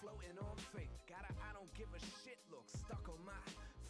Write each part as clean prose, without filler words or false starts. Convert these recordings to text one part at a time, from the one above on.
floating on faith. Got a I don't give a shit look stuck on my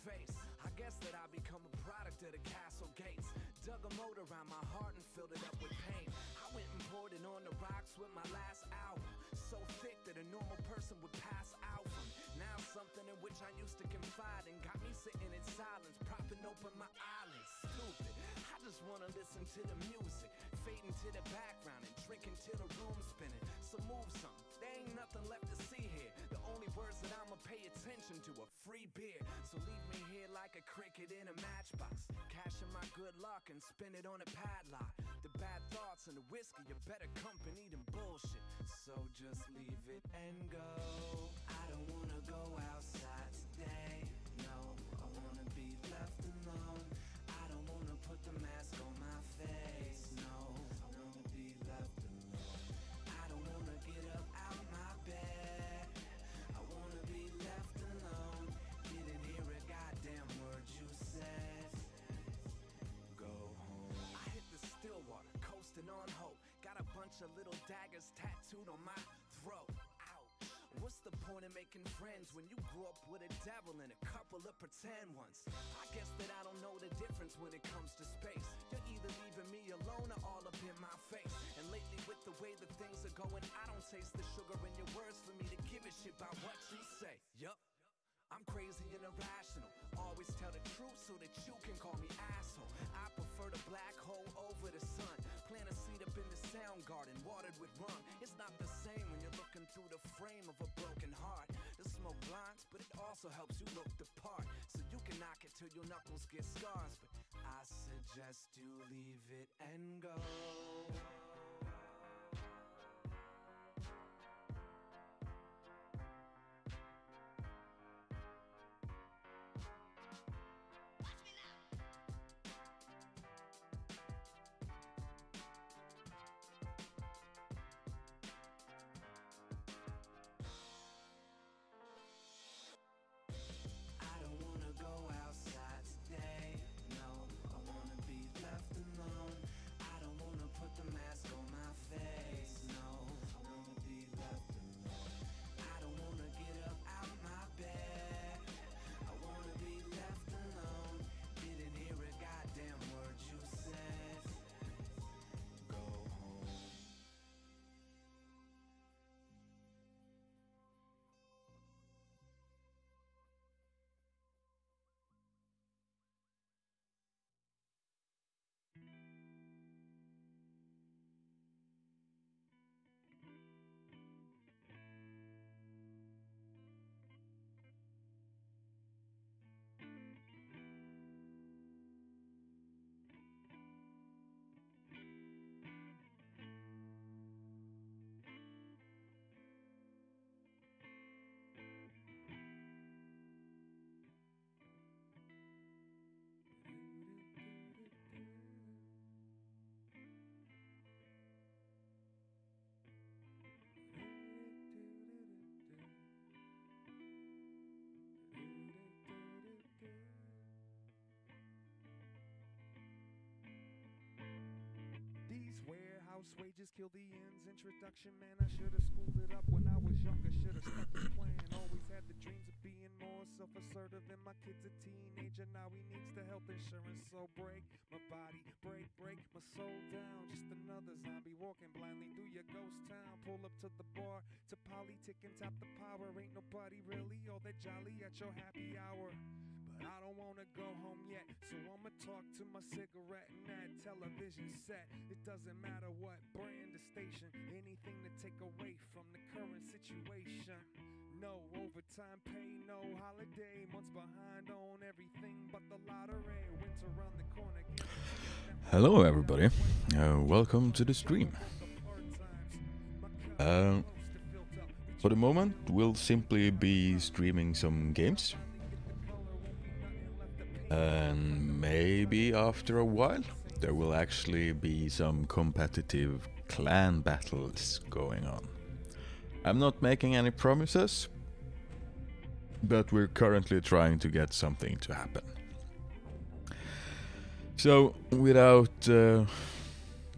face. I guess that I become a product of the castle gates. Dug a moat around my heart and filled it up with pain. I went and poured it on the rocks with my last album. So thick that a normal person would pass out from it. Now something in which I used to confide in got me sitting in silence, propping open my eyelids. Stupid. I just wanna listen to the music, fading to the background and drinking till the room's spinning. So move something. There ain't nothing left to see here. The only words that I'ma pay attention to are free beer. So leave me here like a cricket in a matchbox, cashing my good luck and spin it on a padlock. The bad thoughts and the whiskey are better company than bullshit. So just leave it and go. I don't wanna go outside today. No, I wanna be left alone. I don't wanna put the mask on my face. No, I wanna be left alone. I don't wanna get up out my bed. I wanna be left alone. Didn't hear a goddamn word you said. Go home. I hit the Stillwater, coasting on hope. Got a bunch of little daggers tattooed on my throat. Ouch. What's the point of making friends when you grew up with a devil and a couple of pretend ones? I guess that I don't know the difference when it comes to space. You're either leaving me alone or all up in my face. And lately with the way that things are going, I don't taste the sugar in your words for me to give a shit about what you say. Yup. I'm crazy and irrational. Always tell the truth so that you can call me asshole. I prefer the black hole over the sun. Plant a seed up in the sound garden, watered with rum. It's not the same when you're looking through the frame of a broken heart. The smoke blinds, but it also helps you look the part. So you can knock it till your knuckles get scars. But I suggest you leave it and go. Warehouse wages kill the ends. Introduction, man, I should have schooled it up when I was younger. Should have stuck to plan. Always had the dreams of being more self-assertive. And my kid's a teenager, now he needs the health insurance. So break my body, break my soul down. Just another zombie walking blindly through your ghost town. Pull up to the bar, to politic and top the power. Ain't nobody really all that jolly at your happy hour. I don't wanna go home yet, so I'ma talk to my cigarette and that television set. It doesn't matter what brand or station, anything to take away from the current situation. No overtime pay, no holiday, months behind on everything but the lottery. Winter around the corner. Hello everybody, welcome to the stream. For the moment, we'll simply be streaming some games. And maybe after a while there will actually be some competitive clan battles going on. I'm not making any promises, but we're currently trying to get something to happen. So without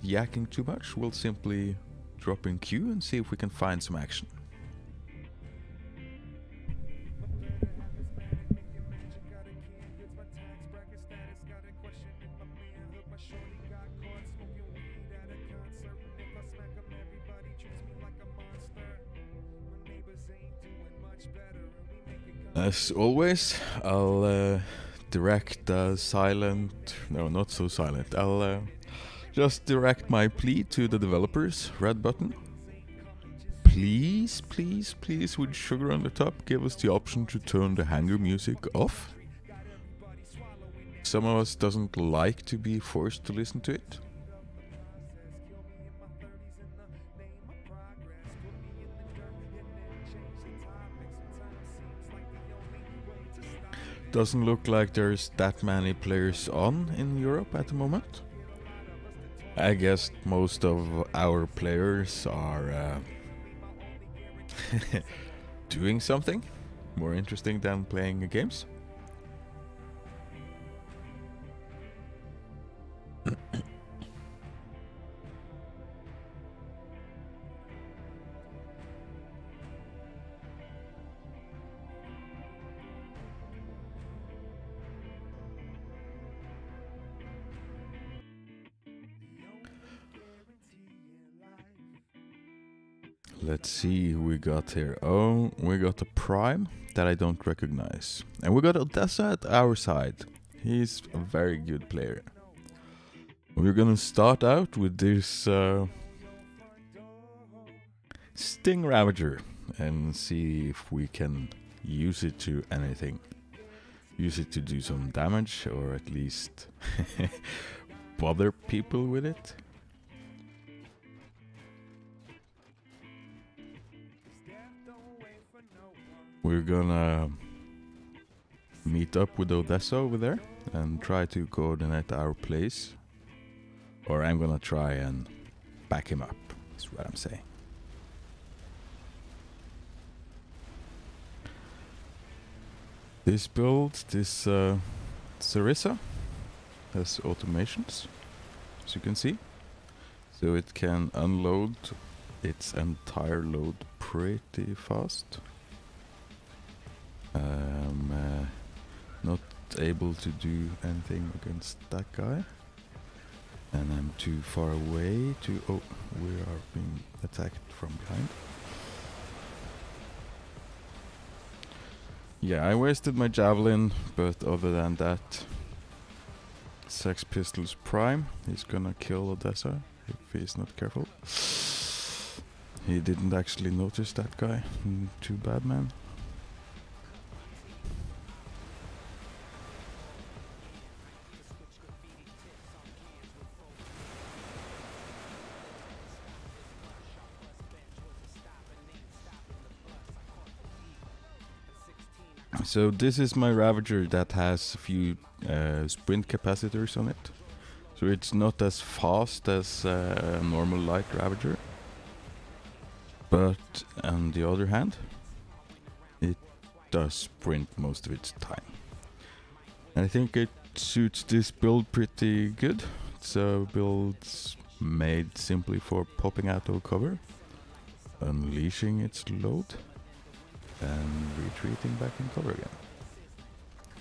yakking too much, we'll simply drop in queue and see if we can find some action. As always, I'll direct silent. No, not so silent. I'll just direct my plea to the developers. Red button. Please, please, please, with sugar on the top, give us the option to turn the hangar music off. Some of us doesn't like to be forced to listen to it. Doesn't look like there's that many players on in Europe at the moment. I guess most of our players are doing something more interesting than playing games. Let's see who we got here. Oh, we got a Prime that I don't recognize. And we got Odessa at our side. He's a very good player. We're gonna start out with this Sting Ravager and see if we can use it to anything. Use it to do some damage, or at least bother people with it. We're gonna meet up with Odessa over there and try to coordinate our plays. Or I'm gonna try and back him up, is what I'm saying. This build, this Sarissa, has automations, as you can see. So it can unload its entire load pretty fast. Not able to do anything against that guy. And I'm too far away to... Oh, we are being attacked from behind. Yeah, I wasted my javelin, but other than that... Sex Pistols Prime, he's gonna kill Odessa if he's not careful. He didn't actually notice that guy. Too bad, man. So this is my Ravager that has a few sprint capacitors on it. So it's not as fast as a normal light Ravager. But on the other hand, it does sprint most of its time. And I think it suits this build pretty good. It's a build made simply for popping out of cover, unleashing its load, and retreating back in cover again.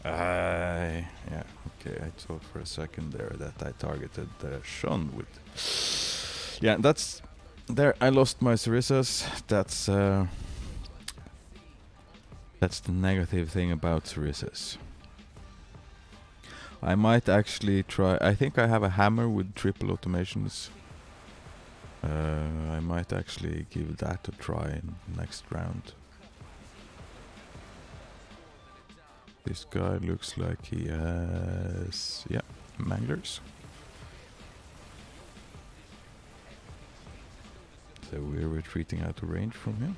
Yeah, okay, I thought for a second there that I targeted Sean with... Yeah, that's... There, I lost my Sarissas. That's the negative thing about Sarissas. I might actually try... I think I have a hammer with triple automations. I might actually give that a try in next round. This guy looks like he has, yeah, manglers. So we're retreating out of range from him.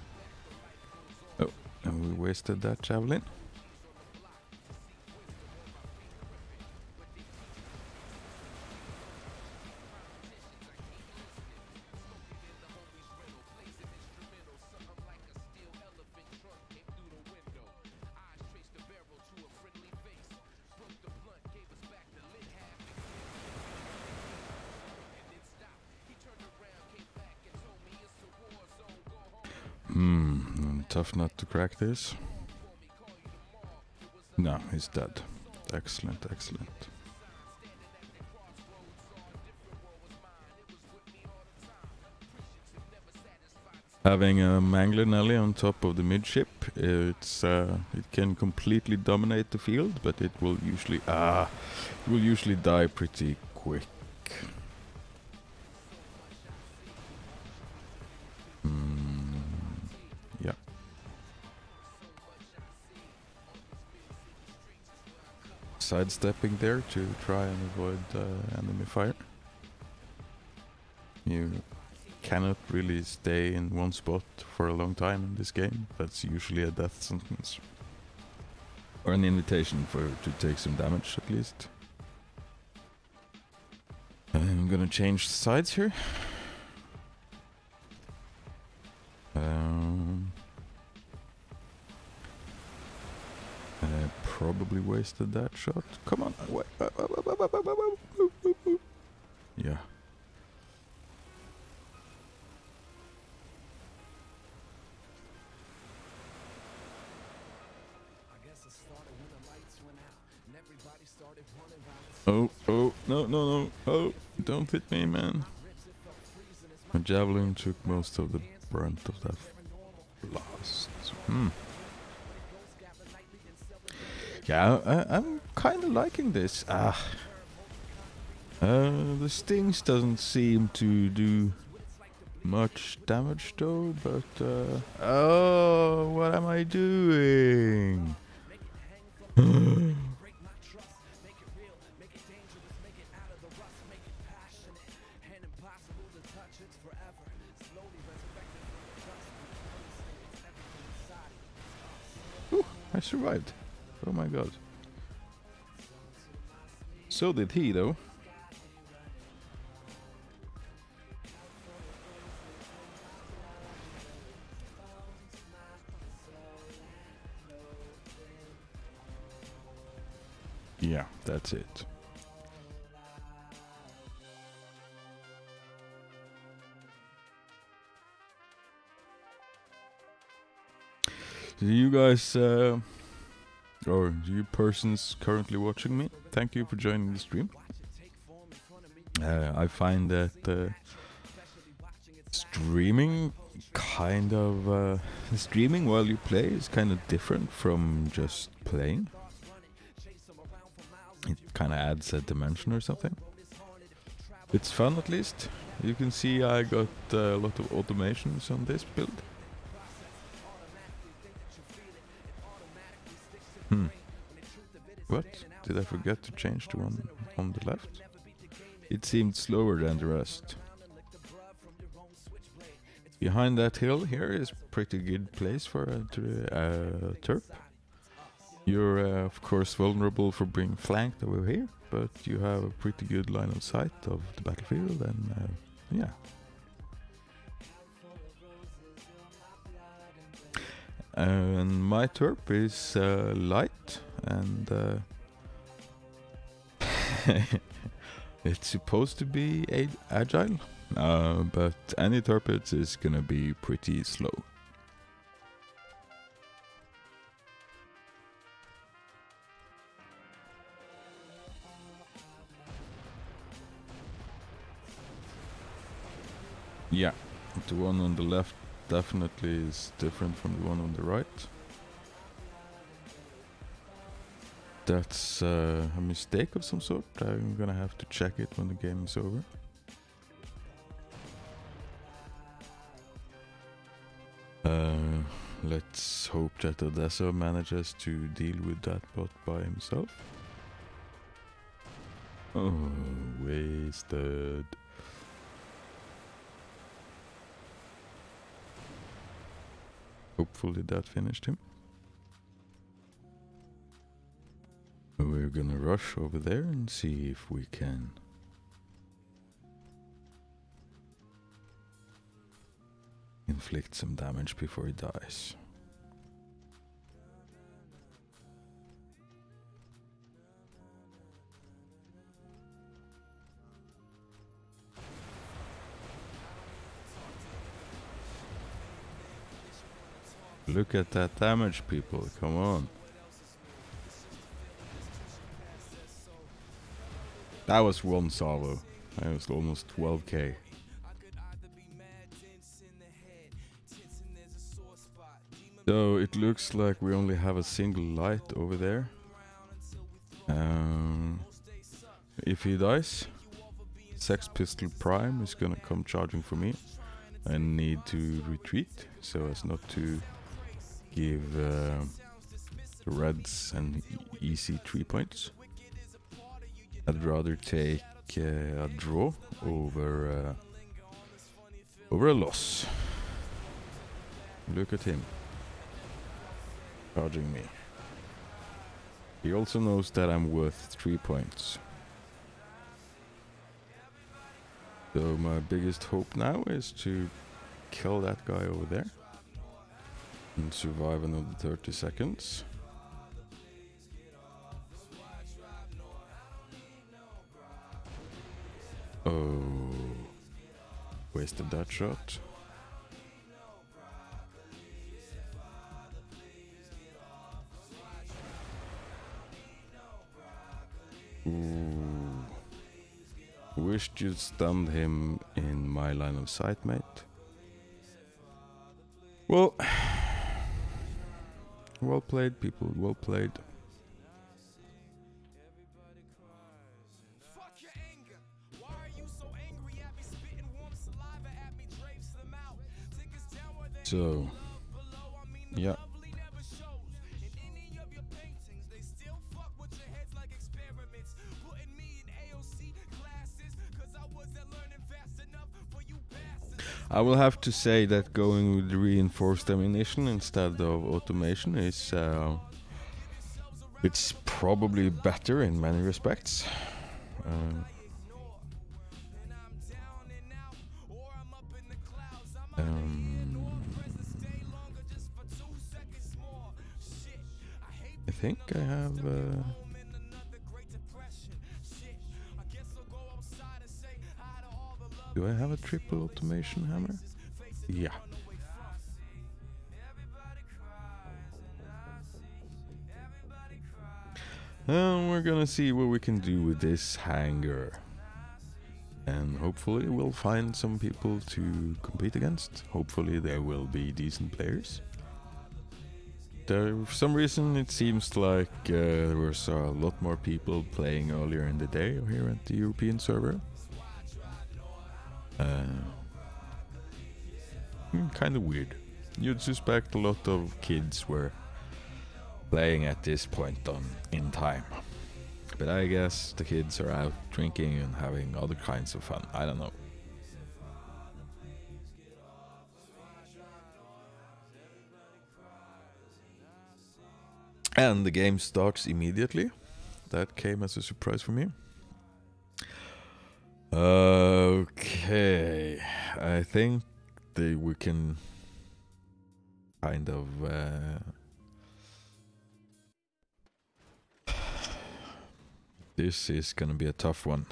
Oh, and we wasted that javelin. Tough not to crack this. No, he's dead. Excellent, excellent. Having a Mangler Nelly on top of the midship it can completely dominate the field, but it will usually die pretty quick. Yeah. Sidestepping there to try and avoid enemy fire. You cannot really stay in one spot for a long time in this game. That's usually a death sentence. Or an invitation to take some damage at least. I'm gonna change sides here. I probably wasted that shot. Come on, wait. Yeah. Oh, no, oh, don't hit me, man. My javelin took most of the brunt of that blast. Yeah, I'm kind of liking this. The stings doesn't seem to do much damage though, but oh, what am I doing? Ooh, I survived. Oh my god. So did he though. Yeah, that's it. So you guys, or you persons currently watching me, thank you for joining the stream. I find that streaming streaming while you play is kind of different from just playing. It kind of adds a dimension or something. It's fun at least. You can see I got a lot of automations on this build. What? Did I forget to change the one on the left? It seemed slower than the rest. Behind that hill here is pretty good place for a Terp. You're of course vulnerable for being flanked over here, but you have a pretty good line of sight of the battlefield, and yeah. And my Terp is light, and it's supposed to be agile, but any Terp is gonna be pretty slow. Yeah, the one on the left definitely is different from the one on the right. That's a mistake of some sort. I'm gonna have to check it when the game is over. Let's hope that Odessa manages to deal with that bot by himself. Oh, wasted. Hopefully that finished him. We're gonna rush over there and see if we can inflict some damage before he dies. Look at that damage, people, come on. That was one salvo. That was almost 12k. So it looks like we only have a single light over there. If he dies, Sex Pistol Prime is gonna come charging for me. I need to retreat so as not to give the Reds an easy 3 points. I'd rather take a draw over a loss. Look at him charging me. He also knows that I'm worth 3 points. So my biggest hope now is to kill that guy over there and survive another 30 seconds. Oh, wasted that shot. Ooh. Wished you'd stunned him in my line of sight, mate. Well, well played, people. Well played. So, yeah. I will have to say that going with reinforced ammunition instead of automation is it's probably better in many respects. I think I have do I have a triple automation hammer? Yeah. And we're gonna see what we can do with this hangar. And hopefully we'll find some people to compete against. Hopefully there will be decent players. For some reason it seems like there was a lot more people playing earlier in the day here at the European server. Kind of weird. You'd suspect a lot of kids were playing at this point in time. But I guess the kids are out drinking and having other kinds of fun. I don't know. And the game starts immediately. That came as a surprise for me. Okay, I think we can kind of this is gonna be a tough one.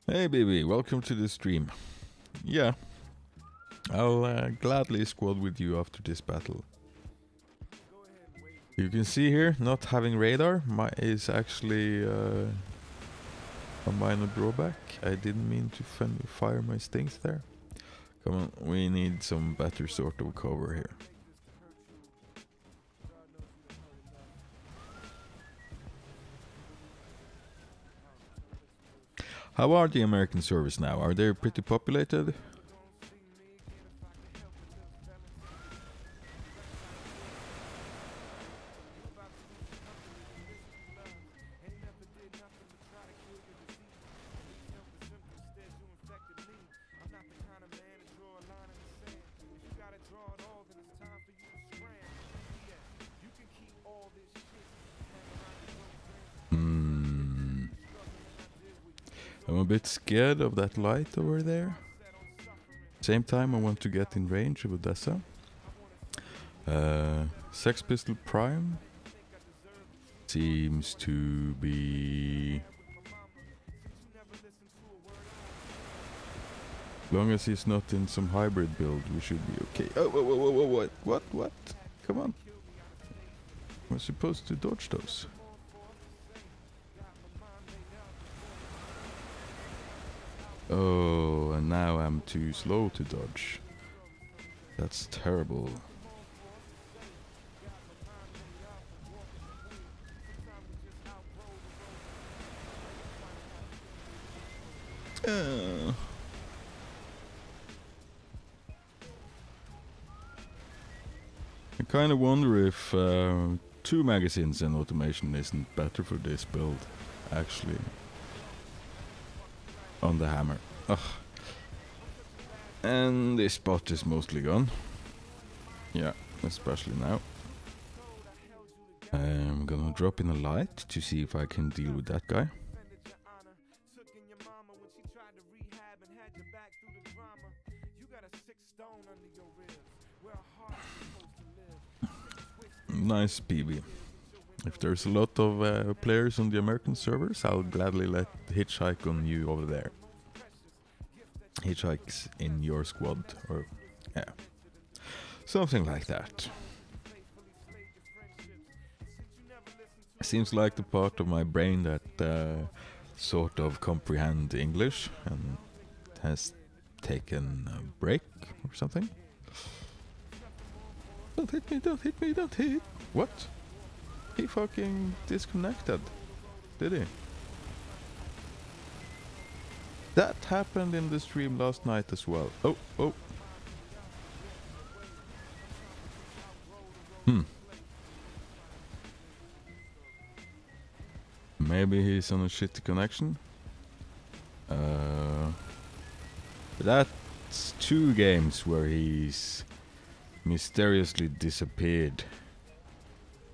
Hey baby, welcome to the stream. Yeah, I'll gladly squad with you after this battle. You can see here, not having radar is actually a minor drawback. I didn't mean to fire my stings there. Come on, we need some better sort of cover here. How are the American servers now? Are they pretty populated? I'm a bit scared of that light over there. Same time I want to get in range of Odessa. Sex Pistol Prime seems to be... As long as he's not in some hybrid build, we should be okay. Oh, whoa, what? Come on. We're supposed to dodge those. Oh. now I'm too slow to dodge. That's terrible. I kind of wonder if 2 magazines and automation isn't better for this build, actually. On the hammer. Ugh. And this spot is mostly gone. Yeah, especially now. I'm gonna drop in a light to see if I can deal with that guy. Nice PB. If there's a lot of players on the American servers, I'll gladly let Hitchhike on you over there. Hitchhike's in your squad, or yeah, something like that. Seems like the part of my brain that sort of comprehend English and has taken a break or something. Don't hit me, don't hit me, don't hit. What? He fucking disconnected. Did he? That happened in the stream last night as well. Oh, oh. Maybe he's on a shitty connection. That's 2 games where he's mysteriously disappeared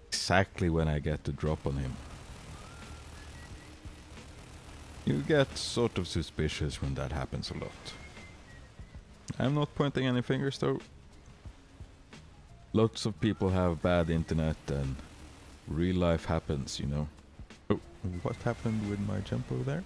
exactly when I get the drop on him. You get sort of suspicious when that happens a lot. I'm not pointing any fingers though. Lots of people have bad internet and real life happens, you know. Oh, what happened with my jump over there?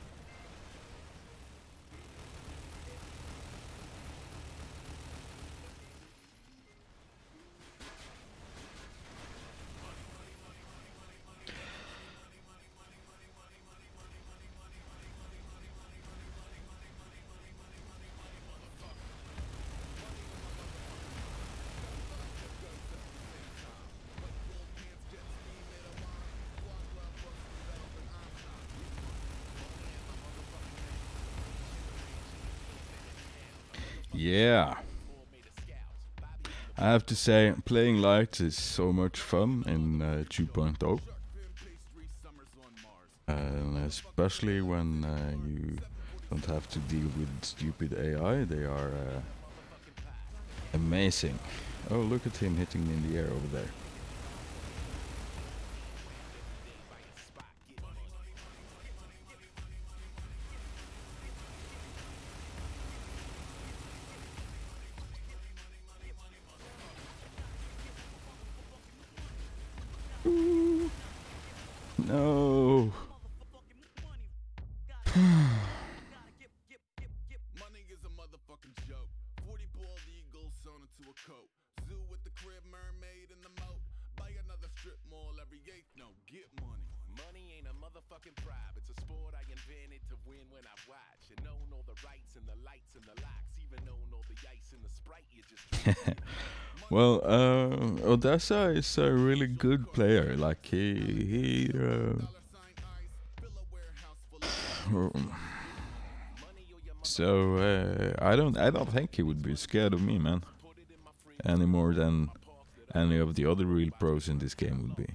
Yeah. I have to say, playing lights is so much fun in 2.0. And especially when you don't have to deal with stupid AI, they are amazing. Oh, look at him hitting me in the air over there. No. Money is a motherfucking joke. 40 bald eagles sewn into a coat. Zoo with the crib, mermaid in the moat. Buy another strip mall every 8th. No, get money. Money ain't a motherfucking bribe. It's a sport I invented to win when I watch. And own all the rights and the lights and the locks. Even own all the ice and the Sprite you just Well, Odessa is a really good player. Like he so I don't think he would be scared of me, man, any more than any of the other real pros in this game would be.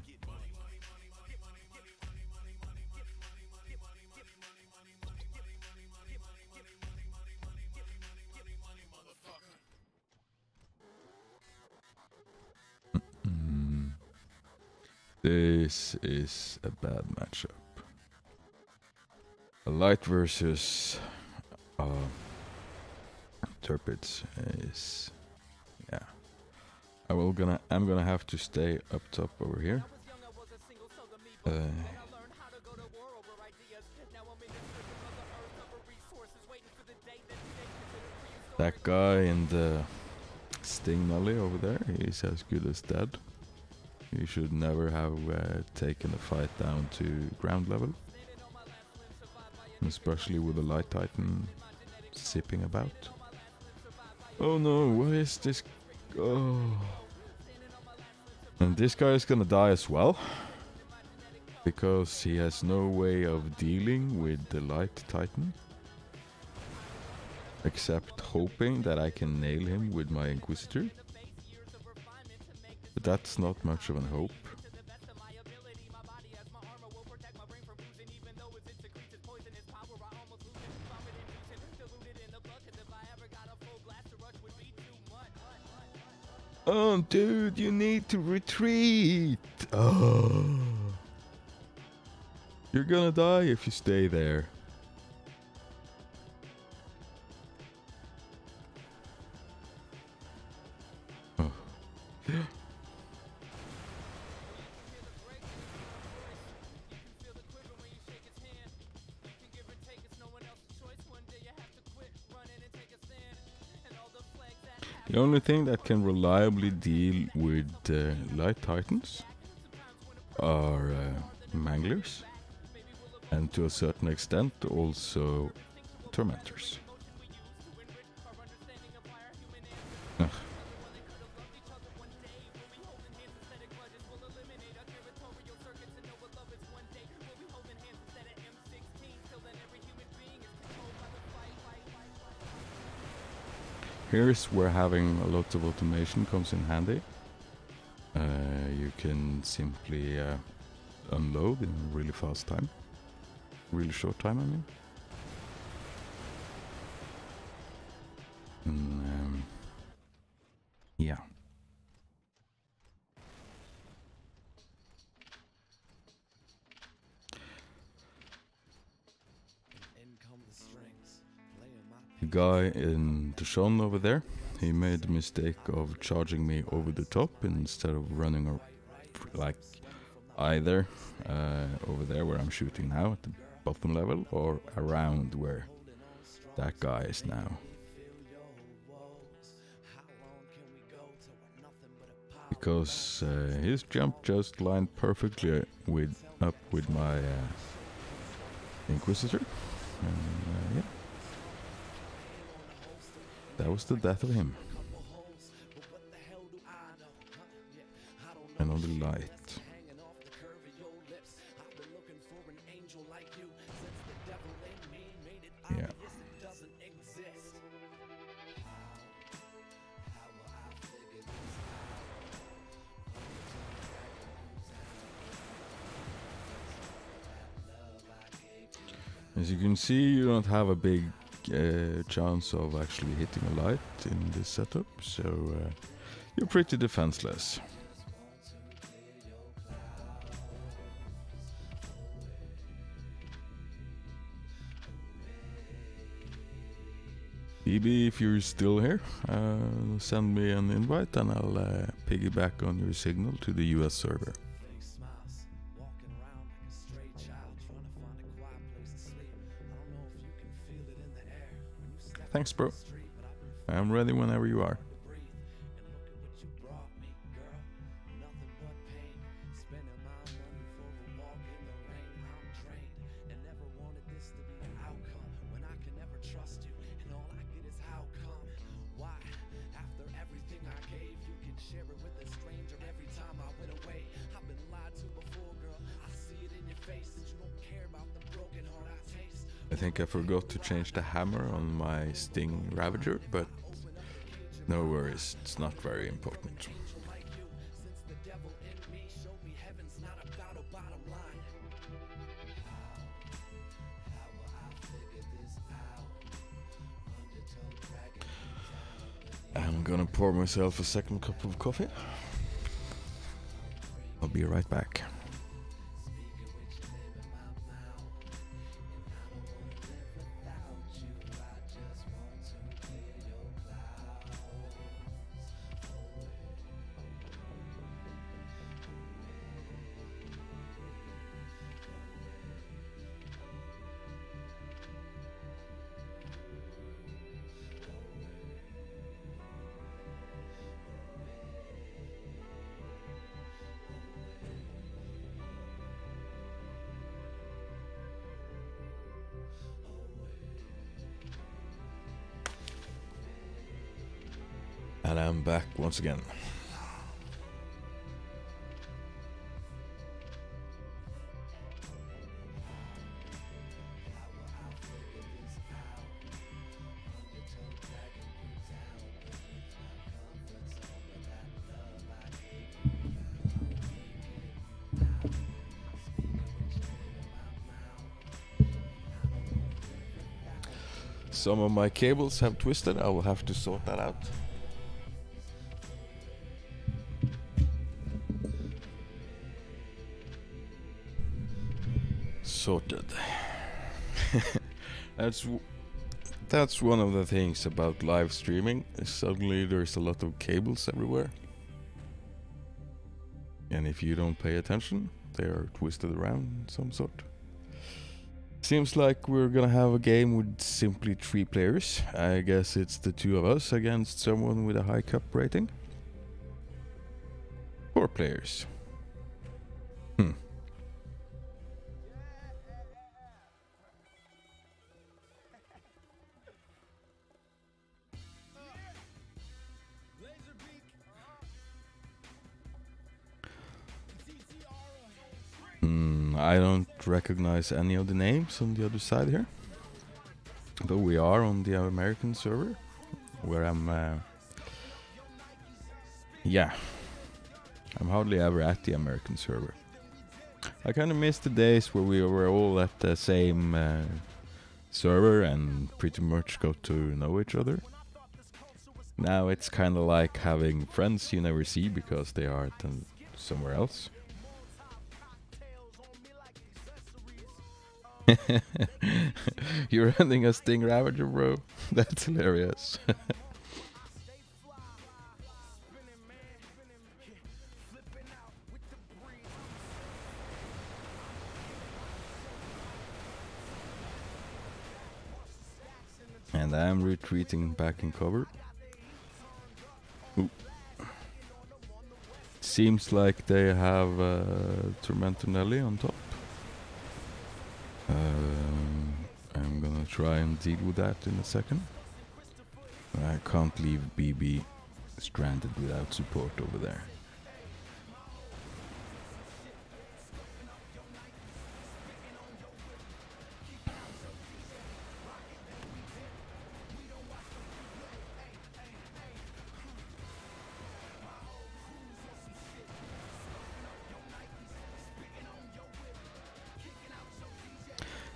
This is a bad matchup. A light versus Turpids is, yeah. I'm gonna have to stay up top over here. That guy in the Sting Nully over there, he's as good as dead. You should never have taken a fight down to ground level. Especially with a Light Titan zipping about. Oh no, what is this? Oh. And this guy is gonna die as well. Because he has no way of dealing with the Light Titan. Except hoping that I can nail him with my Inquisitor. But that's not much of a hope. Oh, dude, you need to retreat. Oh. You're gonna die if you stay there. Oh. The only thing that can reliably deal with Light Titans are Manglers, and to a certain extent also Tormentors. Ugh. Here's where having a lot of automation comes in handy. You can simply unload in a really fast time. Really short time, I mean. And, yeah. The guy in the Shon over there, he made the mistake of charging me over the top instead of running like either over there where I'm shooting now at the bottom level or around where that guy is now. Because his jump just lined perfectly up with my Inquisitor, and yeah. That was the death of him. And on the light. Yeah. As you can see, you don't have a big chance of actually hitting a light in this setup, so you're pretty defenseless. BB, if you're still here, send me an invite and I'll piggyback on your signal to the US server. Thanks, bro. I'm ready whenever you are. I think I forgot to change the hammer on my Sting Ravager, but no worries, it's not very important. I'm gonna pour myself a second cup of coffee. I'll be right back. And I'm back once again. Some of my cables have twisted. I will have to sort that out. Sorted. That's one of the things about live streaming. Suddenly there's a lot of cables everywhere. And if you don't pay attention, they are twisted around in some sort. Seems like we're gonna have a game with simply 3 players. I guess it's the 2 of us against someone with a high cup rating. 4 players. I don't recognize any of the names on the other side here. But we are on the American server, where I'm hardly ever at the American server. I kind of miss the days where we were all at the same server and pretty much got to know each other. Now it's kind of like having friends you never see because they are somewhere else. You're running a Sting Ravager, bro? That's hilarious. And I'm retreating back in cover. Ooh. Seems like they have Tormentor Nelly on top. I'm gonna try and deal with that in a second. I can't leave BB stranded without support over there.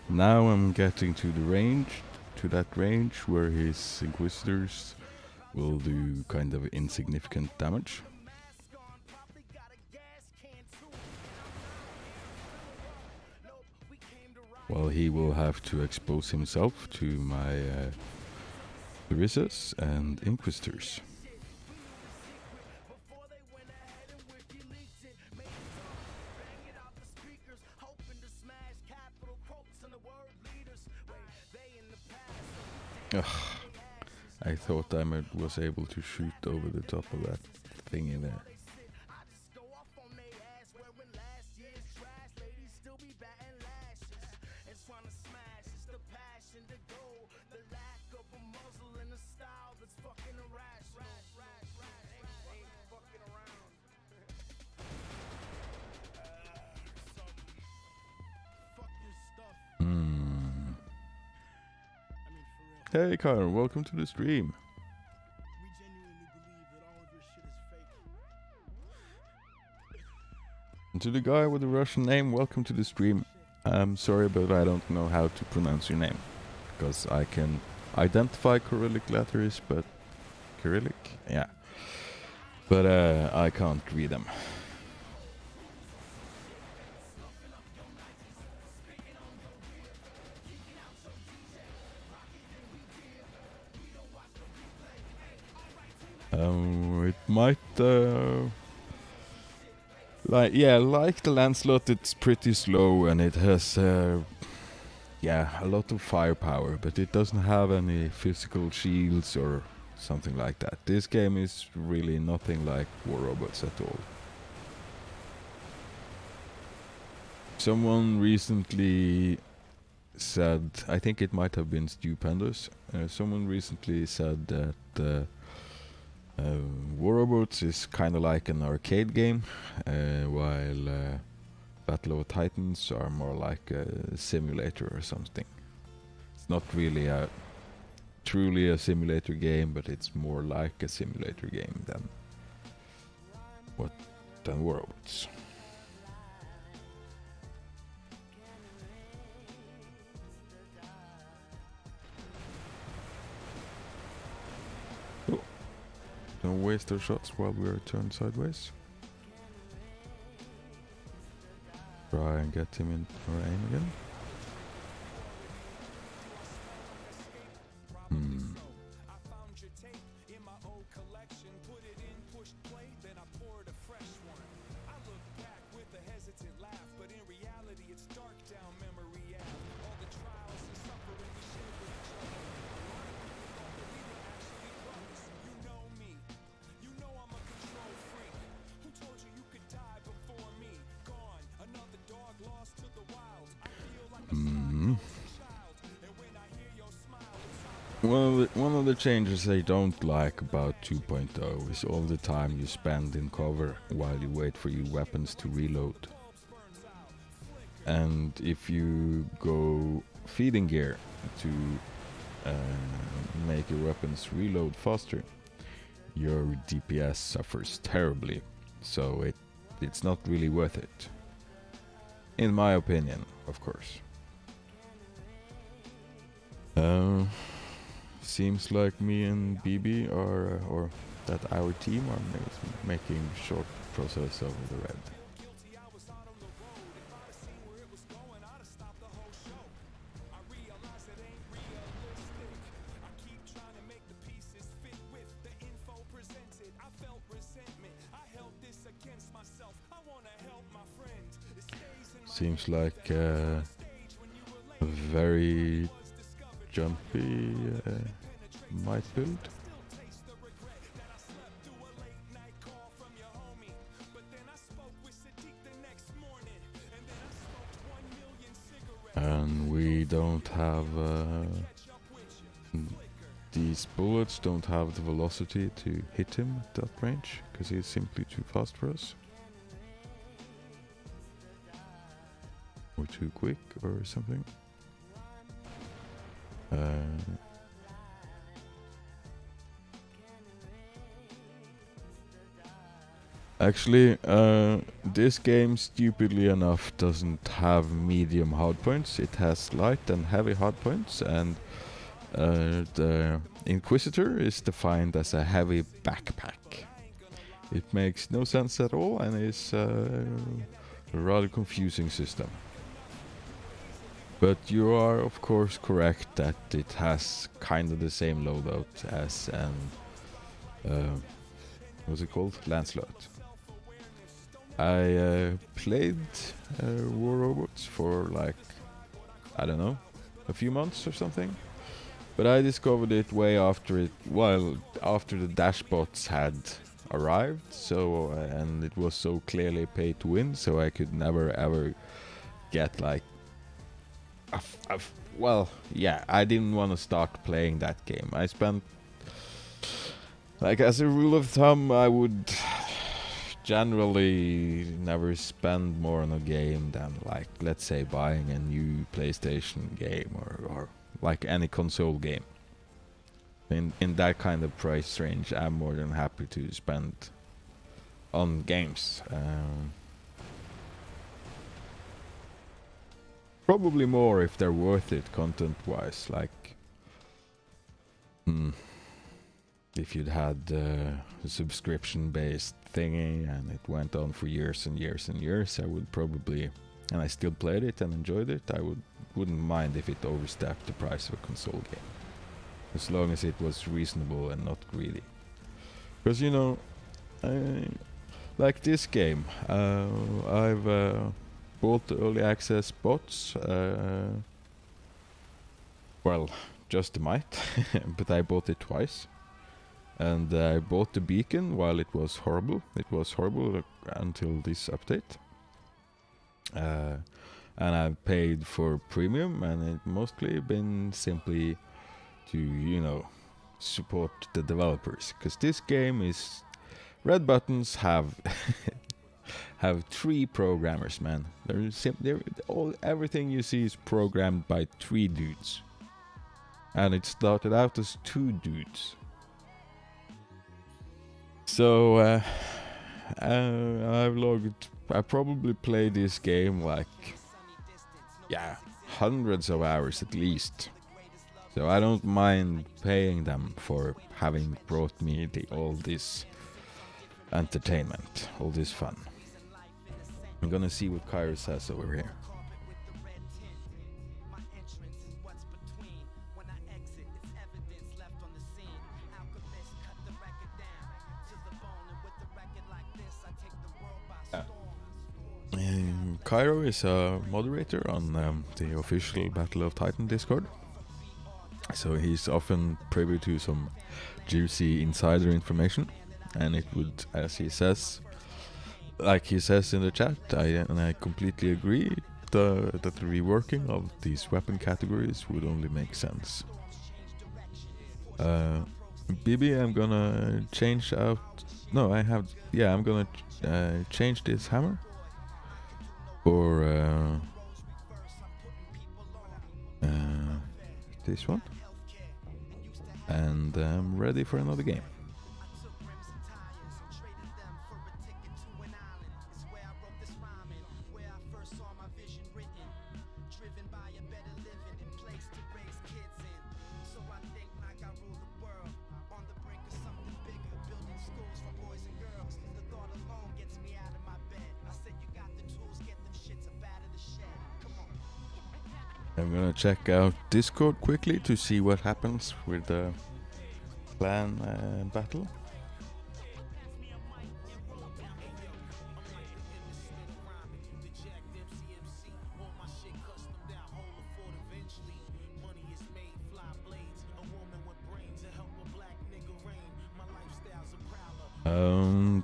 Now I'm getting to that range where his Inquisitors will do kind of insignificant damage. Well, he will have to expose himself to my Larissa's and Inquisitors. Ugh. I thought I was able to shoot over the top of that thing in there. Hey Kyle, welcome to the stream. And to the guy with the Russian name, welcome to the stream. I'm sorry, but I don't know how to pronounce your name. Because I can identify Cyrillic letters, but... Cyrillic? Yeah. But I can't read them. It might, like the Lancelot, it's pretty slow and it has, a lot of firepower, but it doesn't have any physical shields or something like that. This game is really nothing like War Robots at all. Someone recently said, I think it might have been Stupendous, someone recently said that War Robots is kind of like an arcade game, while Battle of Titans are more like a simulator or something. It's not really truly a simulator game, but it's more like a simulator game than War Robots. Oh. Don't waste our shots while we're turned sideways. Try and get him in our aim again. One of the changes I don't like about 2.0 is all the time you spend in cover while you wait for your weapons to reload. And if you go feeding gear to make your weapons reload faster, your DPS suffers terribly, so it's not really worth it. In my opinion, of course. Seems like me and BB are, or that our team are making short process over the red. Seems like a very jumpy might build. And we don't have these bullets don't have the velocity to hit him at that range because he's simply too fast for us. Or too quick or something. Actually, this game, stupidly enough, doesn't have medium hardpoints. It has light and heavy hardpoints, and the Inquisitor is defined as a heavy backpack. It makes no sense at all, and is a rather confusing system. But you are, of course, correct that it has kind of the same loadout as an what's it called? Lancelot. I played War Robots for like, I don't know, a few months or something. But I discovered it way after it, well, after the dashbots had arrived. So and it was so clearly pay to win, so I could never ever get like, well, yeah, I didn't want to start playing that game. I spent, like, as a rule of thumb, I would generally never spend more on a game than, like, let's say buying a new PlayStation game or like any console game. In that kind of price range, I'm more than happy to spend on games. Probably more if they're worth it content-wise, like if you'd had a subscription-based thingy and it went on for years and years and years, I would probably, and I still played it and enjoyed it, I wouldn't mind if it overstepped the price of a console game, as long as it was reasonable and not greedy. Because, you know, like this game, I've bought the early access bots, well, just the might, but I bought it twice. And I bought the beacon while it was horrible. It was horrible until this update. And I've paid for premium, and it mostly been simply to, you know, support the developers, because this game is Red Buttons have have 3 programmers, man. Everything you see is programmed by 3 dudes, and it started out as 2 dudes. So I probably played this game like, yeah, hundreds of hours at least. So I don't mind paying them for having brought me all this entertainment, all this fun. I'm gonna see what Kyro says over here. Kyro is a moderator on the official Battle of Titan Discord, so he's often privy to some juicy insider information, and it would, as he says, like he says in the chat, I completely agree that the reworking of these weapon categories would only make sense. BB, I'm gonna change out. No, I'm gonna change this hammer for this one, and I'm ready for another game. I'm gonna check out Discord quickly to see what happens with the clan battle.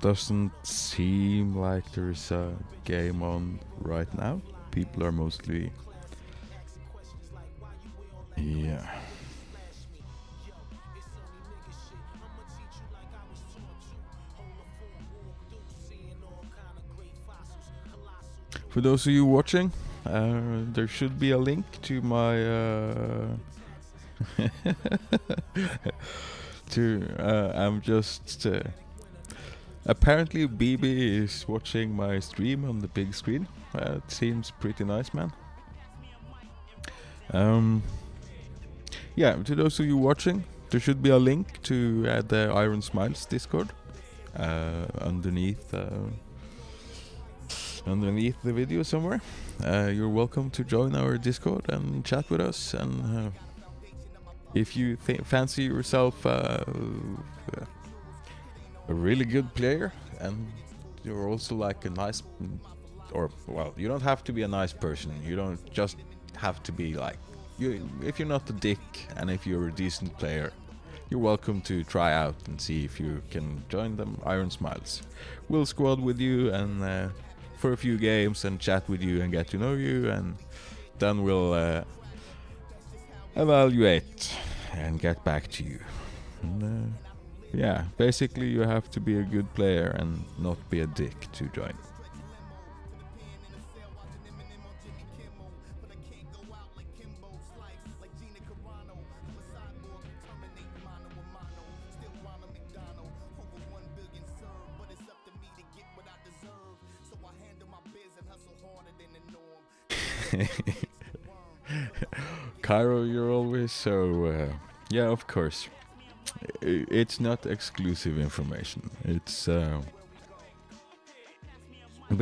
Doesn't seem like there's a game on right now. People are mostly... yeah. For those of you watching, there should be a link to my I'm just apparently BB is watching my stream on the big screen. It seems pretty nice, man. Yeah, to those of you watching, there should be a link to the Iron Smiles Discord underneath the video somewhere. You're welcome to join our Discord and chat with us, and if you fancy yourself a really good player, and you're also like a nice, or well, you don't have to be a nice person, you don't just have to be like, if you're not a dick and if you're a decent player, you're welcome to try out and see if you can join them Iron Smiles. We'll squad with you and for a few games and chat with you and get to know you, and then we'll evaluate and get back to you. And, yeah, basically you have to be a good player and not be a dick to join. Kyro, you're always so... yeah, of course. It's not exclusive information. It's... but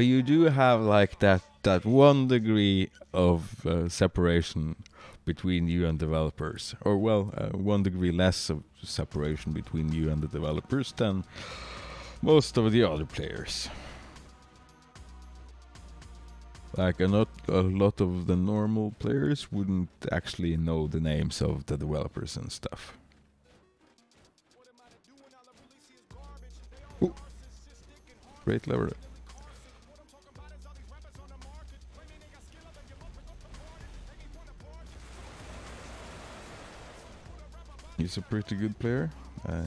you do have like that 1 degree of separation between you and developers. Or well, 1 degree less of separation between you and the developers than most of the other players. Like a lot of the normal players wouldn't actually know the names of the developers and stuff. Ooh. Great lever. He's a pretty good player. I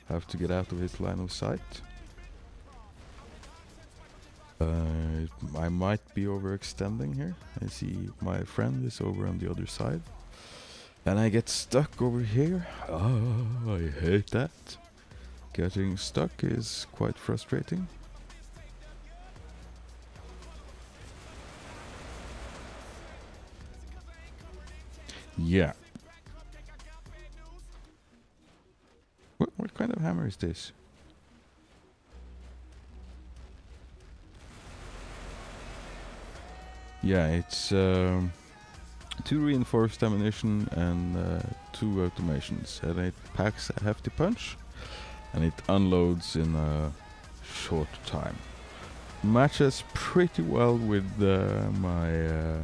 have to get out of his line of sight. I might be overextending here. I see my friend is over on the other side. And I get stuck over here. Oh, I hate that. Getting stuck is quite frustrating. Yeah. What kind of hammer is this? Yeah, it's 2 reinforced ammunition and 2 automations, and it packs a hefty punch, and it unloads in a short time. Matches pretty well with my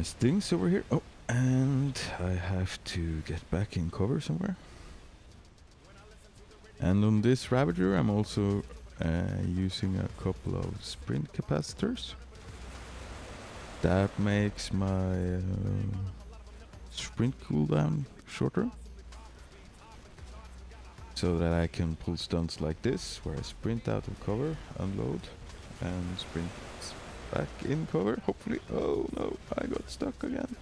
stings over here. Oh, and I have to get back in cover somewhere. And on this Ravager, I'm also using a couple of sprint capacitors. That makes my sprint cooldown shorter, so that I can pull stunts like this, where I sprint out of cover, unload, and sprint back in cover, hopefully. Oh no, I got stuck again.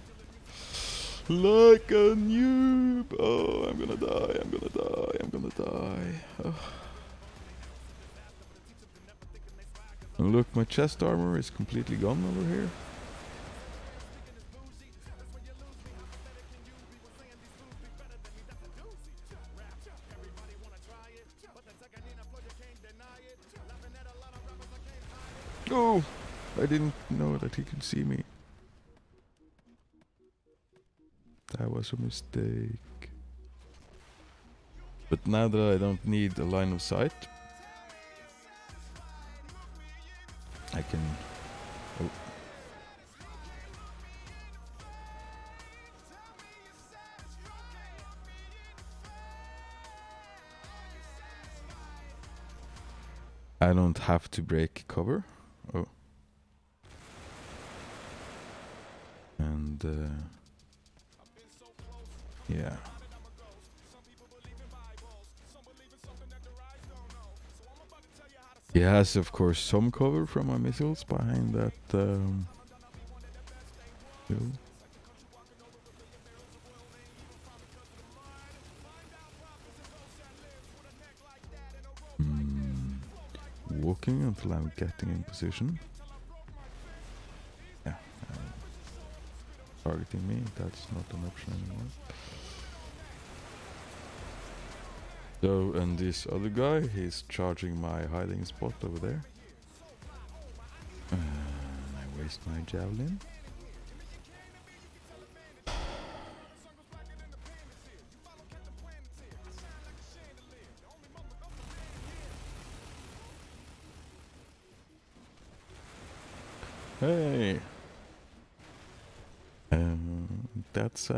Like a noob! Oh, I'm gonna die, I'm gonna die, I'm gonna die. Oh. And look, my chest armor is completely gone over here. Oh! I didn't know that he could see me. That was a mistake. But now that I don't need a line of sight, I can... Oh. I don't have to break cover. Oh. And yeah. He has, of course, some cover from my missiles behind that hill. Walking until I'm getting in position. Yeah. Targeting me, that's not an option anymore. So, and this other guy, he's charging my hiding spot over there. I waste my javelin. Hey! That's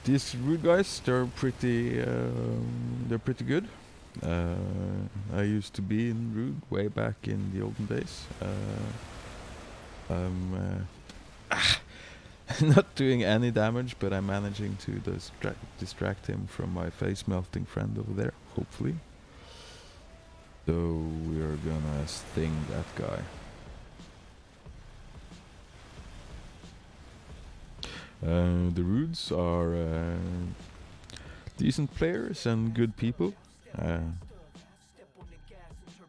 these rude guys, they're pretty good. I used to be in rude way back in the olden days. I'm not doing any damage, but I'm managing to distract him from my face melting friend over there, hopefully. So we are gonna sting that guy. The Rudes are decent players and good people.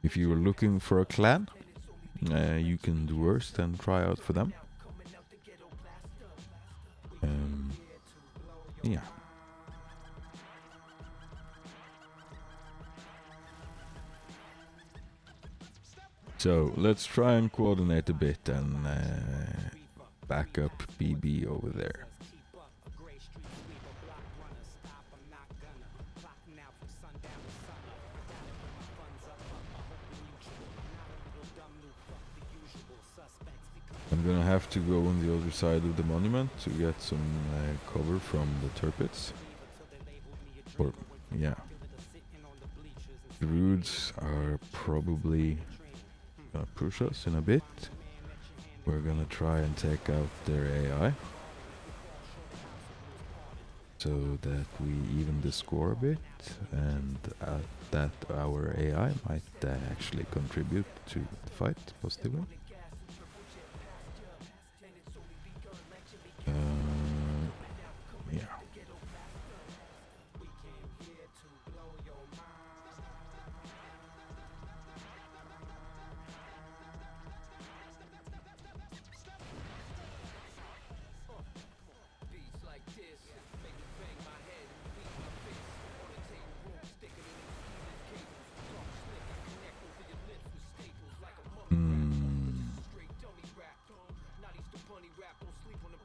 If you are looking for a clan, you can do worse than try out for them. Yeah. So let's try and coordinate a bit and back up BB over there. I'm gonna have to go on the other side of the monument to get some cover from the Turpits. Or, yeah. The Rudes are probably gonna push us in a bit. We're gonna try and take out their AI so that we even the score a bit, and that our AI might actually contribute to the fight positively. Yeah.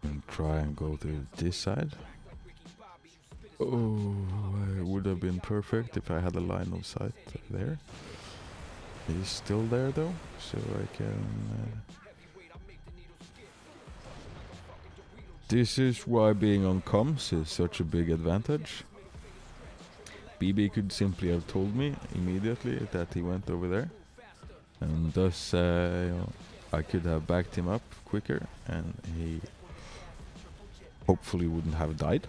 And try and go to this side. Oh, it would have been perfect if I had a line of sight there. He's still there though, so I can... This is why being on comms is such a big advantage. BB could simply have told me immediately that he went over there, and thus I could have backed him up quicker and he hopefully wouldn't have died.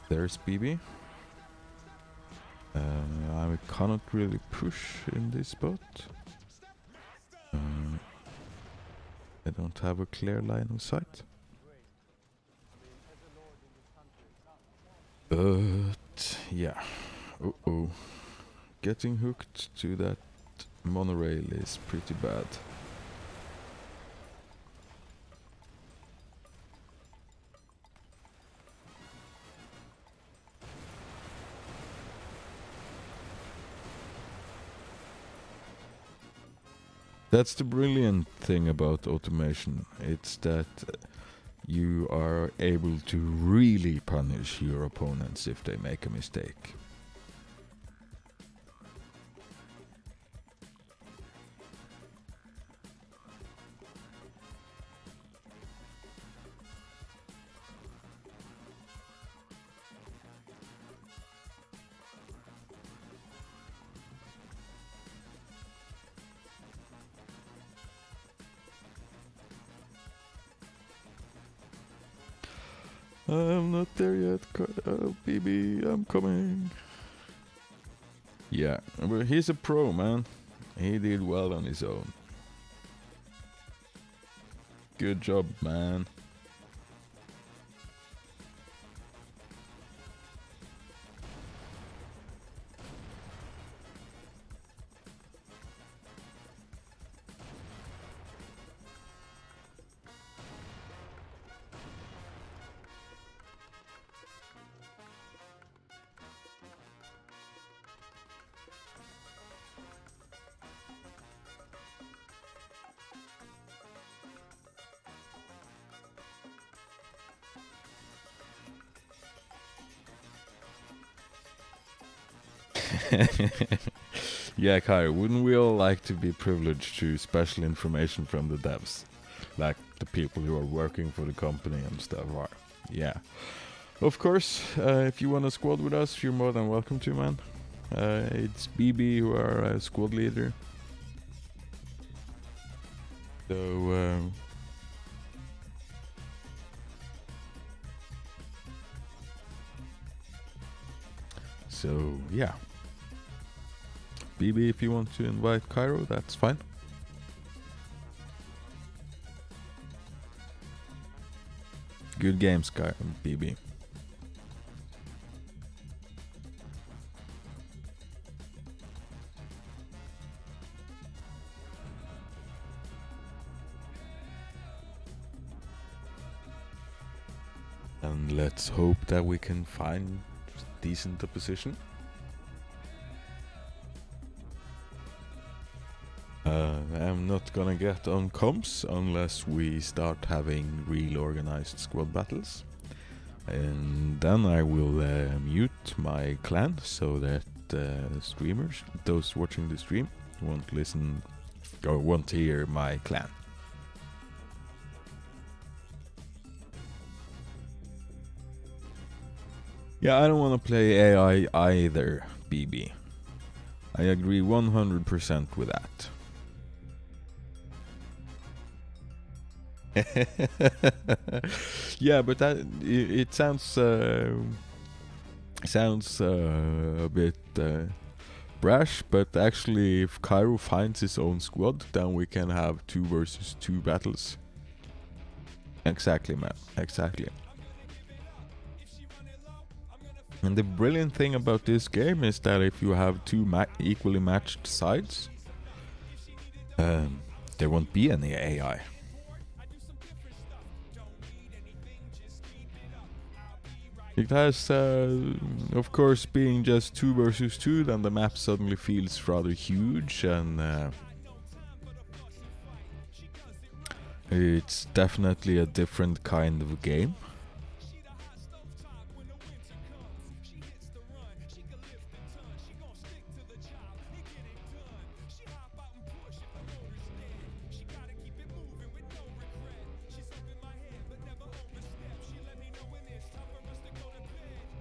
There's BB. I cannot really push in this spot. I don't have a clear line of sight. But yeah, getting hooked to that monorail is pretty bad. That's the brilliant thing about automation. It's that you are able to really punish your opponents if they make a mistake. I'm not there yet. Oh, BB, I'm coming. Yeah, but he's a pro, man. He did well on his own. Good job, man. Yeah, Kai, wouldn't we all like to be privileged to special information from the devs? Like the people who are working for the company and stuff are. Yeah. Of course, if you want to squad with us, you're more than welcome to, man. It's BB who are a squad leader. So, yeah. BB, if you want to invite Cairo, that's fine. Good games, BB. And let's hope that we can find decent opposition. I'm not gonna get on comms unless we start having real organized squad battles, and then I will mute my clan so that streamers, those watching the stream, won't listen or won't hear my clan. Yeah, I don't want to play AI either, BB. I agree 100% with that. Yeah, but that it sounds a bit brash, but actually if Cairo finds his own squad, then we can have 2 versus 2 battles. Exactly, man. Exactly. And the brilliant thing about this game is that if you have 2 equally matched sides, there won't be any AI. It has, of course, being just 2 versus 2, then the map suddenly feels rather huge, and it's definitely a different kind of game.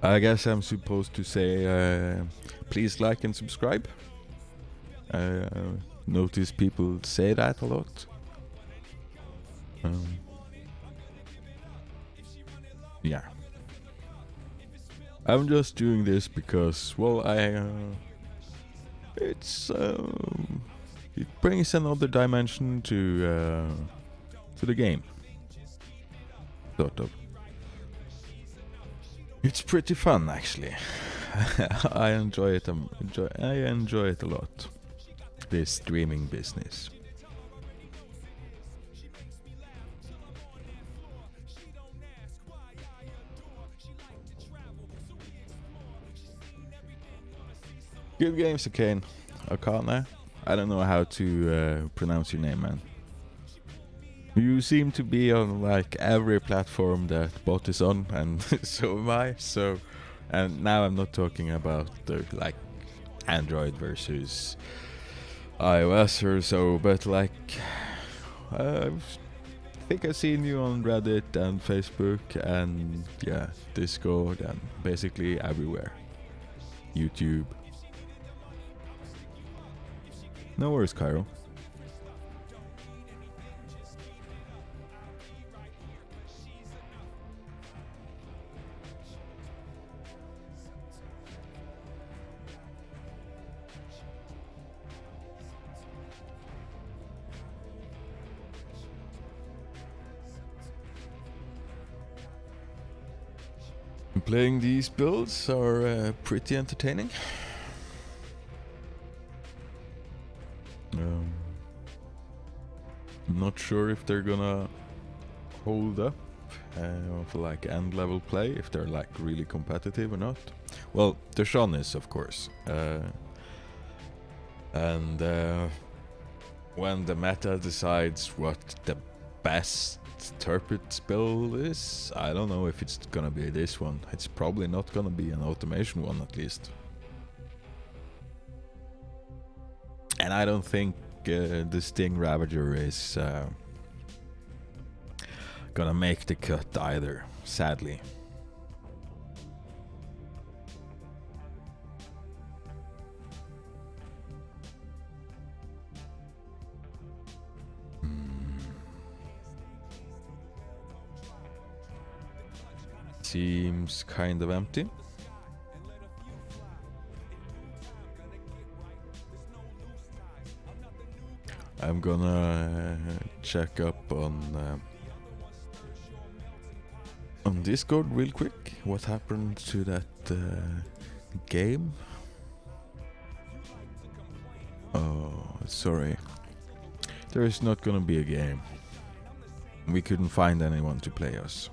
I guess I'm supposed to say, please like and subscribe. Notice people say that a lot. Yeah. I'm just doing this because, well, it brings another dimension to the game. Sort of. It's pretty fun, actually. I enjoy it. I enjoy it a lot. This streaming business. Good games, Akane. Akane? I don't know how to pronounce your name, man. You seem to be on like every platform that bot is on, and so am I. So, and now I'm not talking about the like Android versus iOS or so, but like I think I've seen you on Reddit and Facebook and yeah, Discord and basically everywhere. YouTube. No worries, Cairo. Playing these builds are pretty entertaining. I'm not sure if they're gonna hold up for like end level play, if they're like really competitive or not. Well, Deshaun is, of course. And when the meta decides what the best Turpit build is, I don't know if it's gonna be this one. It's probably not gonna be an automation one, at least. And I don't think the Sting Ravager is gonna make the cut either, sadly. Seems kind of empty. I'm gonna check up on Discord real quick. What happened to that game? Oh, sorry. There is not gonna be a game. We couldn't find anyone to play us.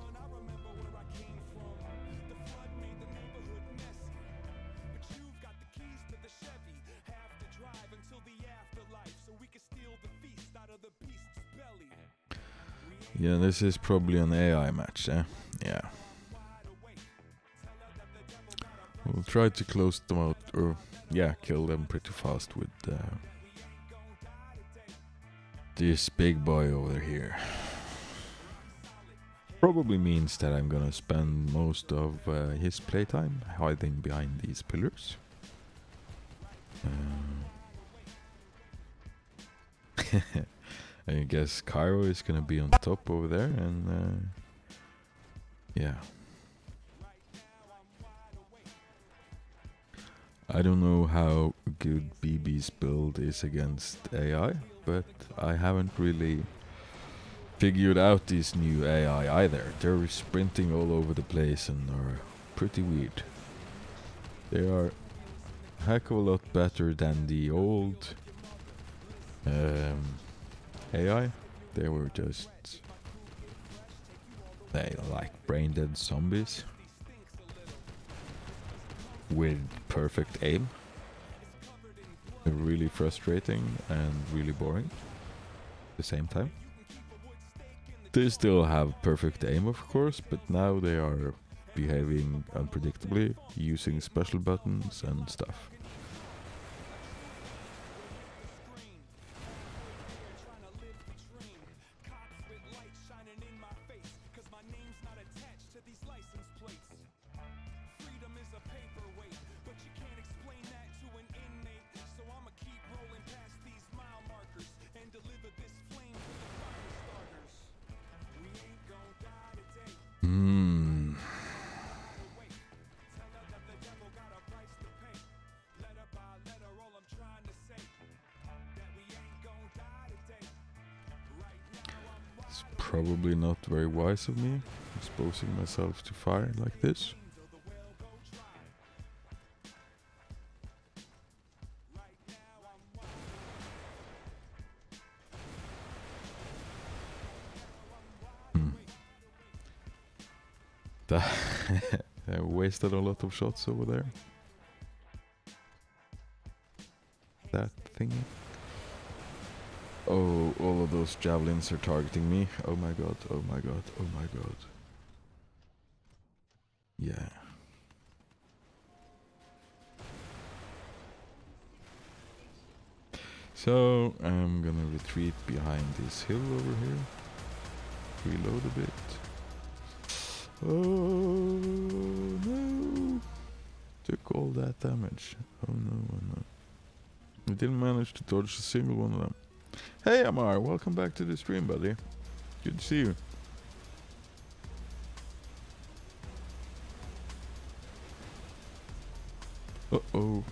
Yeah, this is probably an AI match, eh? Yeah. We'll try to close them out, or yeah, kill them pretty fast with this big boy over here. Probably means that I'm gonna spend most of his playtime hiding behind these pillars. I guess Cairo is gonna be on top over there, and yeah. I don't know how good BB's build is against AI, but I haven't really figured out this new AI either. They're sprinting all over the place and are pretty weird. They are a heck of a lot better than the old AI. They were just like brain dead zombies with perfect aim. Really frustrating and really boring at the same time. They still have perfect aim, of course, but now they are behaving unpredictably, using special buttons and stuff. It's probably not very wise of me, exposing myself to fire like this. I wasted a lot of shots over there. That thingy. Oh, all of those javelins are targeting me. Oh my god, oh my god, oh my god. Yeah. So, I'm gonna retreat behind this hill over here. Reload a bit. Oh no! Took all that damage. Oh no, oh no. We didn't manage to dodge a single one of them. Hey Amar, welcome back to the stream, buddy. Good to see you. Uh-oh.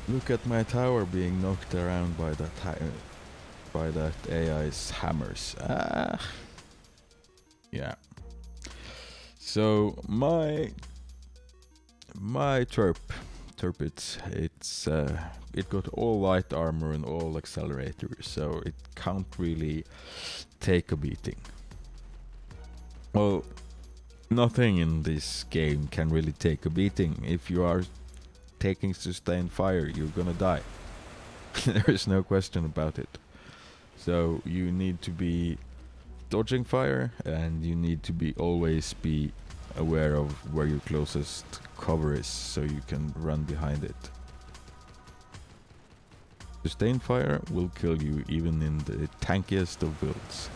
Look at my tower being knocked around by that AI's hammers. Ah. Yeah. So my Turpitz, it got all light armor and all accelerators, so it can't really take a beating. Well, nothing in this game can really take a beating. If you are taking sustained fire, you're gonna die. There is no question about it. So you need to be dodging fire, and you need to be always be aware of where your closest cover is, so you can run behind it. Sustained fire will kill you even in the tankiest of builds.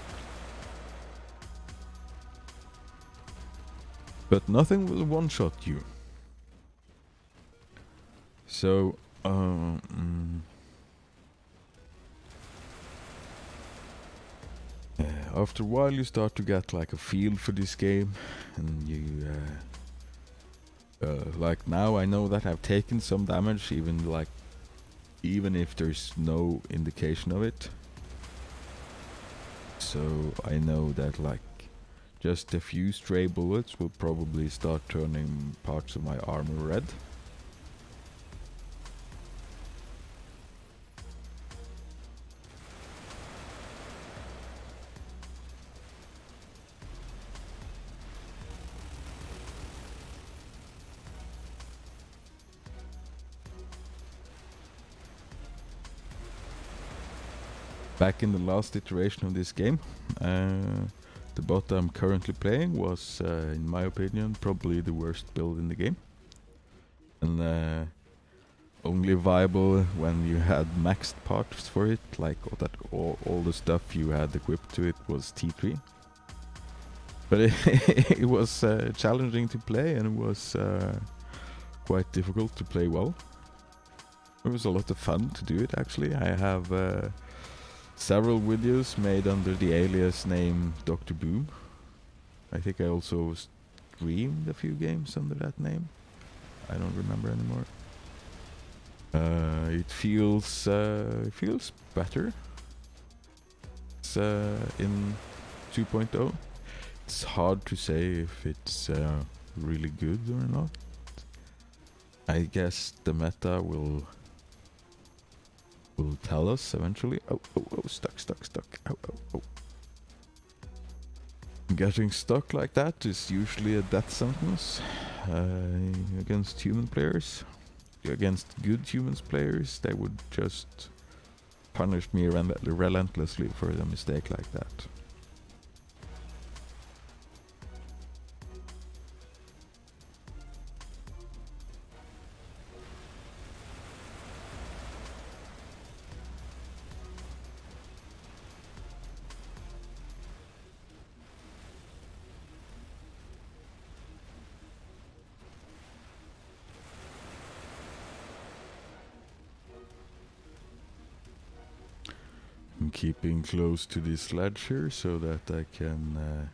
But nothing will one-shot you. So, after a while you start to get like a feel for this game, and you like now I know that I've taken some damage, even if there's no indication of it. So I know that like just a few stray bullets will probably start turning parts of my armor red. Back in the last iteration of this game, the bot I'm currently playing was, in my opinion, probably the worst build in the game. And only viable when you had maxed parts for it, like all the stuff you had equipped to it was T3. But it was challenging to play, and it was quite difficult to play well. It was a lot of fun to do it actually. I have several videos made under the alias name Dr. Boom. I think I also streamed a few games under that name. I don't remember anymore. It feels better. It's in 2.0. It's hard to say if it's really good or not. I guess the meta will tell us eventually. Oh, stuck. Oh. Getting stuck like that is usually a death sentence against human players. Against good humans players, they would just punish me relentlessly for a mistake like that. I'm keeping close to this ledge here so that I can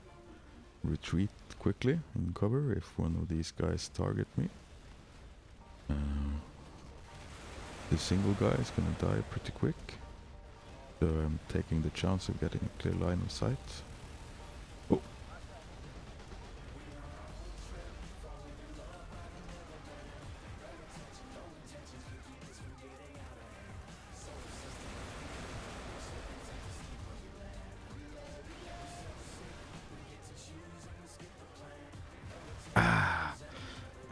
retreat quickly in cover if one of these guys target me. The single guy is gonna die pretty quick, so I'm taking the chance of getting a clear line of sight. Oh.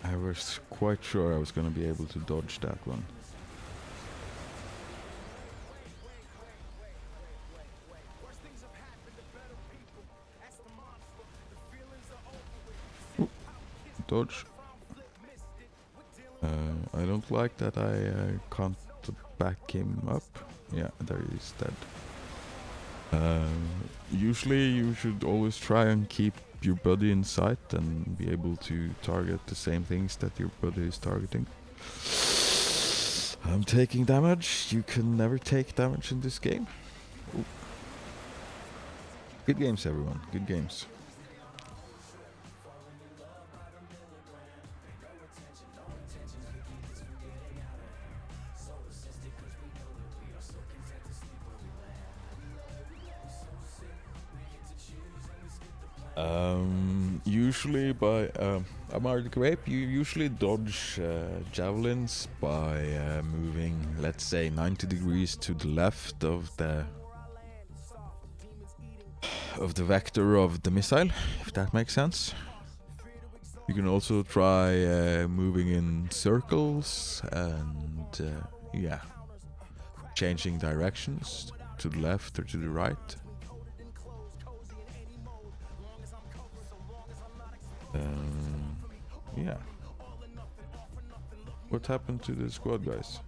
I was quite sure I was going to be able to dodge that one. Ooh, dodge. I don't like that I can't back him up. Yeah, there he's dead. Usually you should always try and keep your buddy in sight and be able to target the same things that your buddy is targeting. I'm taking damage. You can never take damage in this game. Ooh. Good games, everyone. Good games. Usually by Amar the Grape, you usually dodge javelins by moving, let's say, 90 degrees to the left of the vector of the missile, if that makes sense. You can also try moving in circles and yeah, changing directions to the left or to the right. Yeah. What happened to the squad, guys?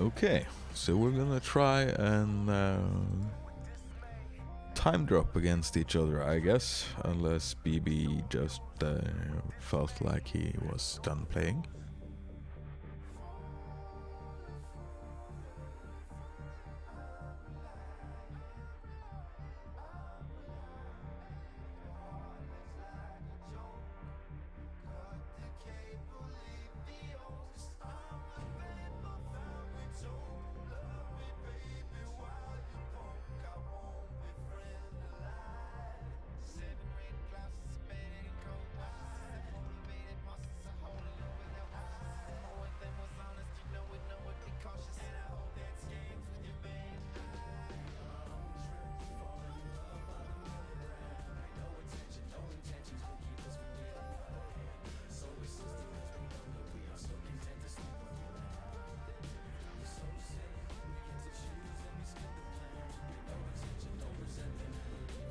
Okay, so we're gonna try and time drop against each other, I guess, unless BB just felt like he was done playing.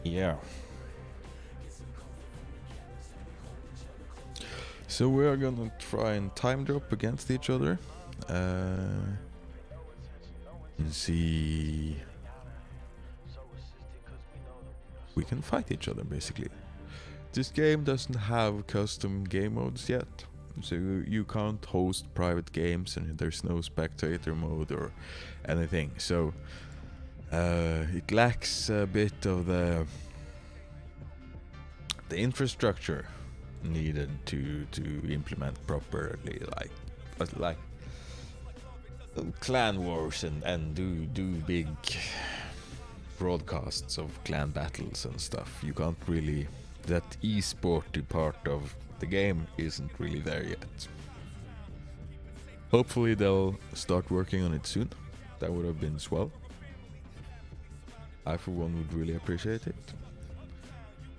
Yeah. So we are gonna try and time drop against each other. And see. We can fight each other basically. This game doesn't have custom game modes yet. So you can't host private games and there's no spectator mode or anything. So it lacks a bit of the infrastructure needed to implement properly, like clan wars and do big broadcasts of clan battles and stuff. You can't really, that esporty part of the game isn't really there yet. Hopefully they'll start working on it soon. That would have been swell. I for one would really appreciate it.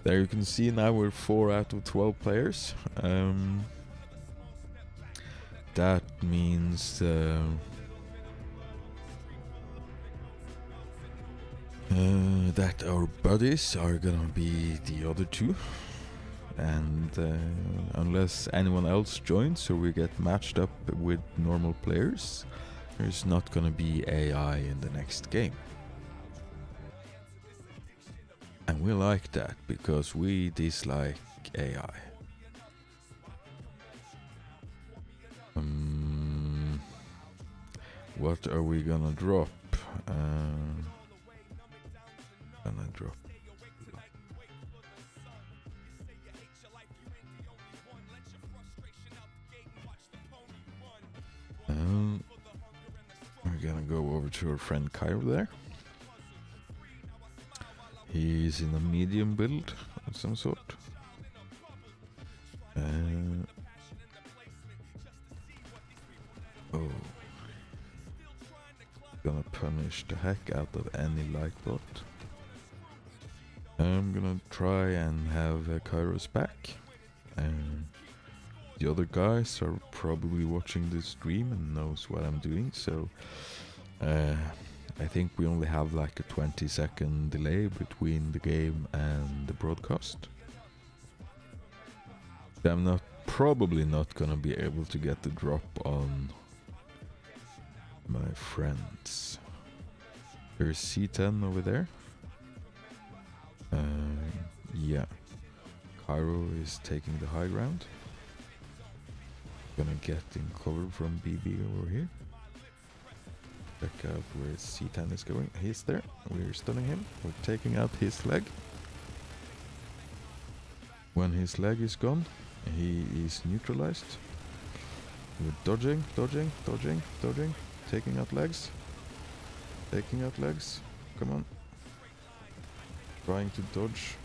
There you can see now we're 4 out of 12 players. That means that our buddies are gonna be the other 2. And unless anyone else joins or we get matched up with normal players, there's not gonna be AI in the next game. And we like that because we dislike AI. What are we gonna drop? We're gonna go over to our friend Cairo there. He's in a medium build of some sort. Oh. Gonna punish the heck out of any light bot. I'm gonna try and have Kairos back. The other guys are probably watching this stream and knows what I'm doing, so I think we only have like a 20-second delay between the game and the broadcast. I'm probably not gonna be able to get the drop on my friends. There's C10 over there. Yeah. Cairo is taking the high ground. Gonna get in cover from BB over here. Check out where C10 is going. He's there. We're stunning him. We're taking out his leg. When his leg is gone, he is neutralized. We're dodging. Taking out legs. Come on. Trying to dodge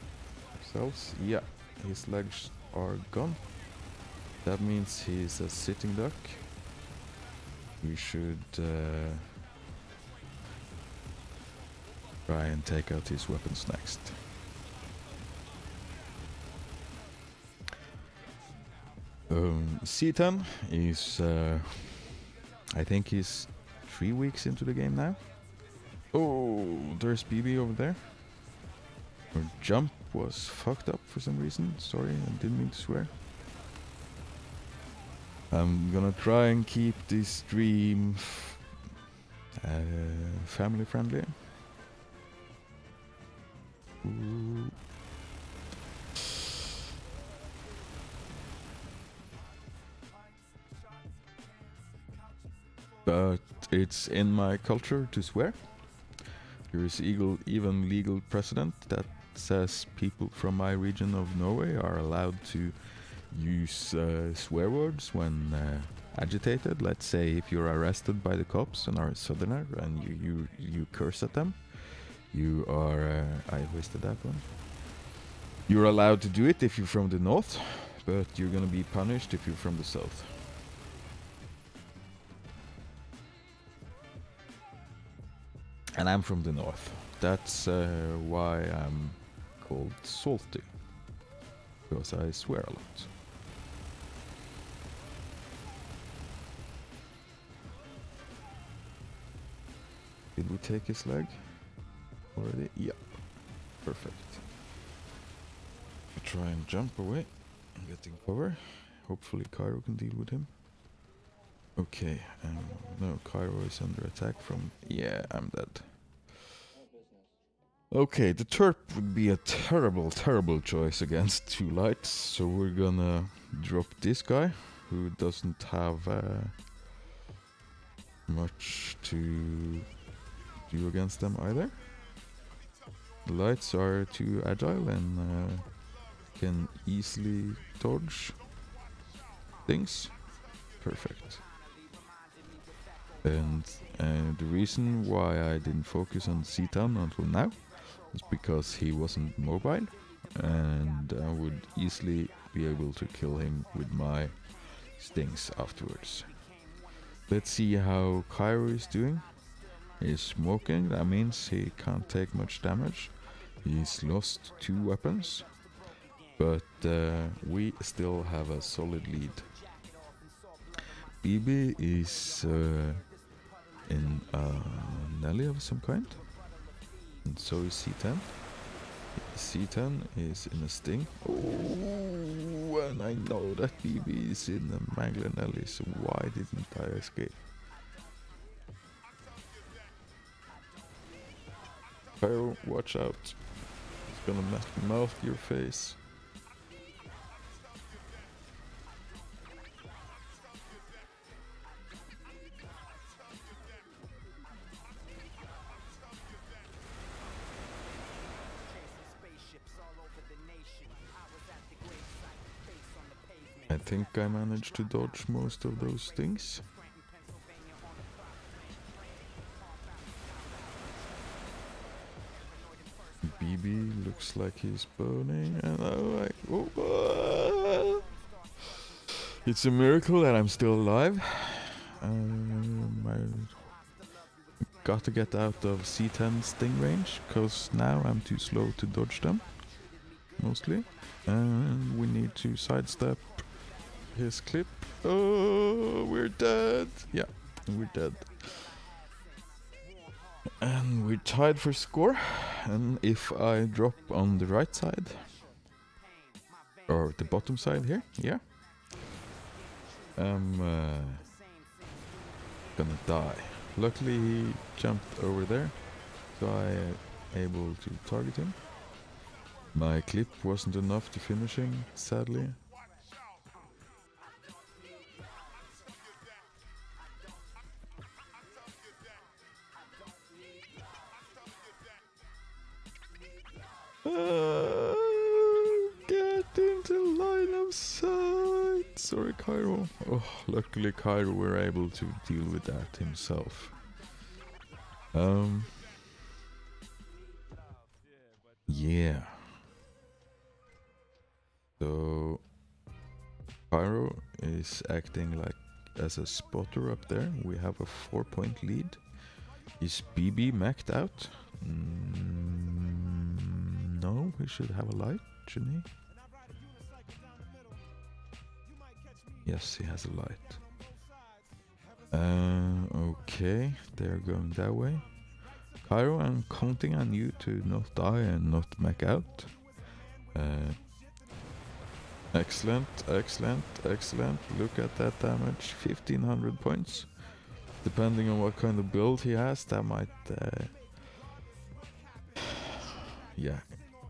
ourselves. Yeah, his legs are gone. That means he's a sitting duck. We should try and take out his weapons next. C10 is, I think he's 3 weeks into the game now. Oh, there's BB over there. Her jump was fucked up for some reason. Sorry, I didn't mean to swear. I'm gonna try and keep this stream family friendly. Ooh. But it's in my culture to swear. There is even legal precedent that says people from my region of Norway are allowed to use swear words when agitated. Let's say if you're arrested by the cops and are a southerner and you curse at them, you are I wasted that one. You're allowed to do it if you're from the north, but you're gonna be punished if you're from the south. And I'm from the north. That's why I'm called salty, because I swear a lot. Did we take his leg already? Yeah. Perfect. Try and jump away. Getting cover. Hopefully Cairo can deal with him. Okay, no, Cairo is under attack from... Yeah, I'm dead. Okay, the Turp would be a terrible, terrible choice against 2 lights, so we're gonna drop this guy, who doesn't have much to do against them either. The lights are too agile and can easily dodge things. Perfect. And the reason why I didn't focus on C-Town until now is because he wasn't mobile, and I would easily be able to kill him with my stings afterwards. Let's see how Cairo is doing. He's smoking, that means he can't take much damage. He's lost 2 weapons, but we still have a solid lead. BB is in a Nelly of some kind, and so is C10. C10 is in a Sting. Oh, and I know that BB is in a Mangler Nelly, so why didn't I escape? Cairo, watch out. He's gonna mouth your face. I think I managed to dodge most of those things. BB looks like he's burning, and I'm like, oh, it's a miracle that I'm still alive. I got to get out of C10 Sting range, cause now I'm too slow to dodge them, mostly. And we need to sidestep his clip. Oh, we're dead. Yeah, we're dead. And we're tied for score. And if I drop on the right side, or the bottom side here, yeah, I'm gonna die. Luckily he jumped over there, so I able to target him. My clip wasn't enough to finish him, sadly. Get into line of sight! Sorry, Cairo. Oh, luckily Cairo were able to deal with that himself. Yeah. So Cairo is acting like as a spotter up there. We have a 4-point lead. Is BB maxed out? No, he should have a light, shouldn't he? Yes, he has a light. Okay, they're going that way. Cairo, I'm counting on you to not die and not mac out. Excellent, excellent, excellent. Look at that damage, 1500 points. Depending on what kind of build he has, that might... yeah,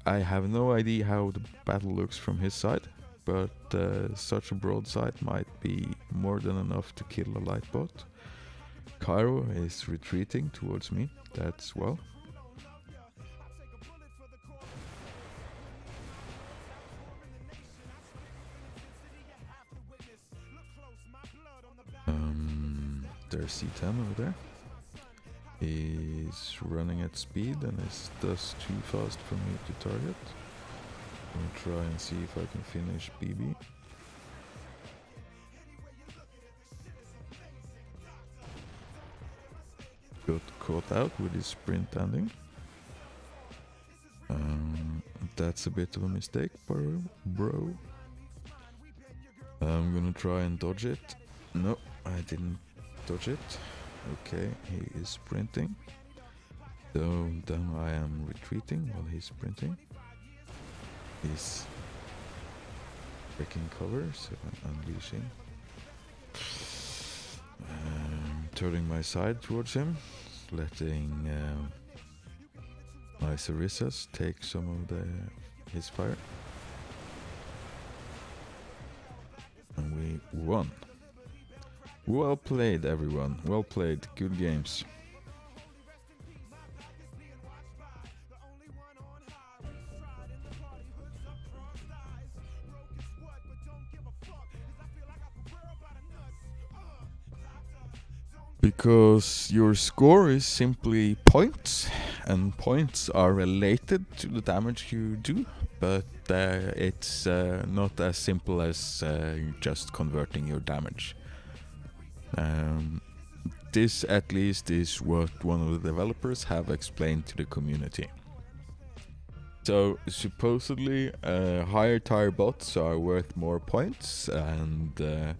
I have no idea how the battle looks from his side, but such a broadside might be more than enough to kill a light bot. Cairo is retreating towards me, that's well. There's C10 over there. He's running at speed and is thus too fast for me to target. I'll try and see if I can finish BB. Got caught out with his sprint ending. That's a bit of a mistake, bro. I'm gonna try and dodge it. No, I didn't dodge it. Okay, he is sprinting. So then I am retreating while he's sprinting. He's breaking cover, so I'm unleashing. Turning my side towards him, letting my Sarissas take some of his fire. And we won. Well played, everyone. Well played. Good games. Because your score is simply points, and points are related to the damage you do, but it's not as simple as just converting your damage. This at least is what one of the developers have explained to the community. So supposedly higher tier bots are worth more points, and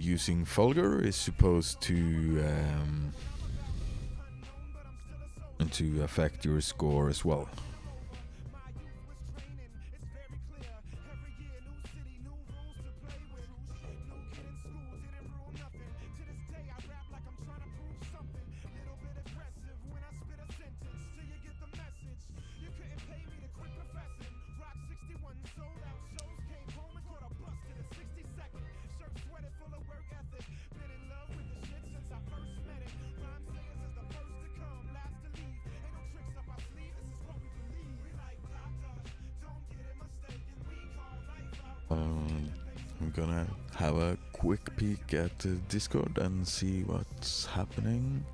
using Fulgur is supposed to affect your score as well. I'm gonna have a quick peek at the Discord and see what's happening.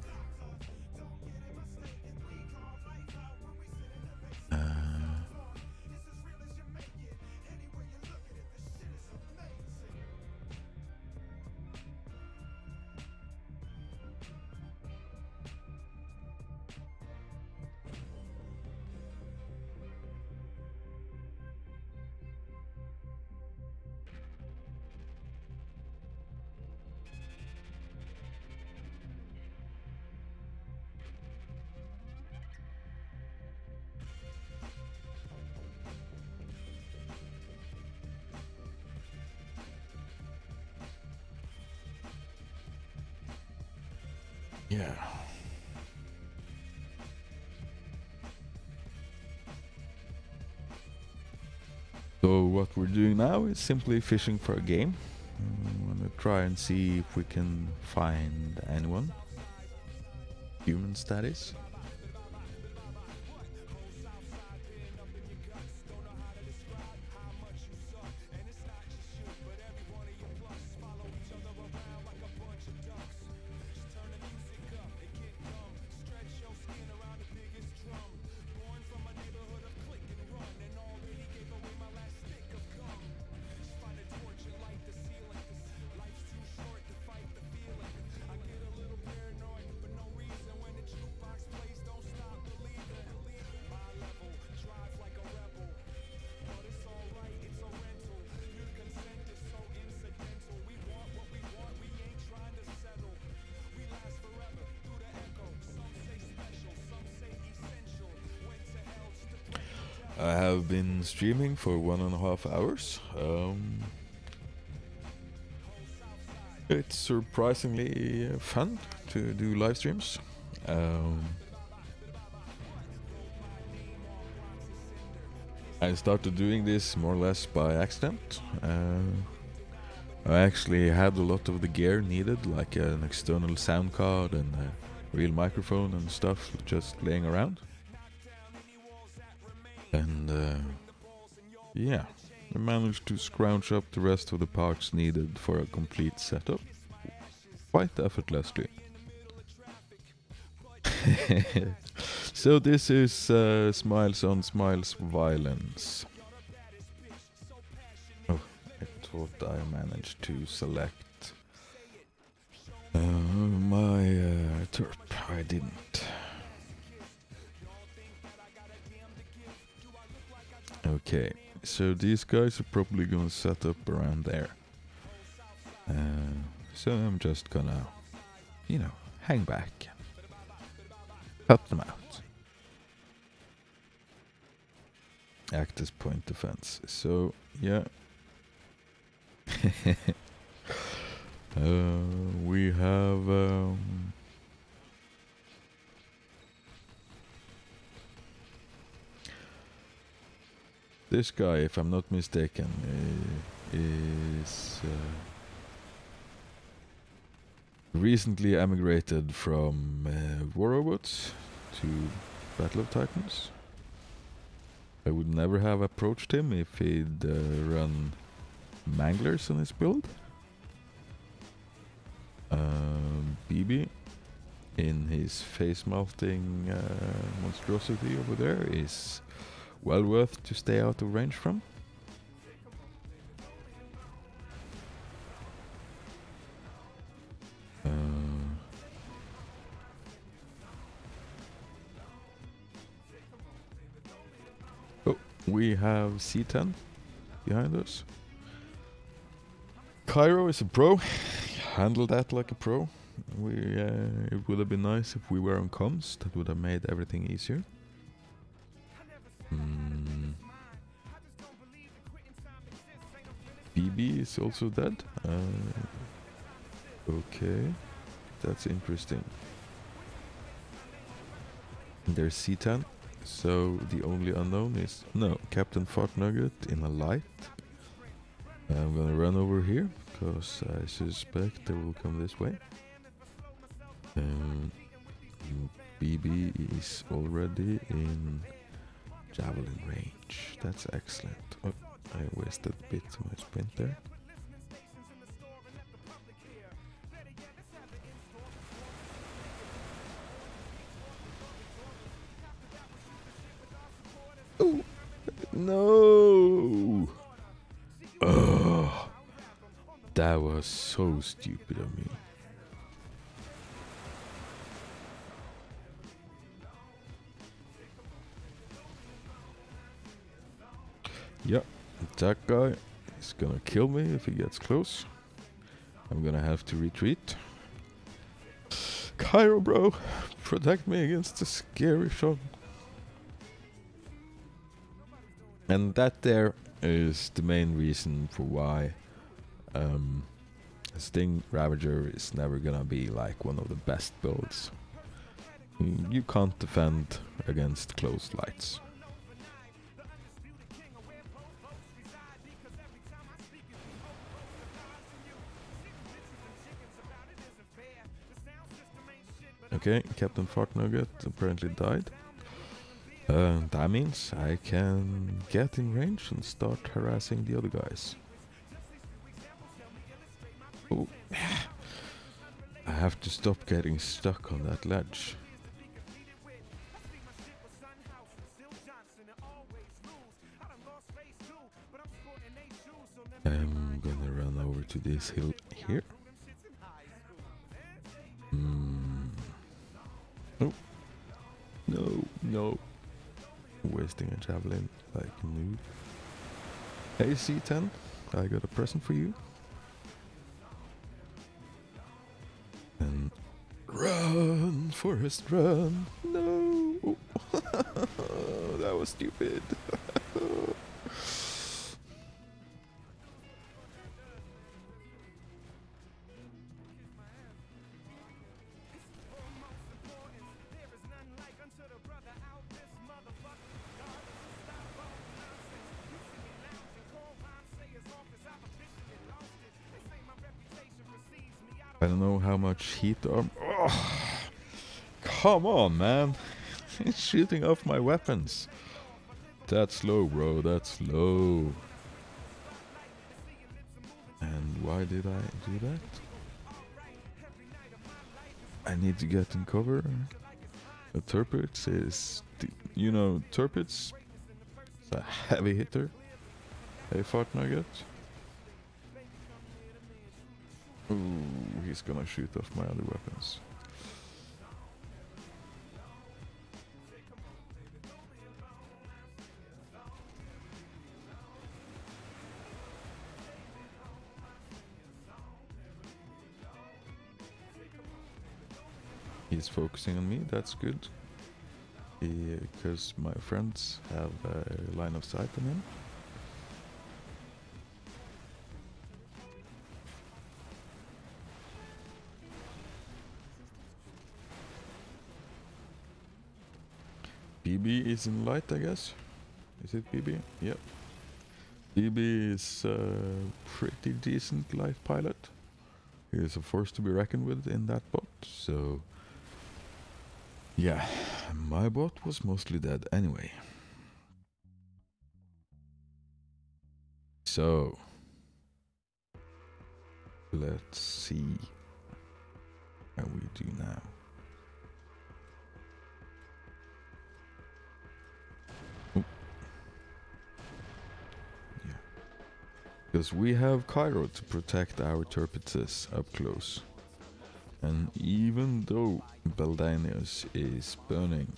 Yeah. So what we're doing now is simply fishing for a game. I want to try and see if we can find anyone. Humans, that is. I have been streaming for 1.5 hours. It's surprisingly fun to do live streams. I started doing this more or less by accident. I actually had a lot of the gear needed, like an external sound card and a real microphone and stuff just laying around. And yeah, I managed to scrounge up the rest of the parts needed for a complete setup quite effortlessly. So this is Smiles on Smiles Violence. Oh, I thought I managed to select my terp. I didn't. Okay, so these guys are probably gonna set up around there. So I'm just gonna, hang back. Cut them out. Act as point defense. So, yeah. We have this guy, if I'm not mistaken, is recently emigrated from War Robots to Battle of Titans. I would never have approached him if he'd run Manglers on his build. BB in his face melting monstrosity over there is well worth to stay out of range from. Oh, we have C10 behind us. Cairo is a pro. Handle that like a pro. It would have been nice if we were on comms. That would have made everything easier. BB is also dead. Okay, that's interesting. There's C10. So the only unknown is Captain Fart Nugget in a light. I'm gonna run over here because I suspect they will come this way. BB is already in javelin range. That's excellent. Oh, I wasted a bit of my sprint there. Oh no! Oh, that was so stupid of me. Yep, that guy is gonna kill me if he gets close. I'm gonna have to retreat. Cairo, bro, protect me against the scary shot. And that there is the main reason for why Sting Ravager is never gonna be like one of the best builds. You can't defend against close lights. Okay, Captain Fart Nugget apparently died. That means I can get in range and start harassing the other guys. Oh, I have to stop getting stuck on that ledge. I'm gonna run over to this hill here. Oh, no. Wasting a javelin like a noob. Hey C10, I got a present for you. And run, Forrest, run. No. That was stupid. I don't know how much heat arm. Oh, come on, man. He's shooting off my weapons. That's low, bro. That's low. And why did I do that? I need to get in cover. A Turpitz is, you know, Turpitz is a heavy hitter. Hey, Fart Nugget. Ooh, he's gonna shoot off my other weapons. He's focusing on me, that's good. because my friends have a line of sight on him. BB is in light, I guess. Is it BB? Yep. BB is a pretty decent light pilot. He is a force to be reckoned with in that bot, so yeah, my bot was mostly dead anyway. So let's see how we do now. Because we have Cairo to protect our Turpitus up close. And even though Beldanius is burning,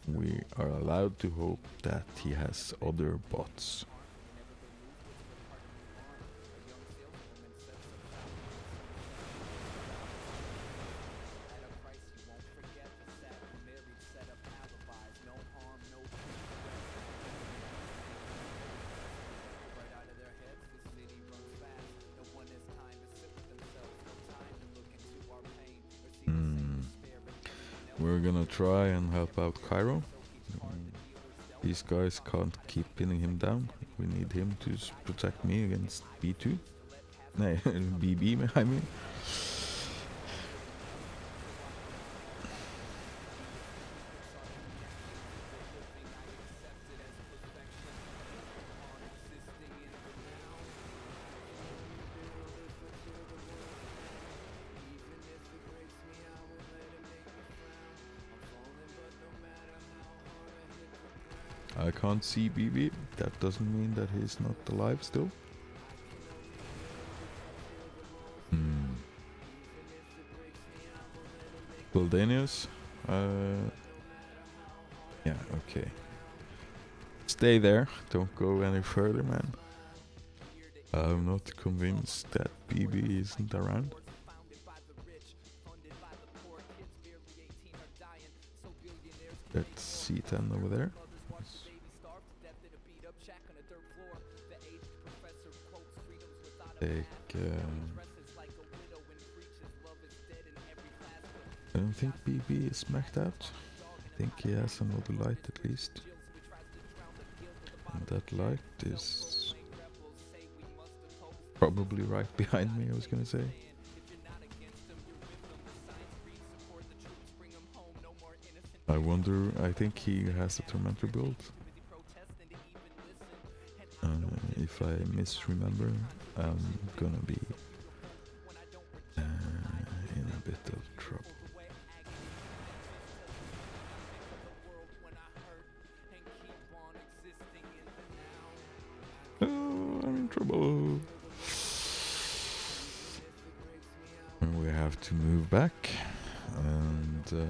we are allowed to hope that he has other bots. We're gonna try and help out Cairo. These guys can't keep pinning him down. We need him to protect me against B2. No, BB, I mean. I can't see BB. That doesn't mean that he's not alive still. Beldanius. Yeah, okay. Stay there. Don't go any further, man. I'm not convinced that BB isn't around. That's C10 over there. I don't think BB is maxed out. I think he has another light at least. And that light is probably right behind me, I was gonna say. I wonder, I think he has a Tormentor build. If I misremember, I'm gonna be in a bit of trouble. Oh, I'm in trouble. And we have to move back and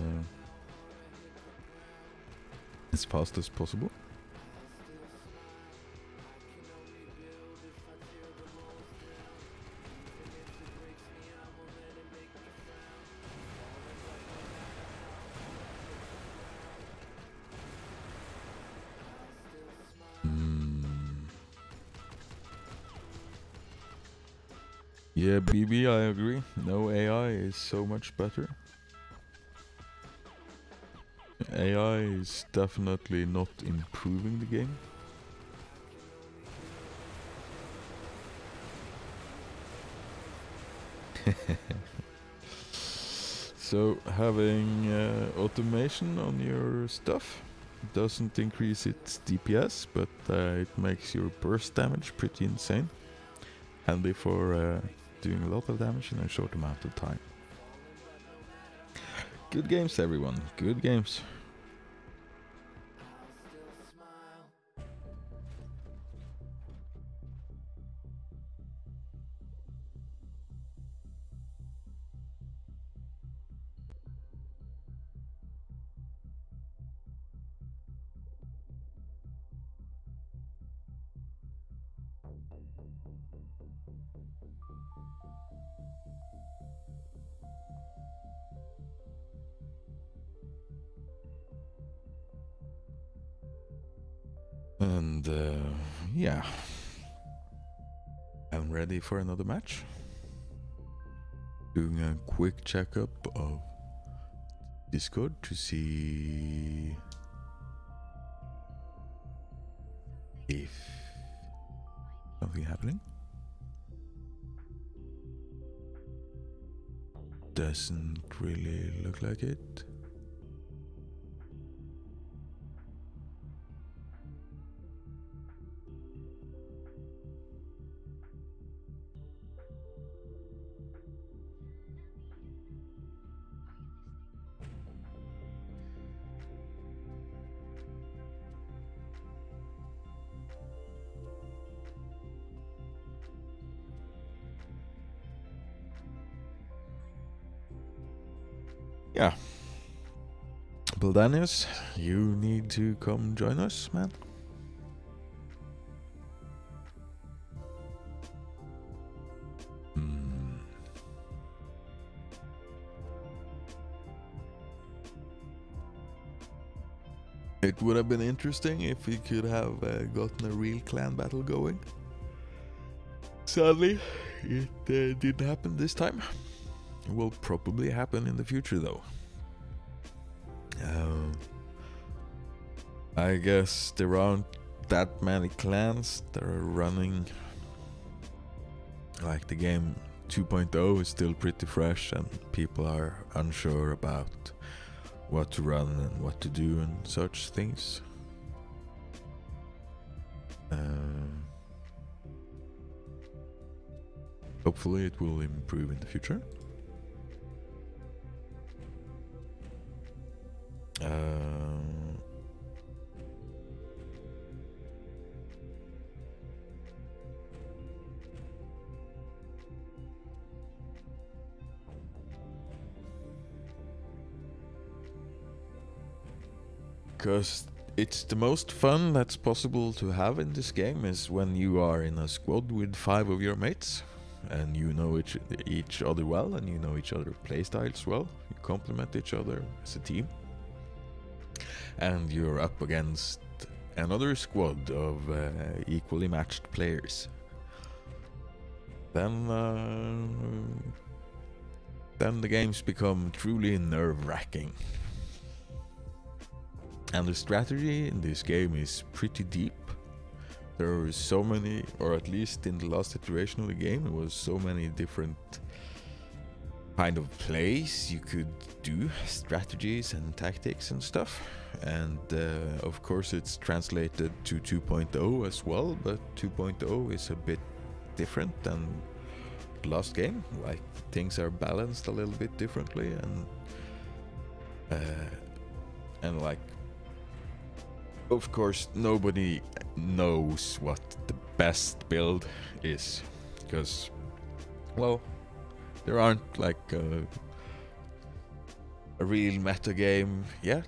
as fast as possible. Yeah, BB, I agree. No AI is so much better. AI is definitely not improving the game. So having automation on your stuff doesn't increase its DPS, but it makes your burst damage pretty insane. Handy for doing a lot of damage in a short amount of time. Good games, everyone. Good games. And yeah, I'm ready for another match. Doing a quick checkup of Discord to see if something happening. Doesn't really look like it. Yeah. Bildanius, you need to come join us, man. It would have been interesting if we could have gotten a real clan battle going. Sadly, it didn't happen this time. It will probably happen in the future, though. I guess there aren't that many clans that are running. Like, the game 2.0 is still pretty fresh and people are unsure about what to run and what to do and such things. Hopefully it will improve in the future. Because it's the most fun that's possible to have in this game is when you are in a squad with 5 of your mates and you know each other well and you know each other playstyles well. You complement each other as a team. And you're up against another squad of equally matched players. Then the games become truly nerve-wracking. And the strategy in this game is pretty deep. There are so many, or at least in the last iteration of the game, there was so many different kind of plays you could do, strategies and tactics and stuff. And of course it's translated to 2.0 as well, but 2.0 is a bit different than the last game. Like, things are balanced a little bit differently, and like, of course nobody knows what the best build is, because, well, there aren't like a real meta game yet.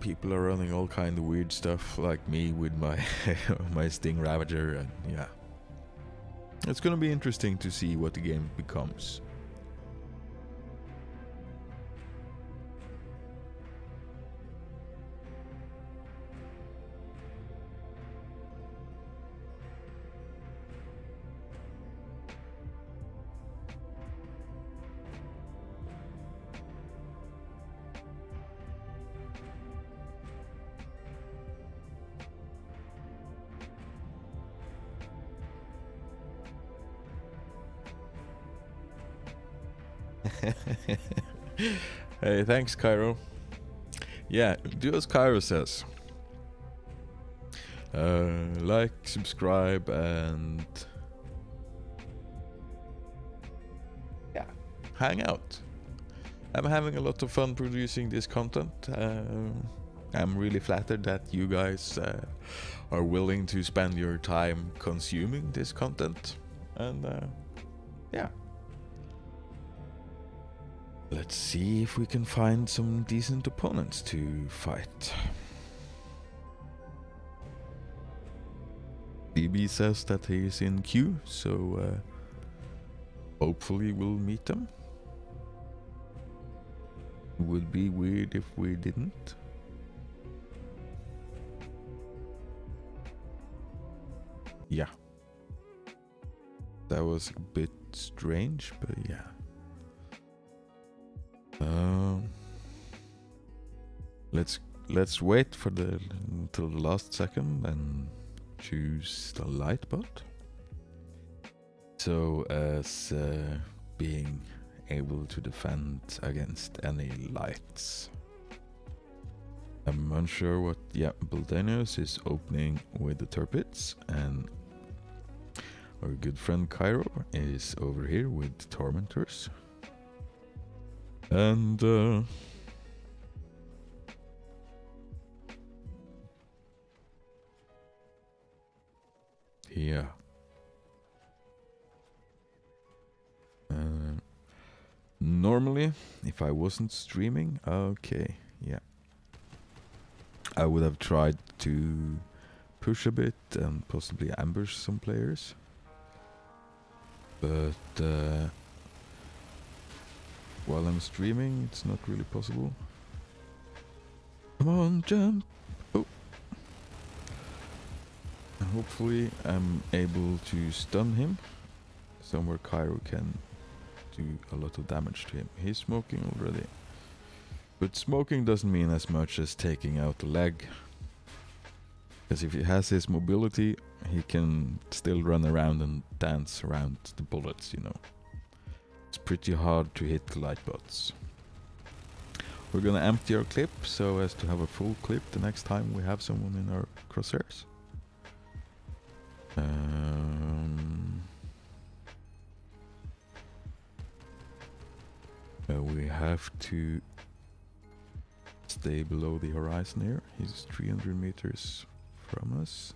People are running all kind of weird stuff, like me with my my Sting Ravager, and yeah, it's gonna be interesting to see what the game becomes. Hey, thanks, Cairo. Yeah, do as Cairo says. Like, subscribe, and yeah, hang out. I'm having a lot of fun producing this content. I'm really flattered that you guys are willing to spend your time consuming this content, and yeah. Let's see if we can find some decent opponents to fight. BB says that he is in queue, so hopefully we'll meet them. Would be weird if we didn't. Yeah. That was a bit strange, but yeah. Let's wait for until the last second and choose the light bot. So as being able to defend against any lights. I'm unsure what. Yeah, Buldenius is opening with the Turpits, and our good friend Cairo is over here with Tormentors. And yeah. Normally, if I wasn't streaming, okay, yeah, I would have tried to push a bit and possibly ambush some players. But while I'm streaming, it's not really possible. Come on, jump! Oh. And hopefully I'm able to stun him somewhere Cairo can do a lot of damage to him. He's smoking already. But smoking doesn't mean as much as taking out the leg. Because if he has his mobility, he can still run around and dance around the bullets, you know. It's pretty hard to hit the light bots. We're gonna empty our clip so as to have a full clip the next time we have someone in our crosshairs. We have to stay below the horizon here. He's 300 meters from us.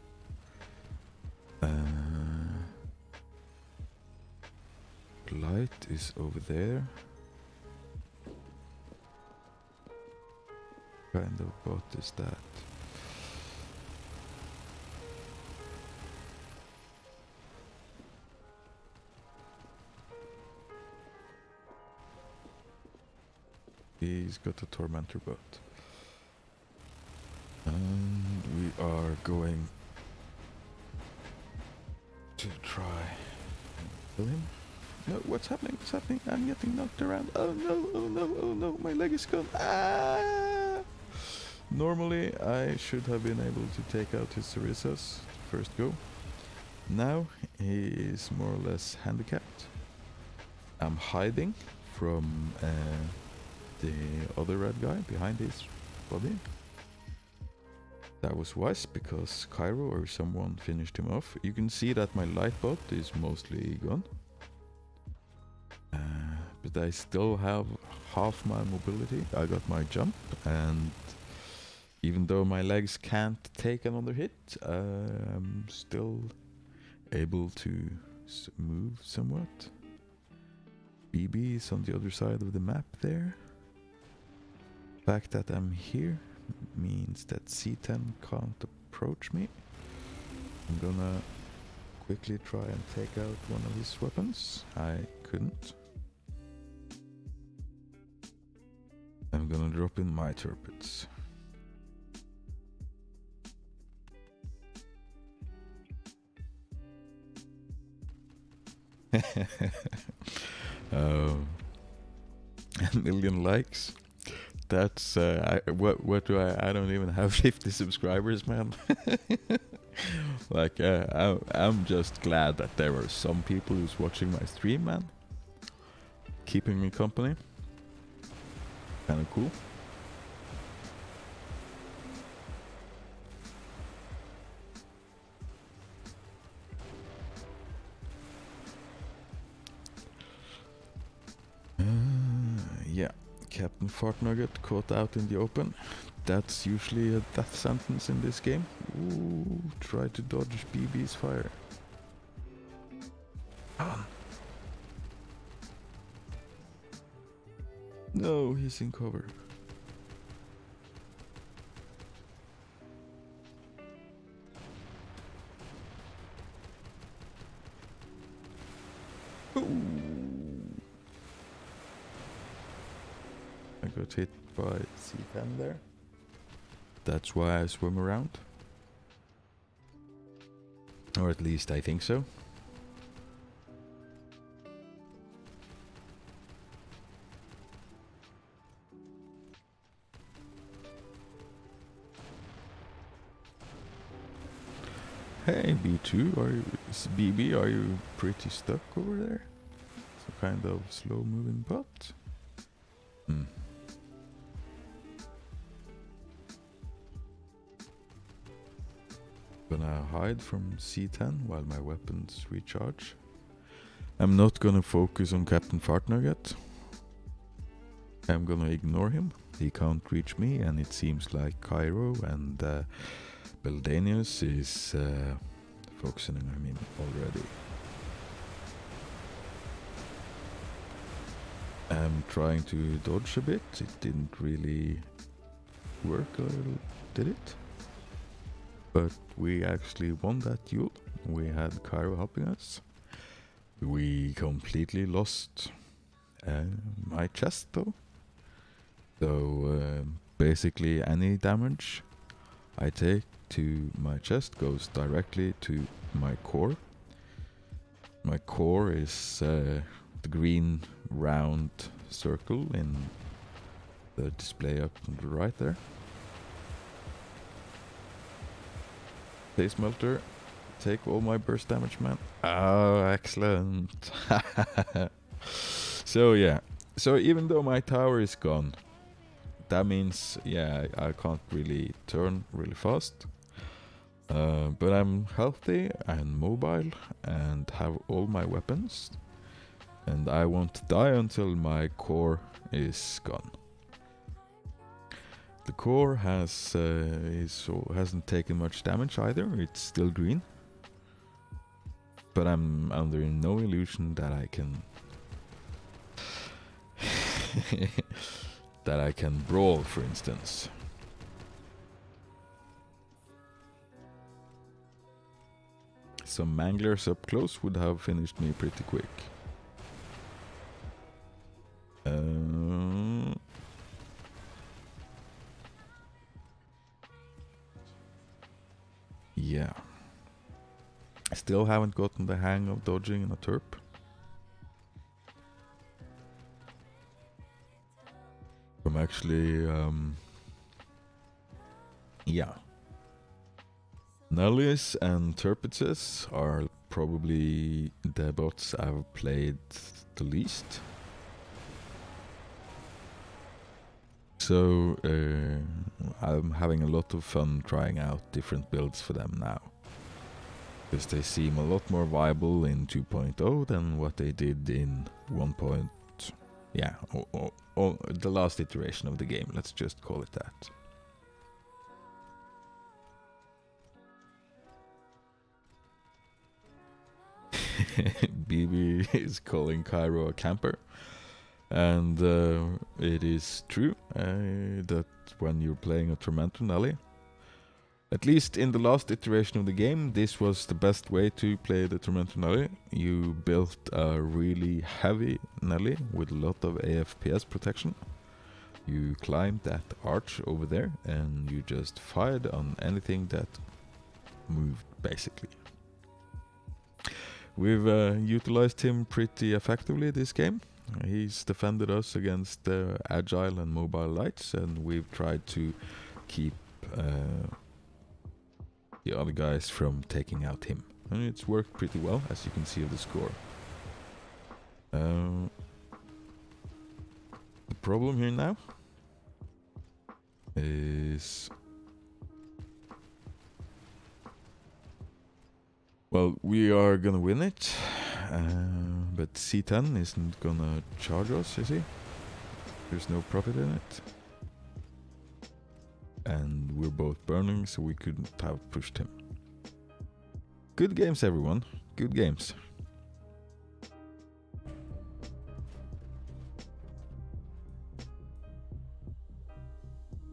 Light is over there. What kind of bot is that? He's got a Tormentor bot. And we are going to try and kill him. No, what's happening? What's happening? I'm getting knocked around. Oh no, oh no, oh no, my leg is gone. Ah! Normally, I should have been able to take out his Sarisas first go. Now, he is more or less handicapped. I'm hiding from the other red guy behind his body. That was wise because Cairo or someone finished him off. You can see that my light bot is mostly gone. But I still have half my mobility. I got my jump, and even though my legs can't take another hit, I'm still able to move somewhat. BB is on the other side of the map there. The fact that I'm here means that C10 can't approach me. I'm gonna quickly try and take out one of his weapons. I couldn't. I'm gonna drop in my Turpits. A million likes. That's what do I don't even have 50 subscribers, man. Like I'm just glad that there are some people who's watching my stream, man, keeping me company. Kind of cool. Yeah, Captain Fartnugget caught out in the open. That's usually a death sentence in this game. Ooh, try to dodge BB's fire. Ah. No, he's in cover. Ooh. I got hit by C10 there. That's why I swim around. Or at least I think so. Hey B2, BB, are you pretty stuck over there? Some kind of slow moving bot? Gonna hide from C10 while my weapons recharge. I'm not gonna focus on Captain Fartnugget. I'm gonna ignore him. He can't reach me, and it seems like Cairo and Beldanius is focusing on him already. I'm trying to dodge a bit. It didn't really work, did it? But we actually won that duel. We had Cairo helping us. We completely lost my chest though. So basically any damage I take to my chest goes directly to my core. My core is the green round circle in the display up on the right there. Face Melter, take all my burst damage, man. Oh, excellent. So yeah, so even though my tower is gone, that means, yeah, I can't really turn really fast. But I'm healthy and mobile and have all my weapons. And I won't die until my core is gone. The core hasn't taken much damage either. It's still green. But I'm under no illusion that I can that I can brawl, for instance. Some manglers up close would have finished me pretty quick. Yeah. I still haven't gotten the hang of dodging in a turp. I'm actually, yeah. Nullies and Turpices are probably the bots I've played the least. So I'm having a lot of fun trying out different builds for them now. Because they seem a lot more viable in 2.0 than what they did in 1. Yeah, or the last iteration of the game, let's just call it that. BB is calling Cairo a camper. And it is true that when you're playing a Tormentor Nelly, at least in the last iteration of the game, this was the best way to play the Tormentor Nelly. You built a really heavy Nelly with a lot of AFPS protection. You climbed that arch over there and you just fired on anything that moved, basically. We've utilized him pretty effectively this game. He's defended us against agile and mobile lights, and we've tried to keep the other guys from taking out him. And it's worked pretty well, as you can see of the score. The problem here now is... Well, we are gonna win it. But C10 isn't gonna charge us, you see? There's no profit in it. And we're both burning, so we couldn't have pushed him. Good games, everyone. Good games.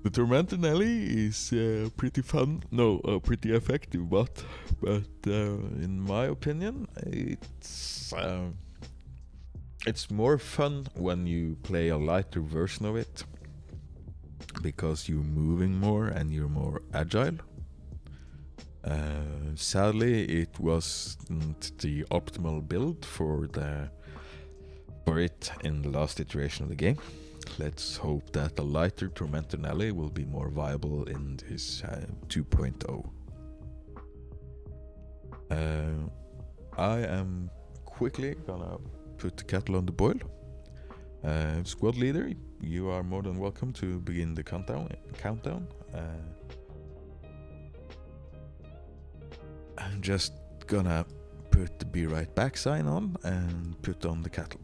The Tormentor Nelly is pretty fun. No, pretty effective, but in my opinion, it's more fun when you play a lighter version of it, because you're moving more and you're more agile. Sadly, it wasn't the optimal build for it in the last iteration of the game. Let's hope that a lighter Tormentor Nelly will be more viable in this 2.0. I am quickly gonna put the kettle on the boil. Squad leader, you are more than welcome to begin the countdown. I'm just gonna put the Be Right Back sign on and put on the kettle.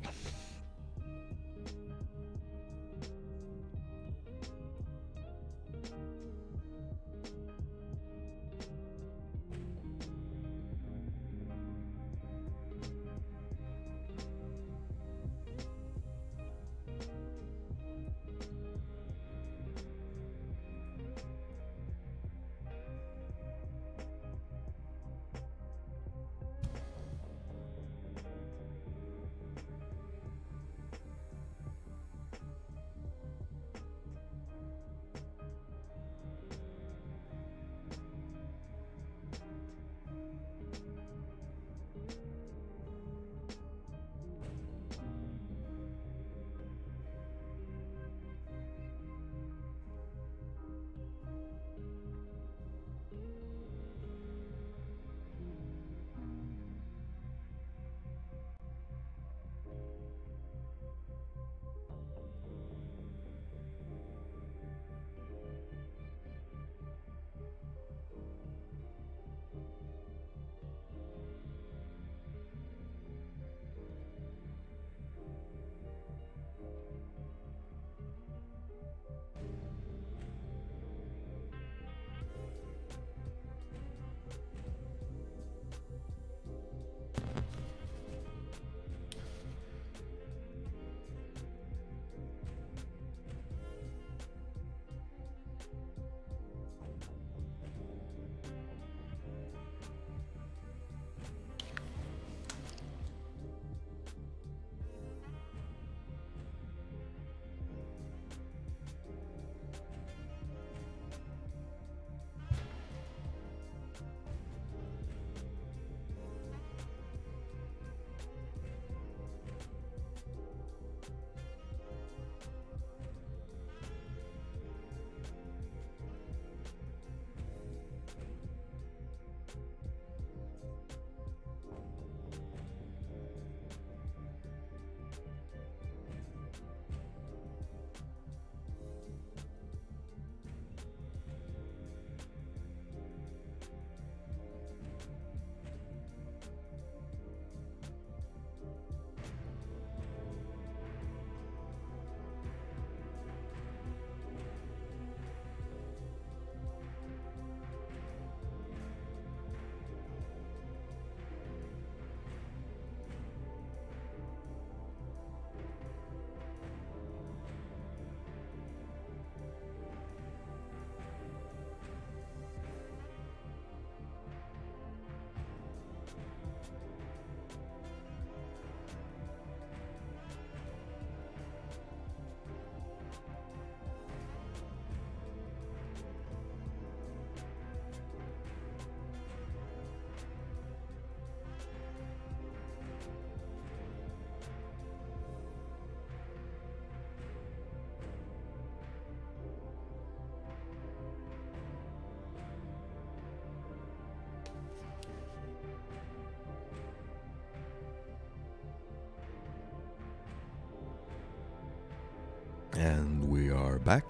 And we are back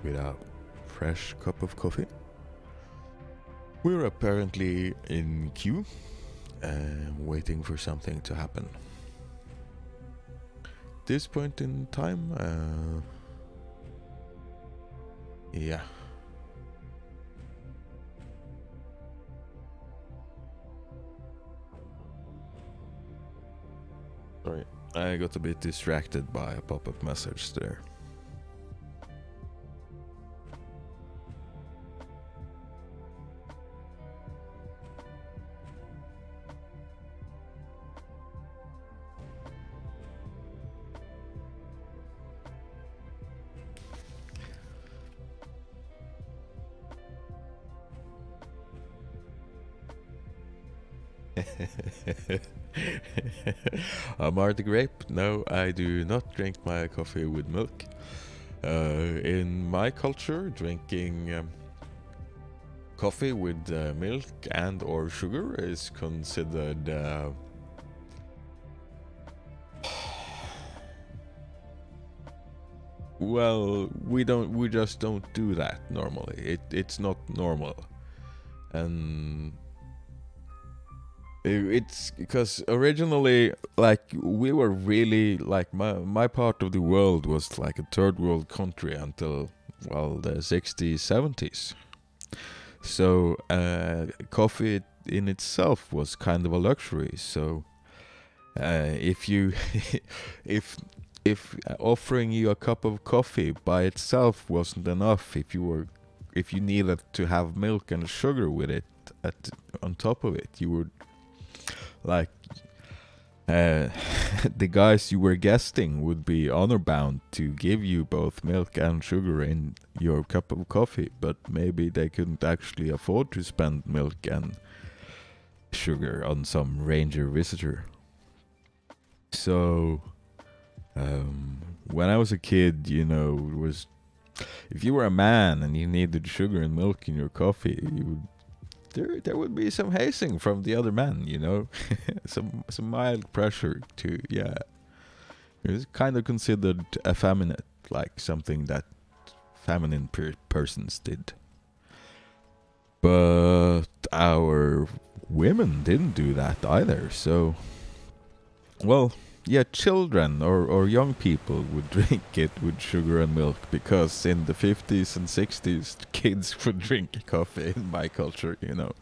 with a fresh cup of coffee. We're apparently in queue, waiting for something to happen. This point in time, yeah. Sorry, I got a bit distracted by a pop-up message there. Amar the Grape? No, I do not drink my coffee with milk. In my culture, drinking coffee with milk and or sugar is considered well, we just don't do that normally. It's not normal. And it's because originally, like, we were really, like, my part of the world was like a third world country until, well, the 60s, 70s. So coffee in itself was kind of a luxury. So if you if offering you a cup of coffee by itself wasn't enough, if you needed to have milk and sugar with it on top of it, you would, like, the guys you were guesting would be honor bound to give you both milk and sugar in your cup of coffee, but maybe they couldn't actually afford to spend milk and sugar on some ranger visitor. So when I was a kid, you know, it was, if you were a man and you needed sugar and milk in your coffee, there would be some hazing from the other men, you know. some mild pressure to, yeah. It was kind of considered effeminate, like something that feminine persons did. But our women didn't do that either, so, well, yeah, children or young people would drink it with sugar and milk, because in the 50s and 60s, kids would drink coffee in my culture, you know.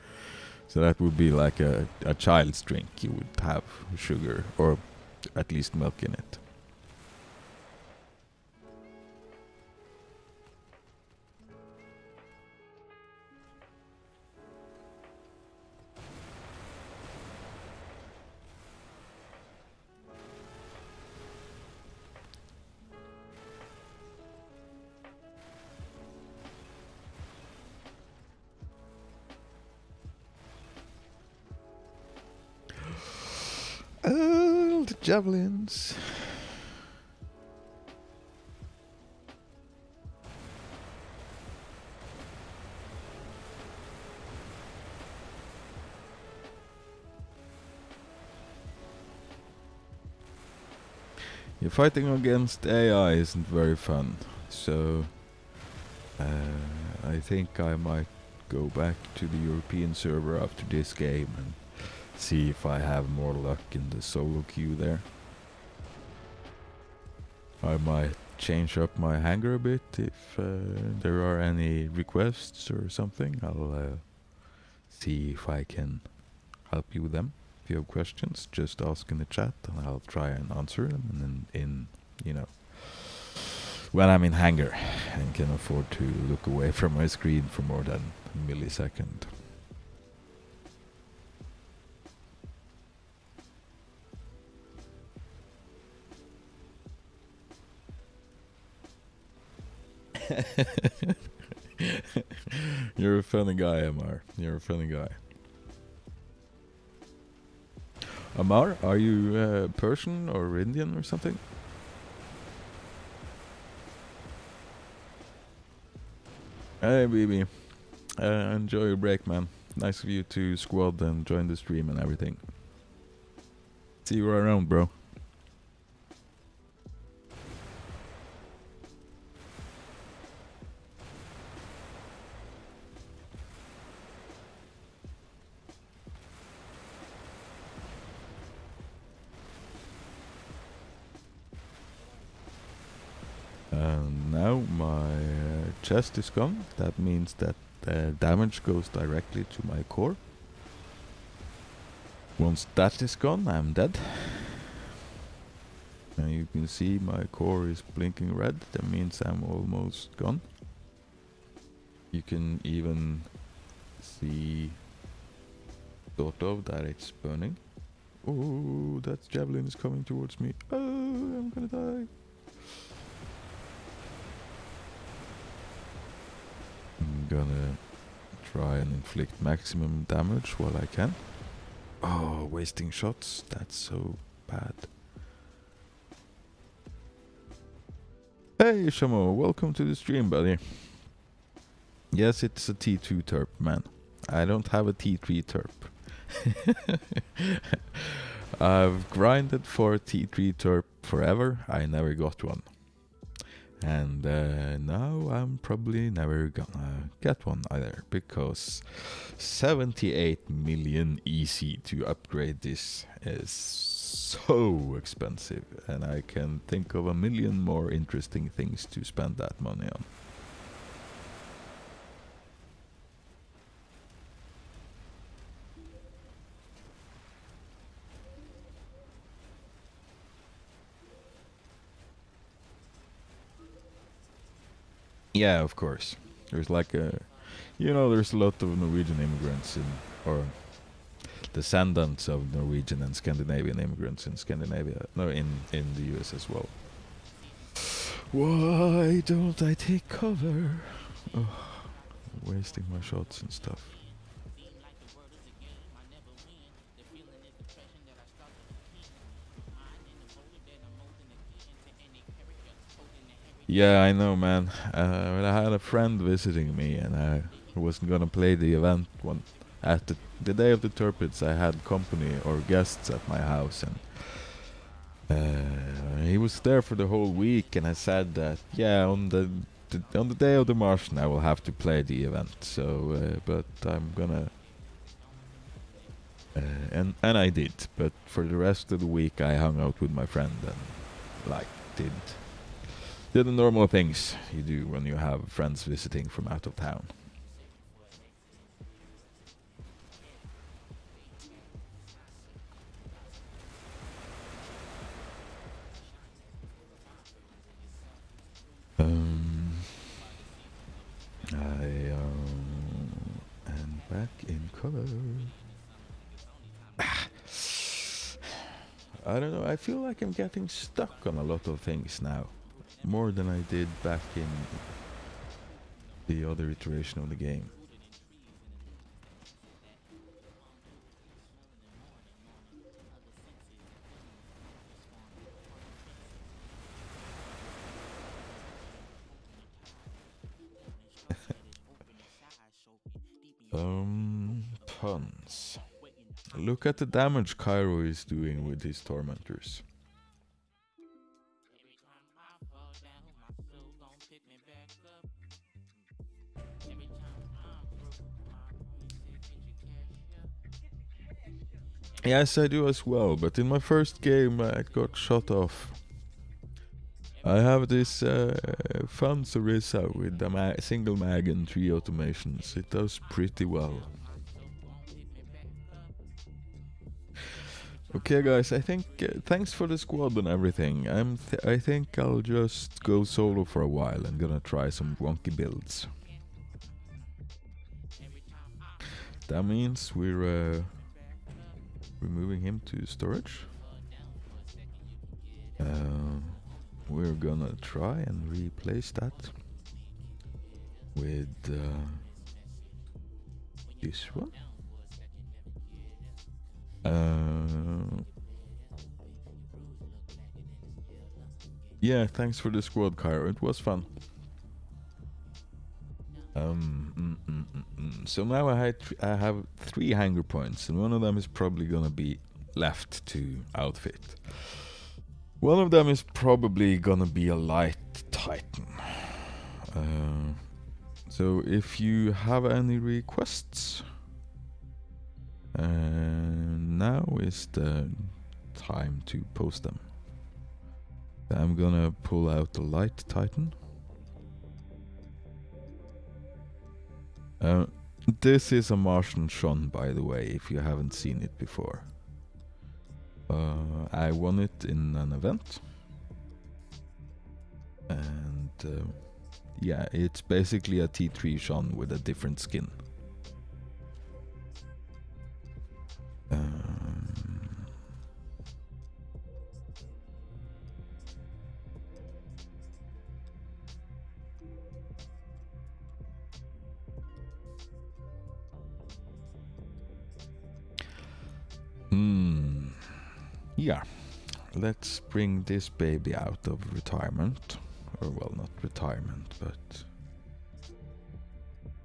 So that would be like a child's drink. You would have sugar or at least milk in it. Oh, the javelins. Yeah, fighting against AI isn't very fun, so I think I might go back to the European server after this game and see if I have more luck in the solo queue there. I might change up my hangar a bit if there are any requests or something. I'll see if I can help you with them. If you have questions, just ask in the chat and I'll try and answer them. And then in, you know, when I'm in hangar and can afford to look away from my screen for more than a millisecond. You're a funny guy, Amar. You're a funny guy. Amar, are you Persian or Indian or something? Hey, baby. Enjoy your break, man. Nice of you to squad and join the stream and everything. See you around, bro. Now my chest is gone. That means that damage goes directly to my core. Once that is gone, I'm dead. And you can see my core is blinking red. That means I'm almost gone. You can even see sort of that it's burning. Oh, that javelin is coming towards me. Oh, I'm gonna die. I'm gonna try and inflict maximum damage while I can. Oh, wasting shots. That's so bad. Hey, Shamo, welcome to the stream, buddy. Yes, it's a T2 Terp, man. I don't have a T3 Terp. I've grinded for T3 Terp forever. I never got one. And now I'm probably never gonna get one either, because 78 million EC to upgrade this is so expensive, and I can think of a million more interesting things to spend that money on. Yeah, of course. There's like a, there's a lot of Norwegian immigrants in, or descendants of Norwegian and Scandinavian immigrants in Scandinavia, no, in the US as well. Why don't I take cover? Oh, wasting my shots and stuff. Yeah, I know, man. I had a friend visiting me, and I wasn't gonna play the event at the day of the Turpids. I had company or guests at my house, and he was there for the whole week. And I said that, yeah, on the day of the Martian, I will have to play the event. So, but I'm gonna, and I did. But for the rest of the week, I hung out with my friend and did the normal things you do when you have friends visiting from out of town. I am back in color. I don't know, I feel like I'm getting stuck on a lot of things now. More than I did back in the other iteration of the game. Tons. Look at the damage Cairo is doing with his tormentors. Yes, I do as well, but in my first game I got shot off. I have this fun Sarissa with a single mag and 3 automations. It does pretty well. Okay guys, I think thanks for the squad and everything. I think I'll just go solo for a while and gonna try some wonky builds. That means we're moving him to storage. We're gonna try and replace that with this one. Yeah, thanks for the squad, Cairo. It was fun. So now I have 3 hanger points, and one of them is probably gonna be left to outfit. One of them is probably gonna be a light titan. So if you have any requests, now is the time to post them. I'm gonna pull out the light titan. This is a Martian Shun, by the way, if you haven't seen it before. I won it in an event. And yeah, it's basically a T3 Shun with a different skin. Yeah. Let's bring this baby out of retirement. Or, well, not retirement, but...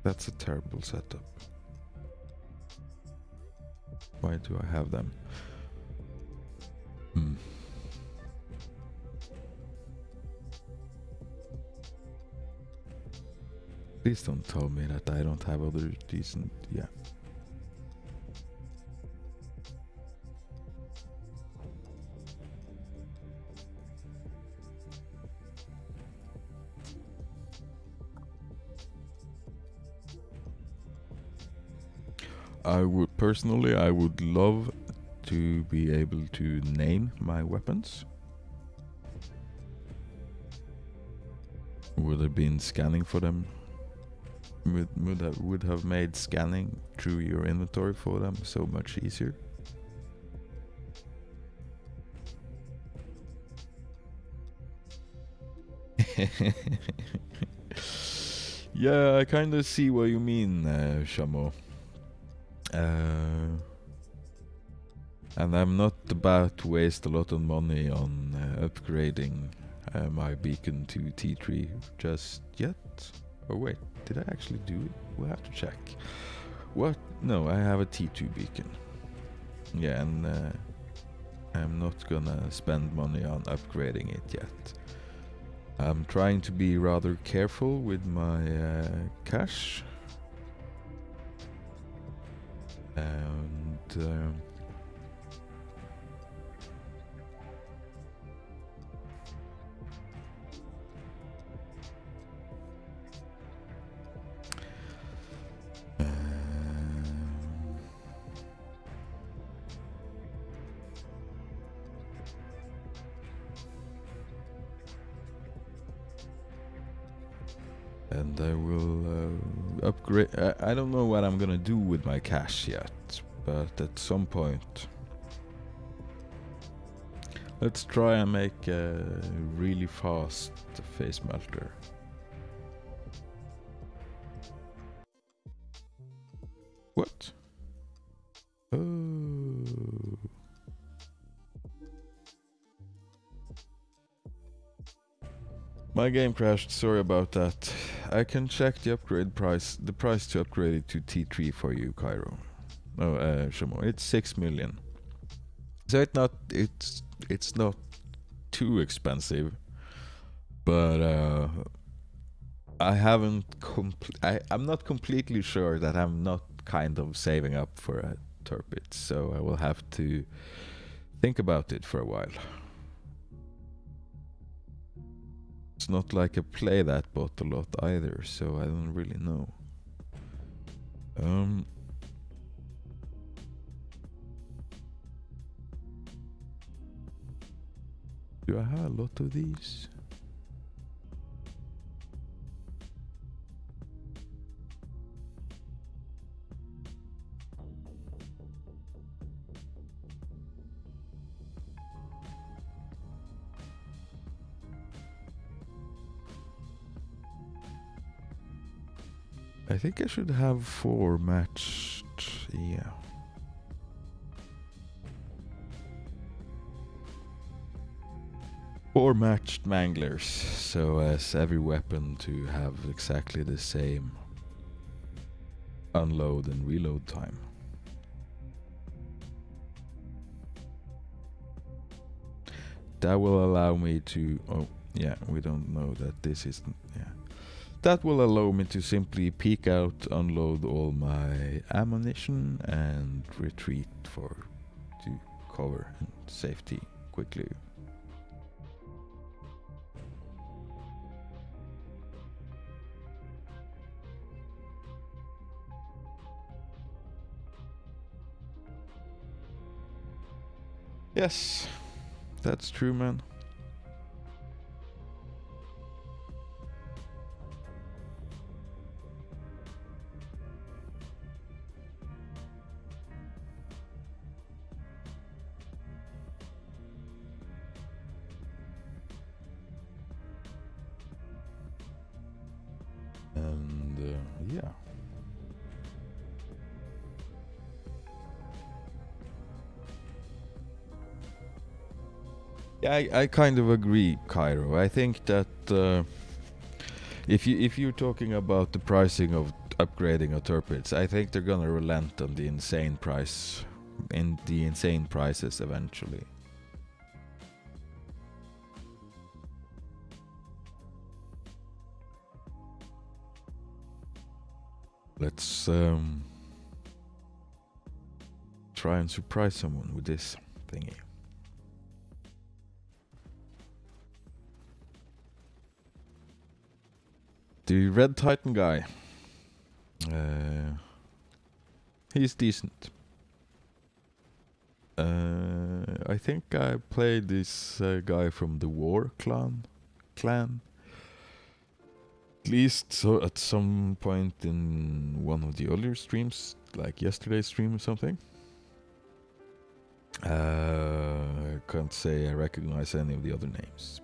That's a terrible setup. Why do I have them? Please don't tell me that I don't have other decent... Yeah. Personally, I would love to be able to name my weapons. Would have been scanning for them. Would have made scanning through your inventory for them so much easier. Yeah, I kind of see what you mean, Shamo. And I'm not about to waste a lot of money on upgrading my beacon to T3 just yet. Oh wait, did I actually do it? We'll have to check. What? No, I have a T2 beacon. Yeah, and I'm not gonna spend money on upgrading it yet. I'm trying to be rather careful with my cash. And I will upgrade. I don't know what I'm gonna do with my cash yet, but at some point, let's try and make a really fast face melter. What? Oh. My game crashed, sorry about that. I can check the upgrade price, the price to upgrade it to T3 for you, Cairo. Oh, Shamo, it's 6 million. So it's not too expensive, but I haven't I'm not completely sure that I'm not kind of saving up for a Turpit, so I will have to think about it for a while. It's not like I play that bot a lot either, so I don't really know. Do I have a lot of these? I think I should have 4 matched, yeah. Four matched manglers, so as every weapon to have exactly the same unload and reload time. That will allow me to, oh yeah, we don't know that this isn't, yeah. That will allow me to simply peek out, unload all my ammunition and retreat to cover and safety quickly. Yes, that's true, man. And yeah. Yeah, I kind of agree, Cairo. I think that if you're talking about the pricing of upgrading a Turpids, I think they're gonna relent on the insane prices eventually. Let's try and surprise someone with this thingy. The Red Titan guy. He's decent. I think I played this guy from the War clan. At least so at some point in one of the earlier streams, like yesterday's stream or something. I can't say I recognize any of the other names.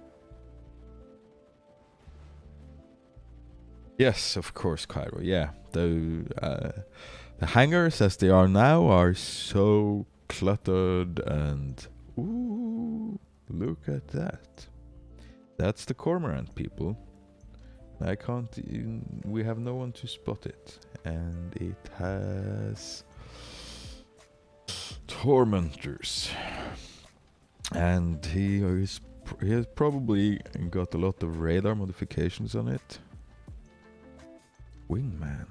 Yes, of course, Cairo. Yeah, the hangars as they are now are so cluttered and ooh, look at that. That's the Cormorant, people. I can't even, we have no one to spot it, and it has Tormentors, and he has probably got a lot of radar modifications on it. Wingman.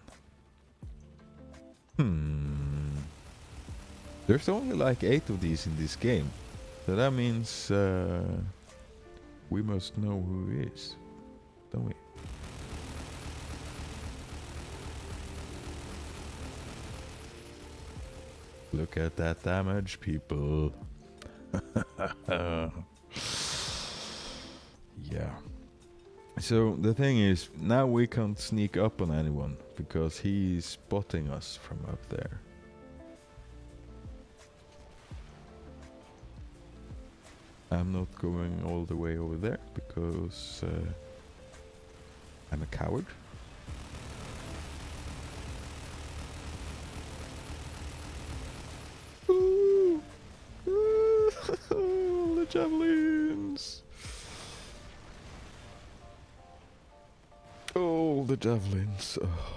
There's only like 8 of these in this game, so that means we must know who he is, don't we? Look at that damage, people. Yeah. So the thing is, now we can't sneak up on anyone because he's spotting us from up there. I'm not going all the way over there because I'm a coward. Ooh. Ooh, the javelins. Oh, the javelins. Oh.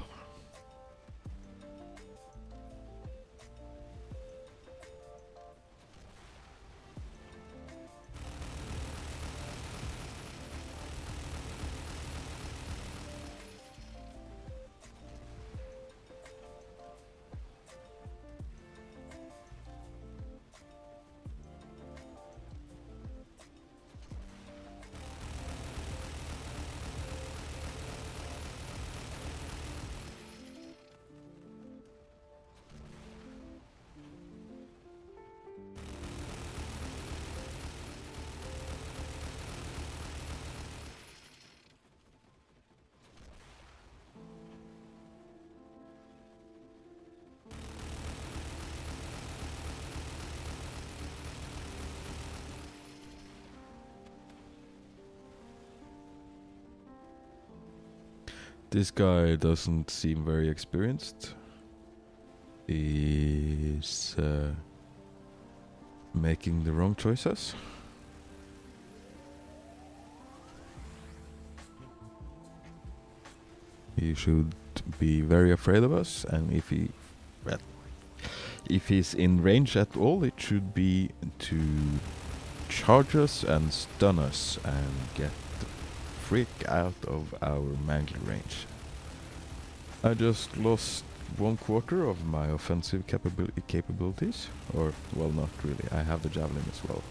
This guy doesn't seem very experienced. He's making the wrong choices. He should be very afraid of us, and if he's in range at all, it should be to charge us and stun us and get freak out of our Mangler range. I just lost 1/4 of my offensive capabilities, or well, not really. I have the javelin as well.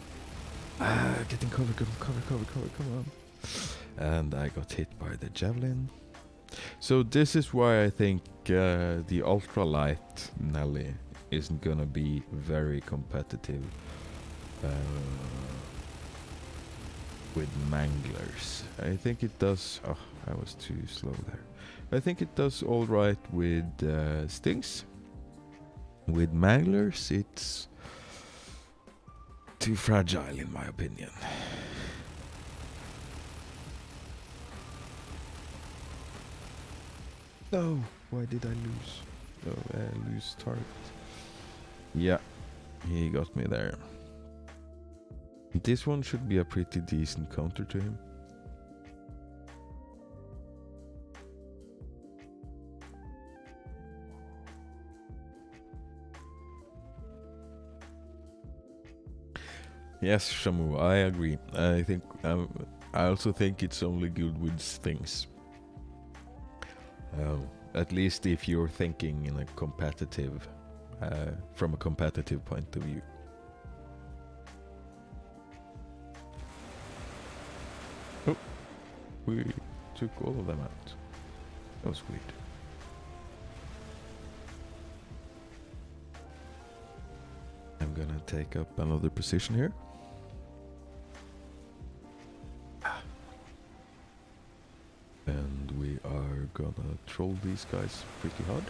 Getting cover, come on. And I got hit by the javelin. So this is why I think the ultralight Nelly isn't gonna be very competitive with Manglers. I think it does. Oh, I was too slow there. I think it does all right with Stings. With Manglers, it's too fragile, in my opinion. No, why did I lose? Oh, lose target. Yeah, he got me there. This one should be a pretty decent counter to him. Yes, Shamu, I agree. I think I also think it's only good with things. At least if you're thinking in a competitive, from a competitive point of view. Oh, we took all of them out. That was weird. I'm gonna take up another position here. And we are gonna troll these guys pretty hard.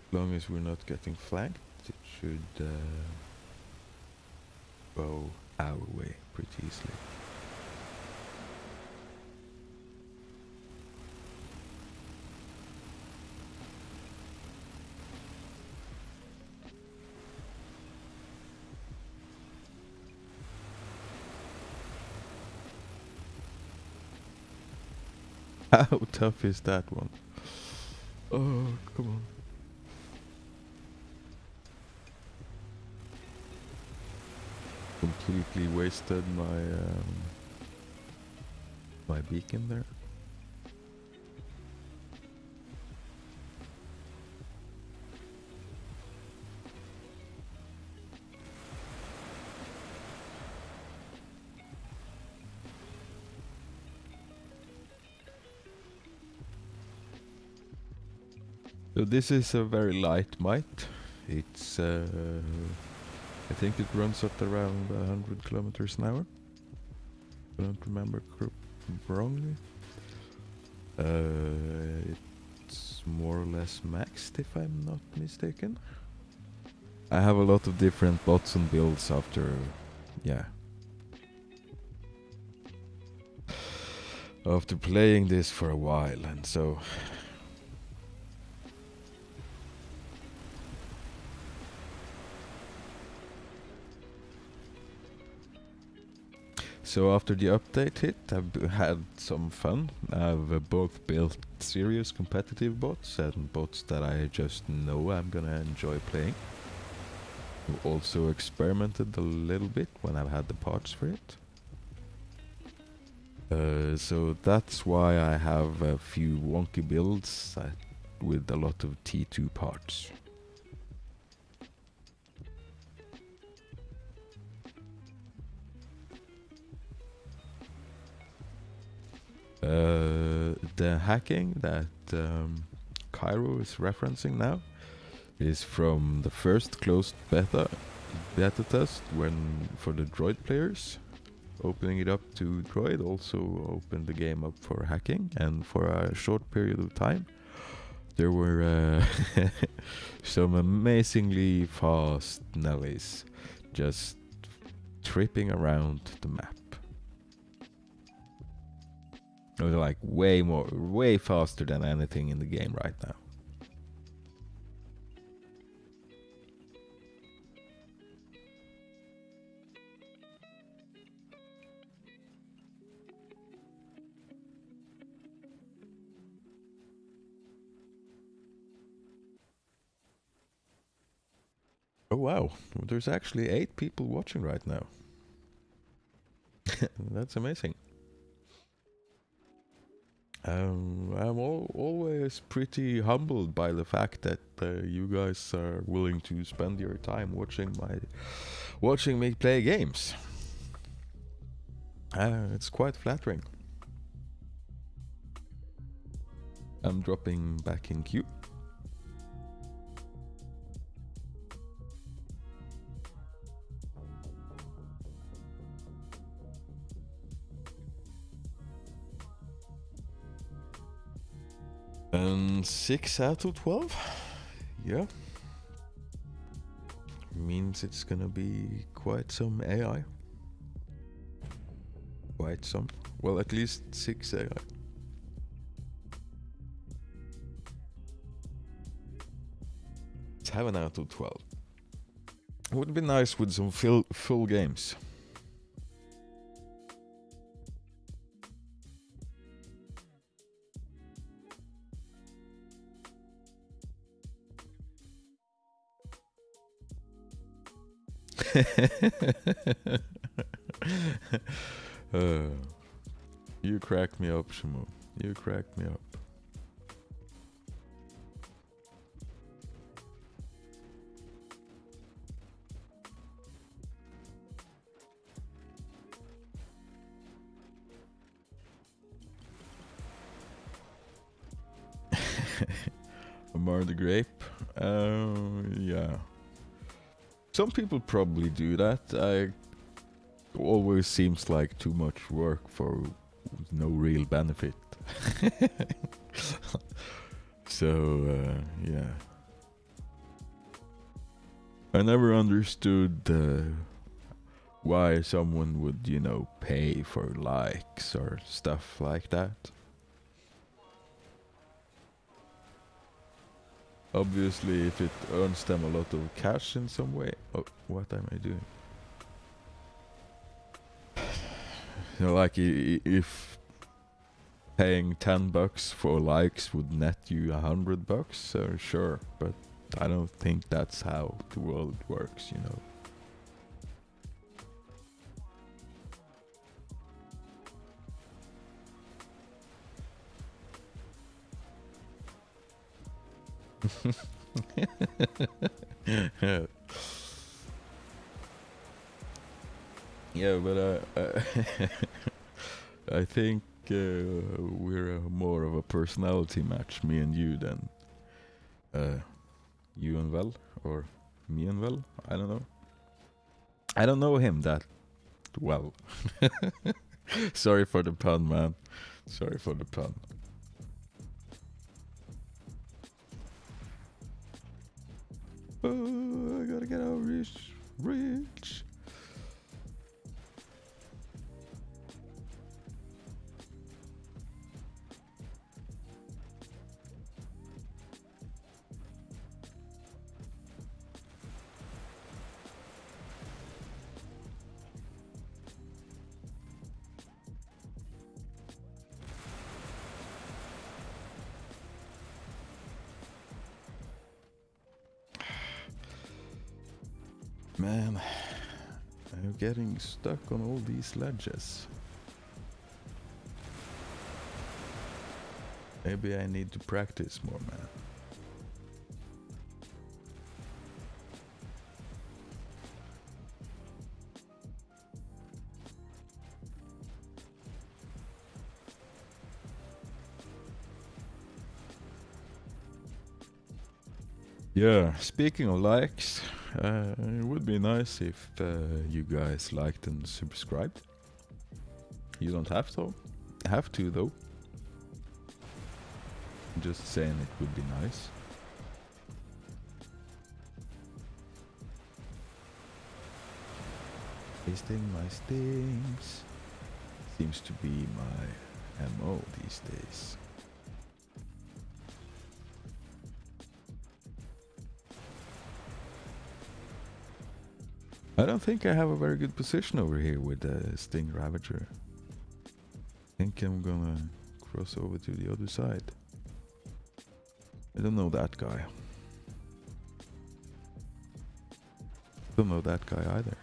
As long as we're not getting flanked, it should go our way pretty easily. How tough is that one? Oh, come on. Completely wasted my beacon there. So this is a very light might. It's I think it runs at around 100 kilometers an hour. I don't remember wrongly. It's more or less maxed if I'm not mistaken. I have a lot of different bots and builds after, yeah. After playing this for a while, and so after the update hit, I've had some fun. I've both built serious competitive bots and bots that I just know I'm gonna enjoy playing. I've also experimented a little bit when I've had the parts for it. So that's why I have a few wonky builds with a lot of T2 parts. The hacking that Cairo is referencing now is from the first closed beta test for the Droid players. Opening it up to Droid also opened the game up for hacking, and for a short period of time there were some amazingly fast Nellies just tripping around the map. They're like way faster than anything in the game right now. Oh wow, there's actually 8 people watching right now. That's amazing. I'm always pretty humbled by the fact that you guys are willing to spend your time watching me play games. It's quite flattering. I'm dropping back in queue. And 6 out of 12? Yeah. Means it's gonna be quite some AI. Quite some. Well, at least 6 AI. 7 out of 12. Would be nice with some full games. You crack me up, Shamu. You crack me up. Amar the Grape? Yeah. Some people probably do that. Always seems like too much work for no real benefit. So, yeah. I never understood why someone would, you know, pay for likes or stuff like that. Obviously, if it earns them a lot of cash in some way. Oh, what am I doing? You know, like if paying $10 for likes would net you $100, sure, but I don't think that's how the world works, you know. Yeah, but I think we're more of a personality match, me and you, than you and Vel, or me and Vel. I don't know. I don't know him that well. Sorry for the pun, man. Sorry for the pun. Oh, I gotta get out rich. Man, I'm getting stuck on all these ledges. Maybe I need to practice more, man. Yeah, speaking of likes, it would be nice if you guys liked and subscribed. You don't have to though. Just saying it would be nice. Tasting my stings seems to be my MO these days. I don't think I have a very good position over here with the Sting Ravager. I think I'm gonna cross over to the other side. I don't know that guy. Don't know that guy either.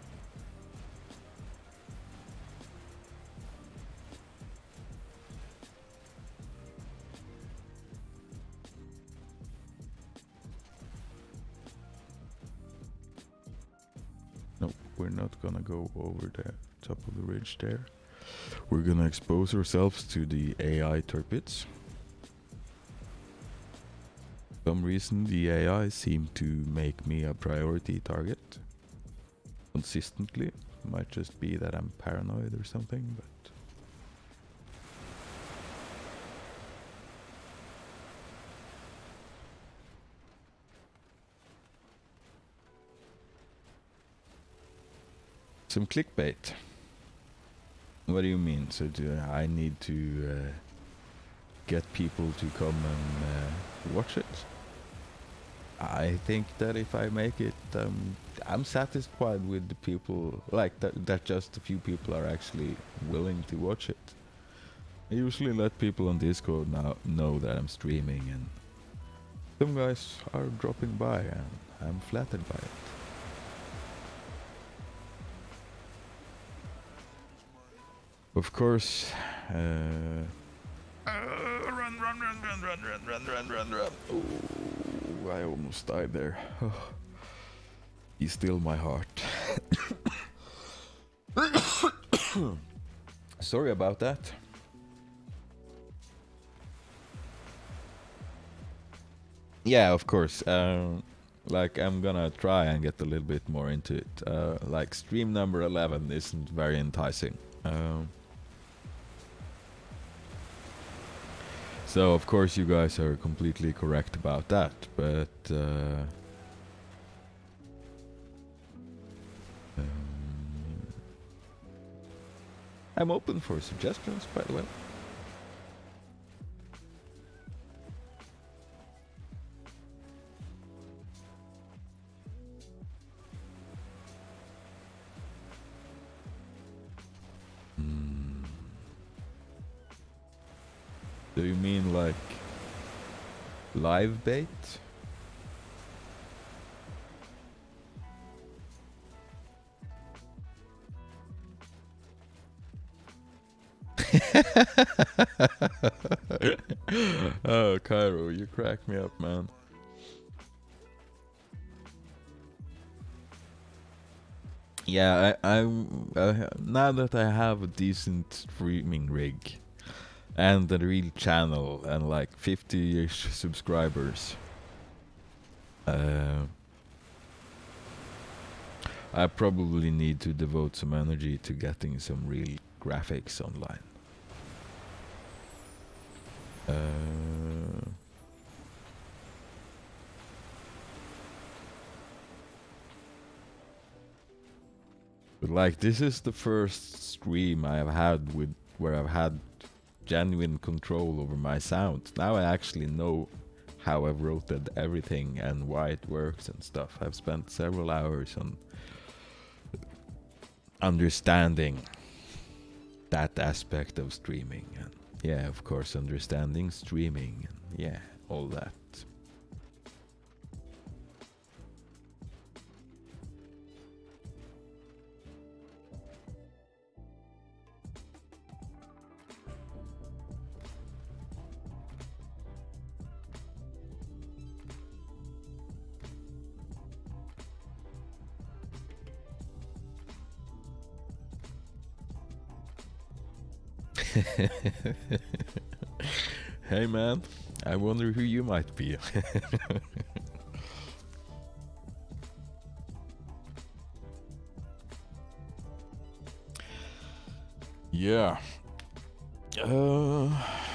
Nope, we're not gonna go over the top of the ridge there. We're gonna expose ourselves to the AI turpits. For some reason the AI seem to make me a priority target consistently. Might just be that I'm paranoid or something, but some clickbait. What do you mean? So do I need to get people to come and watch it? I think that if I make it, I'm satisfied with the people, like that just a few people are actually willing to watch it. I usually let people on Discord now know that I'm streaming, and some guys are dropping by, and I'm flattered by it. Of course, run. Oh, I almost died there. He's still my heart. Sorry about that. Yeah, of course. Like, I'm gonna try and get a little bit more into it. Like, stream number 11 isn't very enticing. So, of course, you guys are completely correct about that, but I'm open for suggestions, by the way. Do you mean like live bait? Oh, Cairo, you crack me up, man. Yeah, I'm now that I have a decent streaming rig and a real channel and like 50-ish subscribers, I probably need to devote some energy to getting some real graphics online. But like, this is the first stream I have had where I've had genuine control over my sound. Now I actually know how I've routed everything and why it works and stuff. I've spent several hours on understanding that aspect of streaming, and yeah, of course, understanding streaming, and yeah, all that. Hey man, I wonder who you might be. Yeah.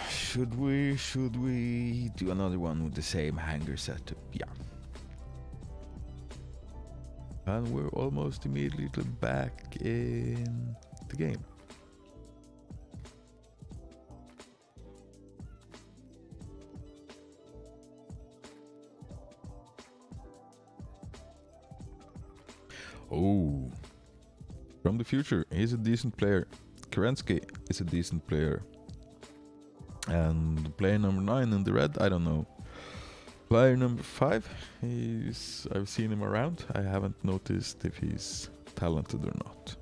Should we do another one with the same hanger setup? Yeah. And we're almost immediately back in the game. Oh, from the future, he's a decent player. Kerensky is a decent player. And player number 9 in the red, I don't know. Player number 5, I've seen him around. I haven't noticed if he's talented or not.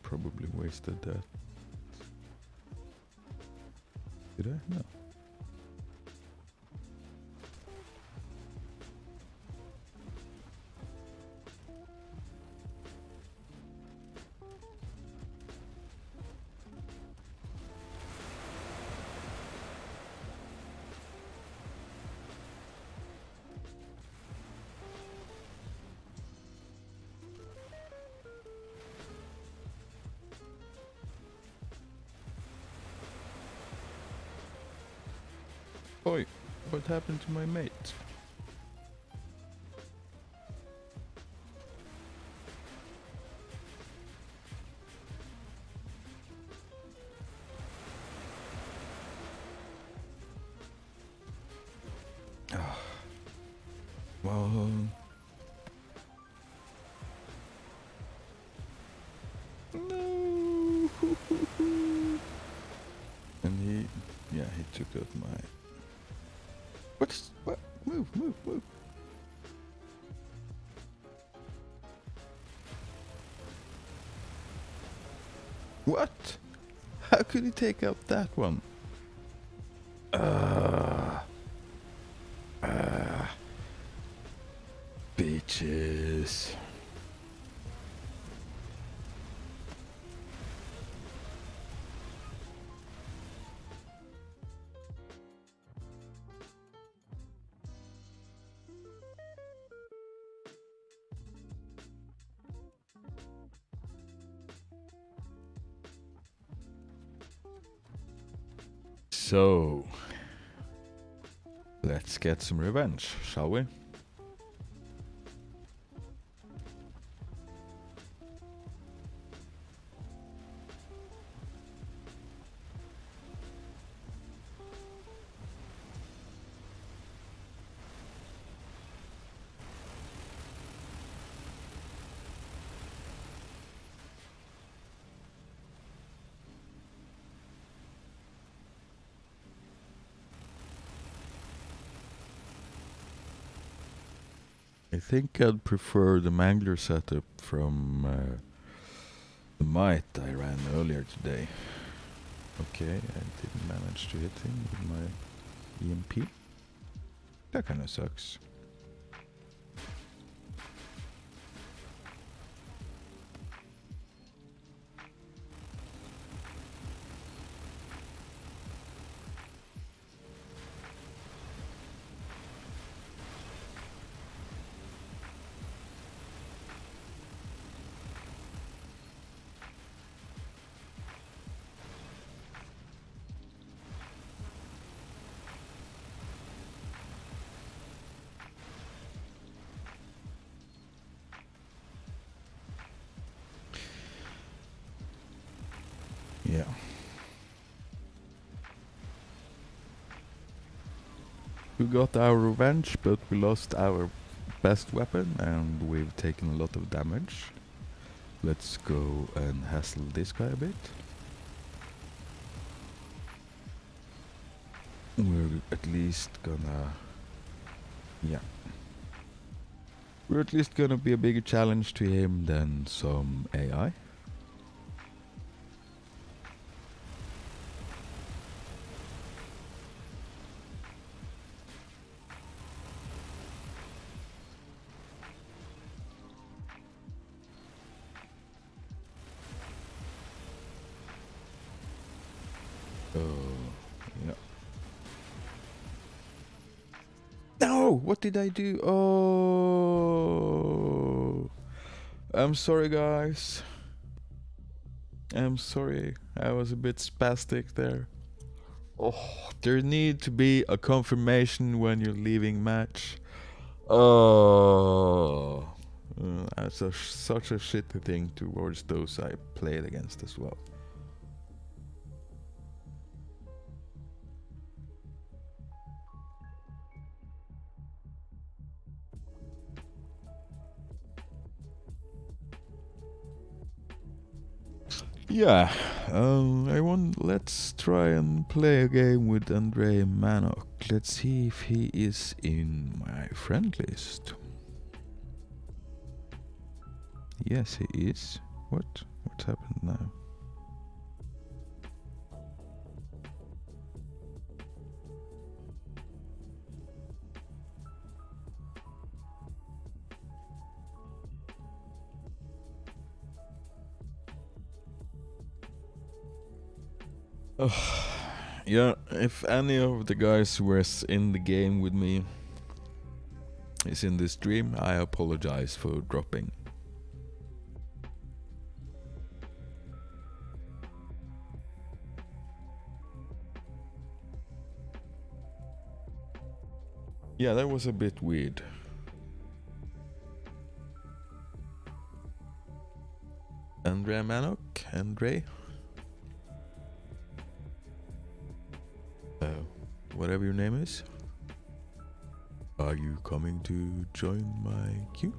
Probably wasted that. Did I? No. Oi, what happened to my mate? Well, no. And he took out my. What? Move. What? How could he take out that one? Bitches. So, let's get some revenge, shall we? I think I'd prefer the Mangler setup from the Might I ran earlier today. Okay, I didn't manage to hit him with my EMP. That kinda sucks. Yeah. We got our revenge, but we lost our best weapon and we've taken a lot of damage. Let's go and hassle this guy a bit. We're at least gonna... Yeah. We're at least gonna be a bigger challenge to him than some AI. Yeah. No! What did I do? Oh! I'm sorry, guys. I'm sorry. I was a bit spastic there. Oh, there need to be a confirmation when you're leaving match. Oh, that's such a shitty thing towards those I played against as well. Yeah, let's try and play a game with Andrei Manok. Let's see if he is in my friend list. Yes, he is. What? What's happened now? Yeah, if any of the guys who was in the game with me is in this stream, I apologize for dropping. Yeah, that was a bit weird. Andrea Manok, Andre. Whatever your name is. Are you coming to join my queue?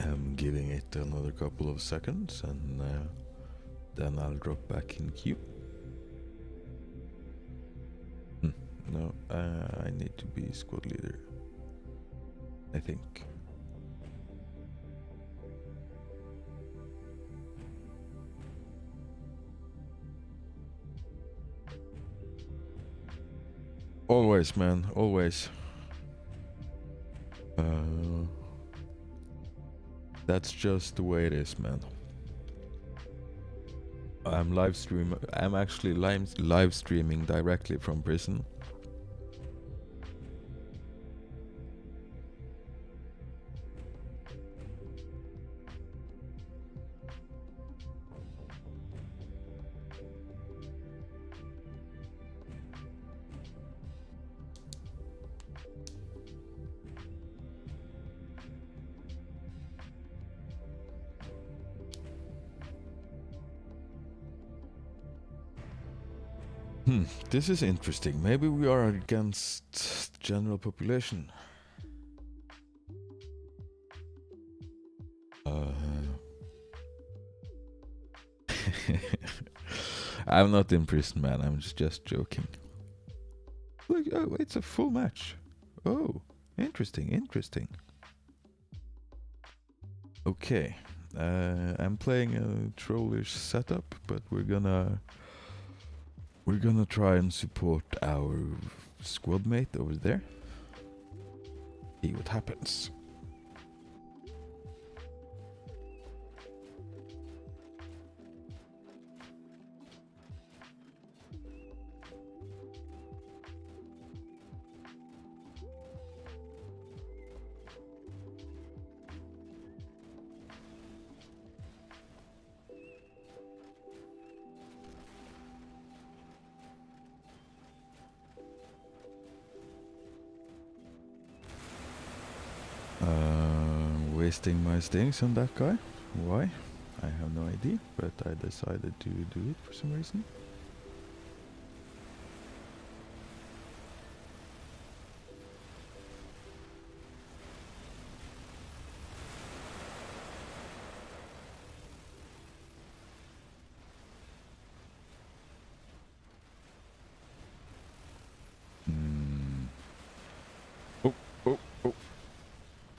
I'm giving it another couple of seconds and then I'll drop back in queue. No, I need to be squad leader, I think. Always, man, always. That's just the way it is, man. I'm actually live streaming directly from prison. This is interesting. Maybe we are against general population. I'm not in prison, man. I'm just joking. Look, oh, it's a full match. Oh, interesting, interesting. Okay, I'm playing a trollish setup, but we're gonna try and support our squad mate over there. See what happens. Wasting my stings on that guy. Why? I have no idea, but I decided to do it for some reason.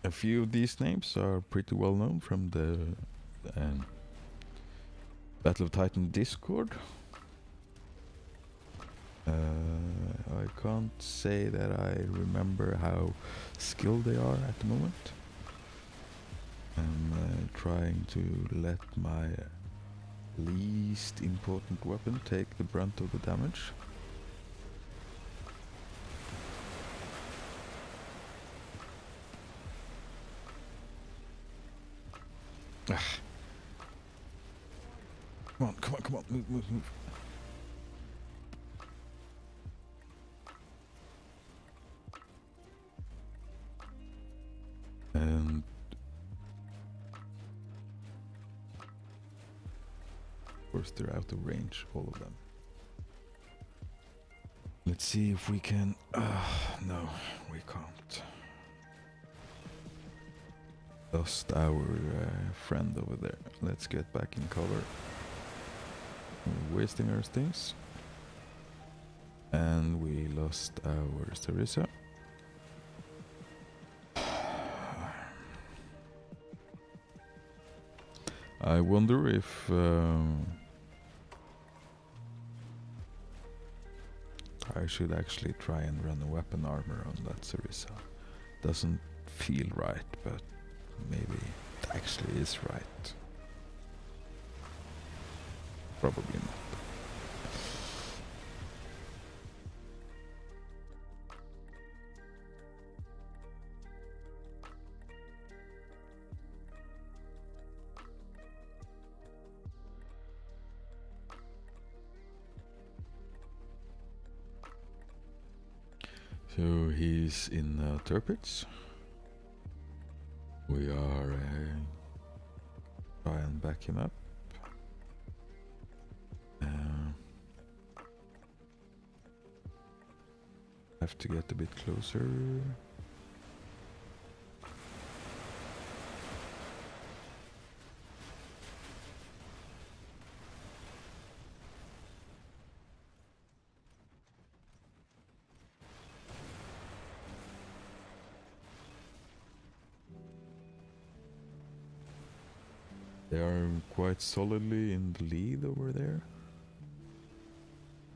A few of these names are pretty well known from the Battle of Titan Discord. I can't say that I remember how skilled they are at the moment. I'm trying to let my least important weapon take the brunt of the damage. Come on, move. And of course they're out of range, all of them. Let's see if we can... no, we can't. Lost our friend over there. Let's get back in cover. We're wasting our stings. And we lost our Sarissa. I wonder if I should actually try and run a weapon armor on that Sarissa. Doesn't feel right, but maybe it actually is right. Probably not. So he's in Tirpitz. We are try and back him up. Have to get a bit closer. They are quite solidly in the lead over there.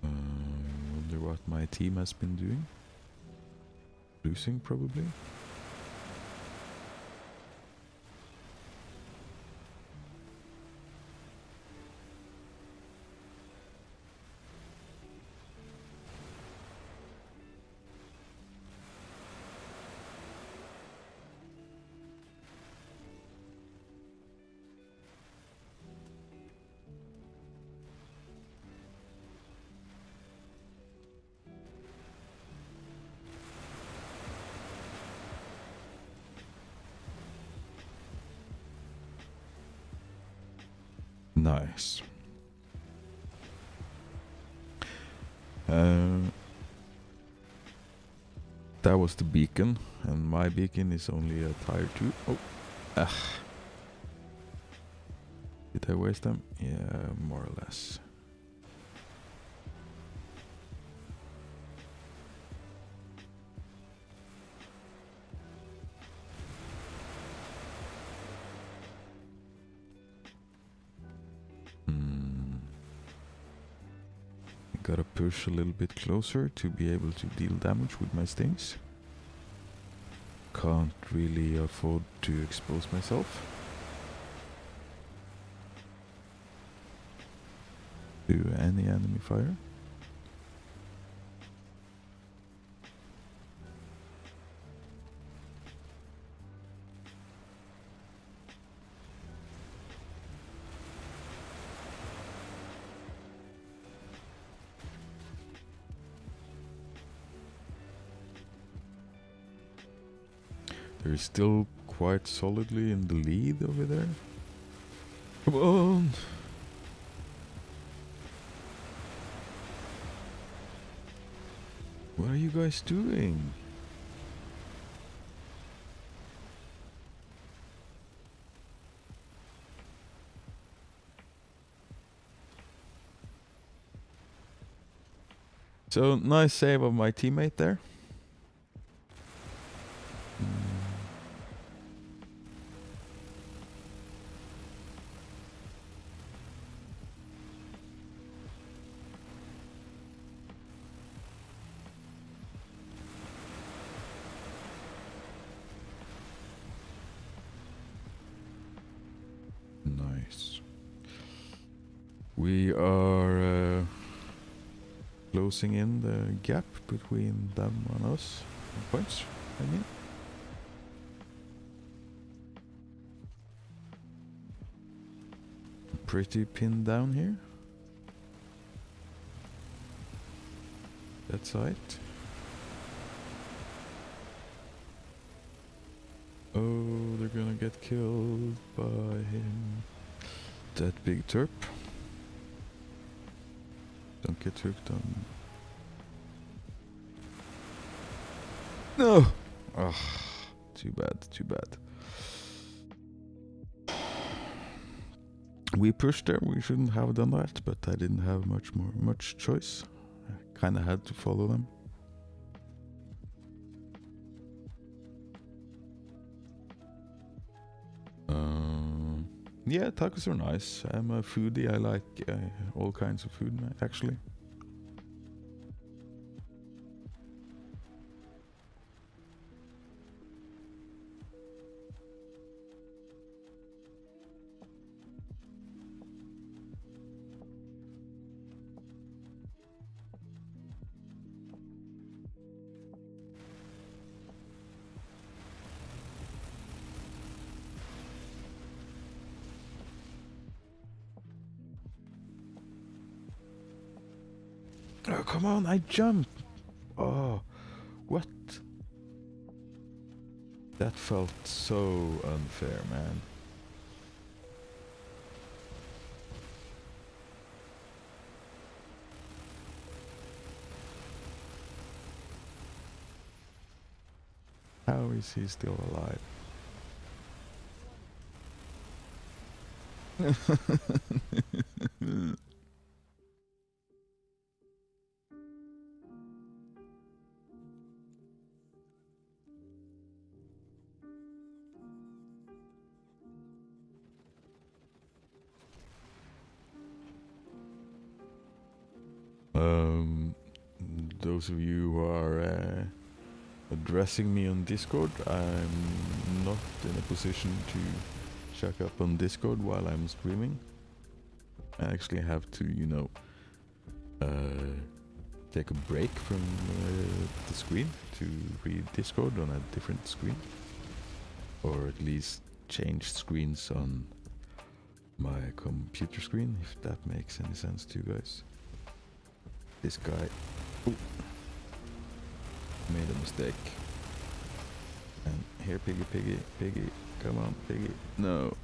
Wonder what my team has been doing. Losing, probably. Nice. That was the beacon, and my beacon is only a tier 2. Oh, did I waste them? Yeah, more or less. Gotta push a little bit closer to be able to deal damage with my stings. Can't really afford to expose myself to any enemy fire. They're still quite solidly in the lead over there. Come on! What are you guys doing? So, nice save of my teammate there. Nice. We are closing in the gap between them and us. Points, I mean. Pretty pinned down here. That side. Oh, they're gonna get killed by him. That big Terp. Don't get hooked on. No! Ah, too bad, too bad. We pushed there, we shouldn't have done that, but I didn't have much choice. I kinda had to follow them. Yeah, tacos are nice. I'm a foodie. I like all kinds of food, actually. Oh, come on, I jumped. Oh, what? That felt so unfair, man. How is he still alive? Those of you who are addressing me on Discord, I'm not in a position to check up on Discord while I'm streaming. I actually have to, you know, take a break from the screen to read Discord on a different screen, or at least change screens on my computer screen, if that makes any sense to you guys. This guy made a mistake. And here, piggy, piggy, piggy, come on, piggy, no.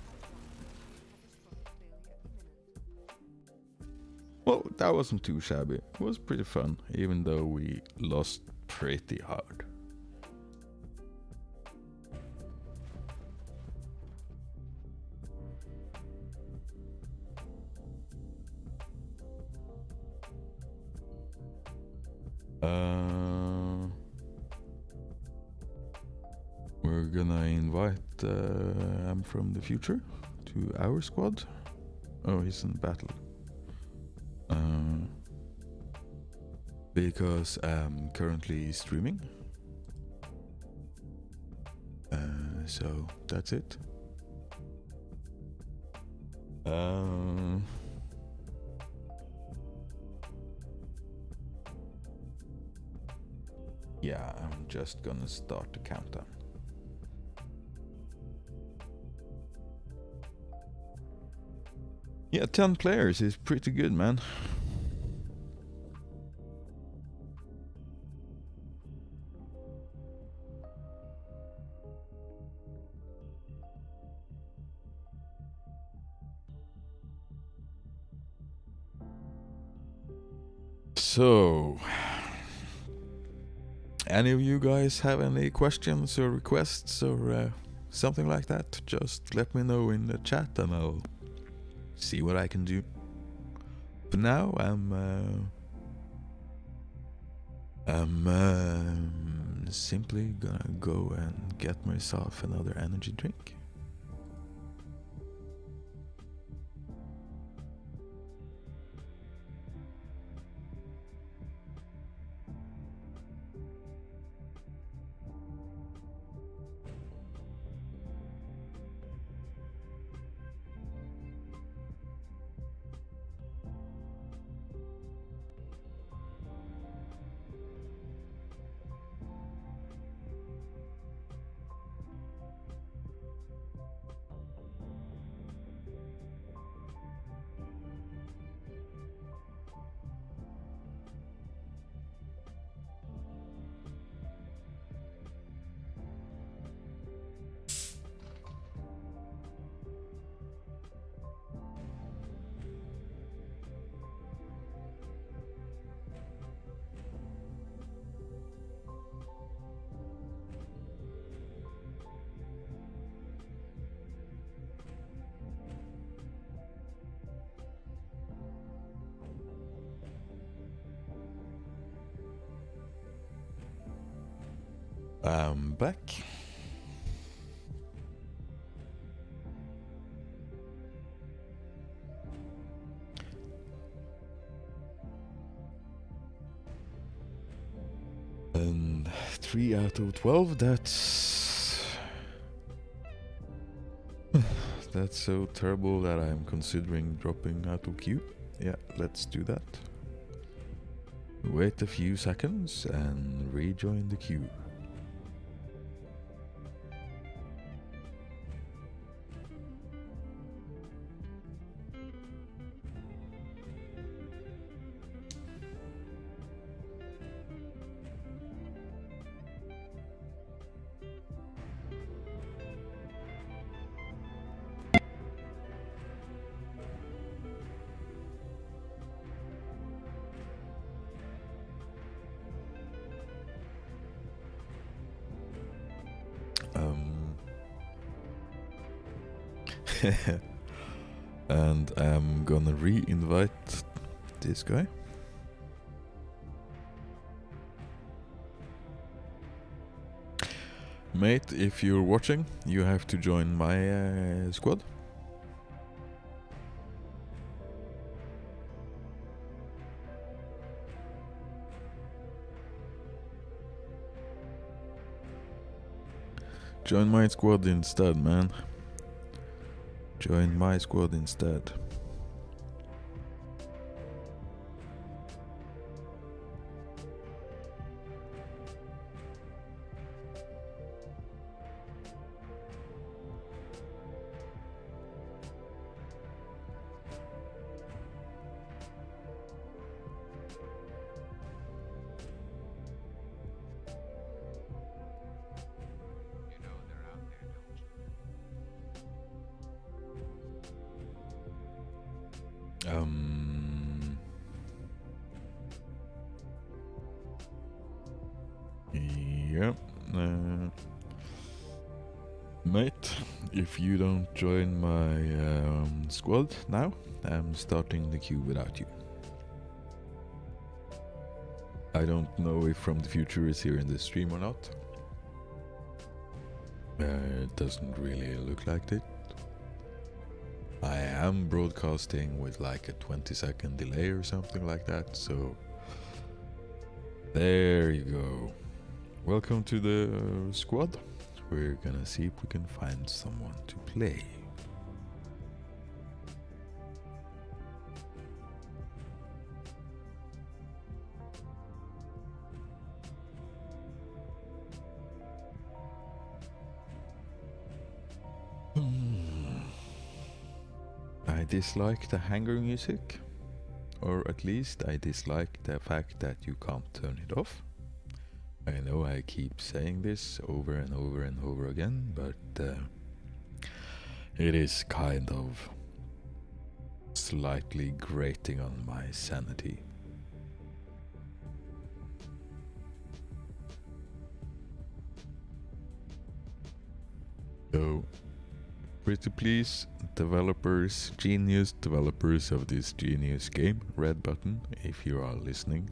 Well, that wasn't too shabby. It was pretty fun, even though we lost pretty hard. We're gonna invite I'm from the future to our squad. Oh, he's in battle. Because I'm currently streaming. So that's it. Yeah, I'm just gonna start the countdown. Yeah, 10 players is pretty good, man. So, any of you guys have any questions or requests or something like that? Just let me know in the chat and I'll see what I can do. For now, I'm simply gonna go and get myself another energy drink. I'm back. 3 out of 12, that's... that's so terrible that I'm considering dropping out of queue. Yeah, let's do that. Wait a few seconds and rejoin the queue. And I'm gonna re-invite this guy. Mate, if you're watching, you have to join my squad. Join my squad instead, man. Join my squad instead. Yeah. Mate, if you don't join my squad now, I'm starting the queue without you. I don't know if From the Future is here in the stream or not. It doesn't really look like it. I am broadcasting with like a 20-second delay or something like that, so there you go. Welcome to the squad. We're gonna see if we can find someone to play. I dislike the hangar music, or at least I dislike the fact that you can't turn it off. I know I keep saying this over and over and over again, but it is kind of slightly grating on my sanity. So, pretty please, developers, genius developers of this genius game, red button, if you are listening,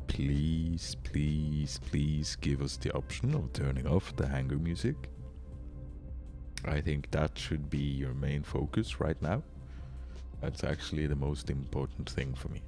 please, please, please give us the option of turning off the hangar music. I think that should be your main focus right now. That's actually the most important thing for me.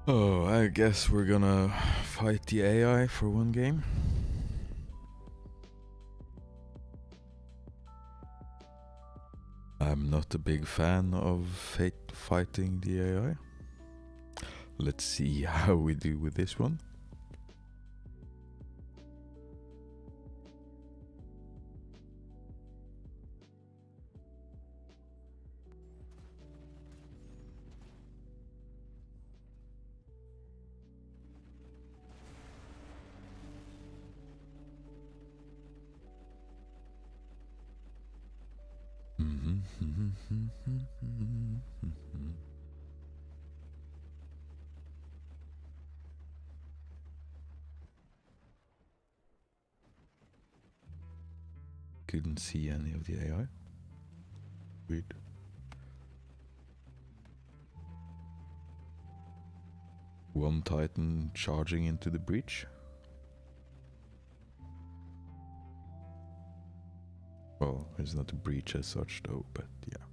Oh, I guess we're gonna fight the AI for one game. I'm not a big fan of fighting the AI. Let's see how we do with this one. Couldn't see any of the AI. Weird. One Titan charging into the breach. Well, it's not a breach as such though, but yeah.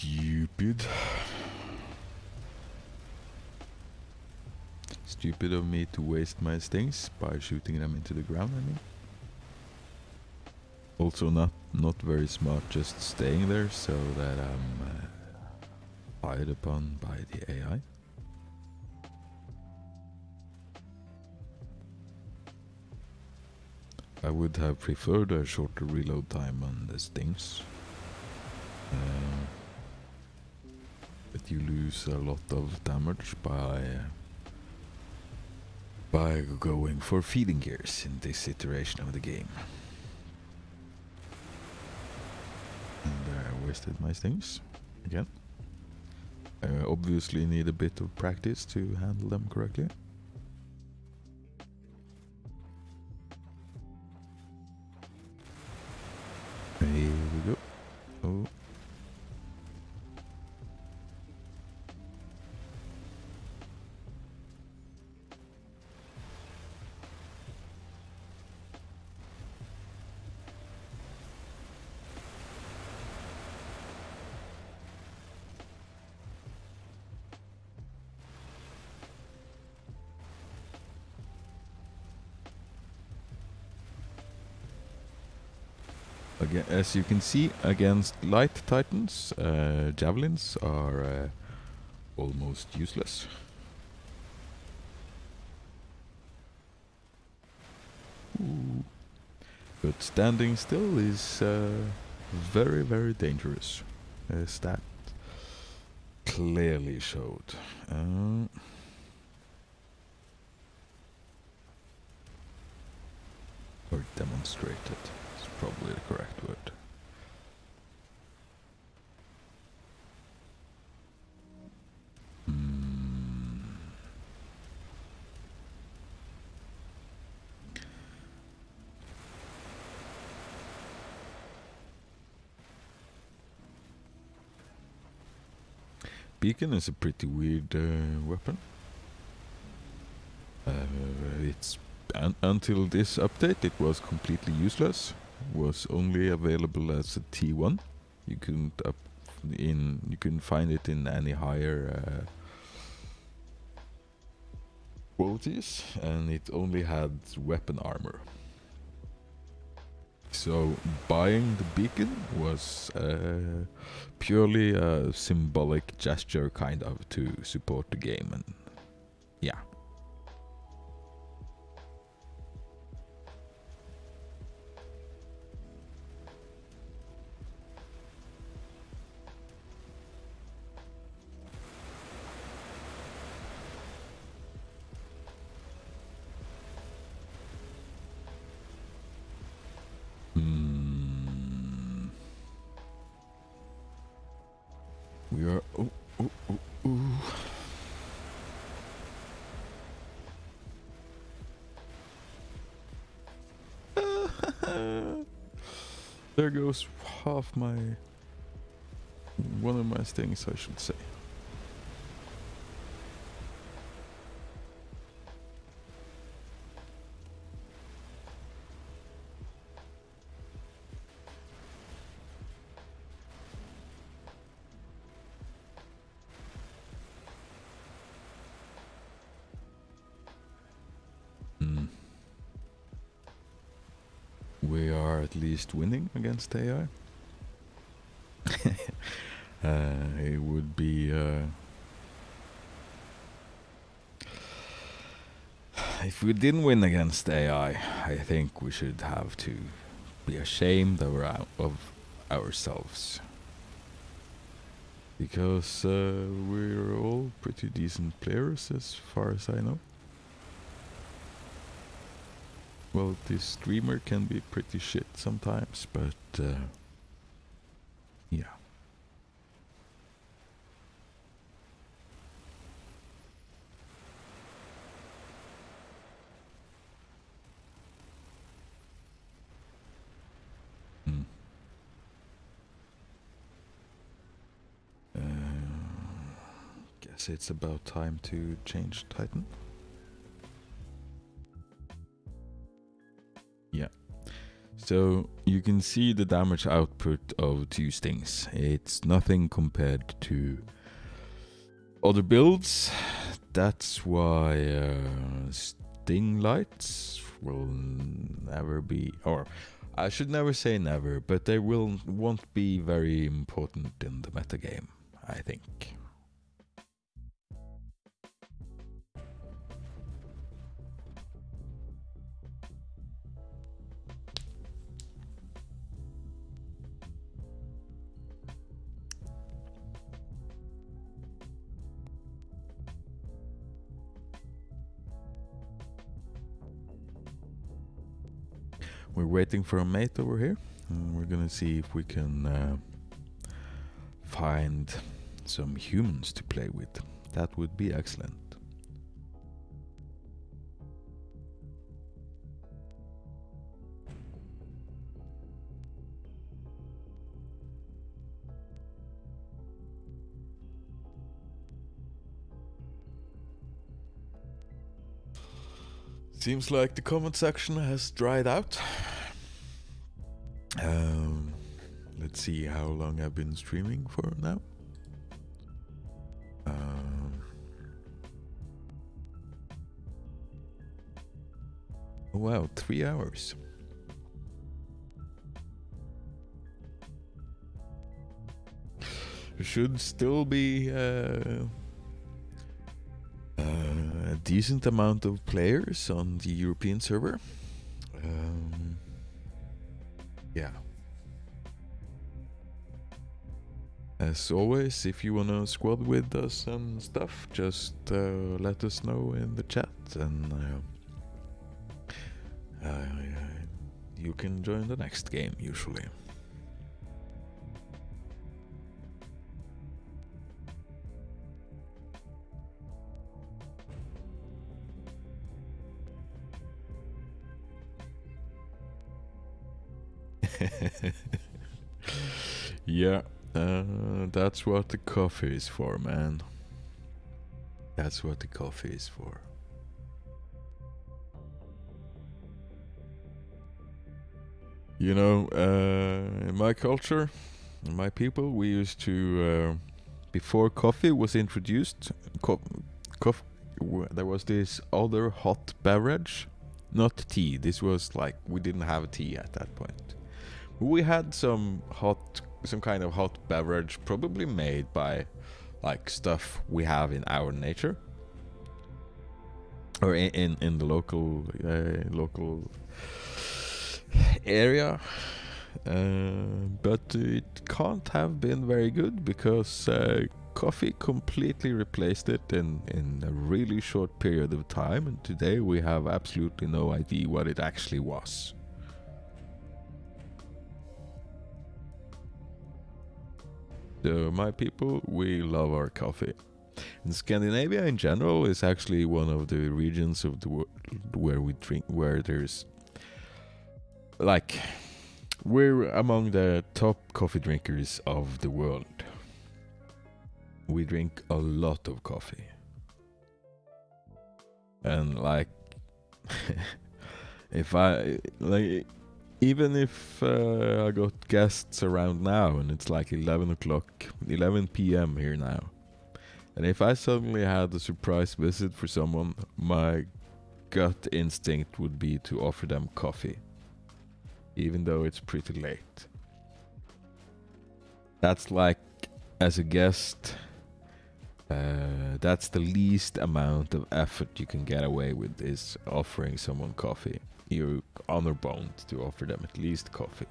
Stupid. Stupid of me to waste my stings by shooting them into the ground, I mean. Also not very smart just staying there so that I'm fired upon by the AI. I would have preferred a shorter reload time on the stings. But you lose a lot of damage by going for feeding gears in this iteration of the game. And I wasted my stings again. I obviously need a bit of practice to handle them correctly. Here we go. Oh. Again, as you can see, against light titans, javelins are almost useless. Ooh. But standing still is very, very dangerous, as that clearly showed. Or demonstrated. Probably the correct word. Beacon is a pretty weird weapon. It's until this update it was completely useless. Was only available as a T1. You couldn't you couldn't find it in any higher qualities, and it only had weapon armor. So buying the beacon was purely a symbolic gesture, kind of, to support the game, and yeah. We are... Oh. there goes half my... one of my things, I should say. We are at least winning against AI. It would be... if we didn't win against AI, I think we should have to be ashamed of ourselves. Because we're all pretty decent players as far as I know. Well, this streamer can be pretty shit sometimes, but yeah. Guess it's about time to change Titan. Yeah. So you can see the damage output of 2 stings. It's nothing compared to other builds. That's why sting lights will never be, or I should never say never, but they won't be very important in the metagame, I think. We're waiting for a mate over here, and we're gonna see if we can find some humans to play with. That would be excellent. Seems like the comment section has dried out. Let's see how long I've been streaming for now. Oh wow, 3 hours. There should still be a decent amount of players on the European server. Yeah. As always, if you wanna squad with us and stuff, just let us know in the chat, and you can join the next game usually. Yeah, that's what the coffee is for, man. That's what the coffee is for. You know, in my culture, in my people, we used to, before coffee was introduced, there was this other hot beverage, not tea. This was like, we didn't have tea at that point. We had some kind of hot beverage, probably made by like stuff we have in our nature, or in the local area, but it can't have been very good because coffee completely replaced it in a really short period of time, and today we have absolutely no idea what it actually was. So my people, we love our coffee. And Scandinavia in general is actually one of the regions of the world where there's like, we're among the top coffee drinkers of the world. We drink a lot of coffee. And like, if I, like, even if I got guests around now and it's like 11 o'clock, 11 p.m. here now, and if I suddenly had a surprise visit for someone, my gut instinct would be to offer them coffee, even though it's pretty late. That's like, as a guest, that's the least amount of effort you can get away with, is offering someone coffee. You're honor bound to offer them at least coffee.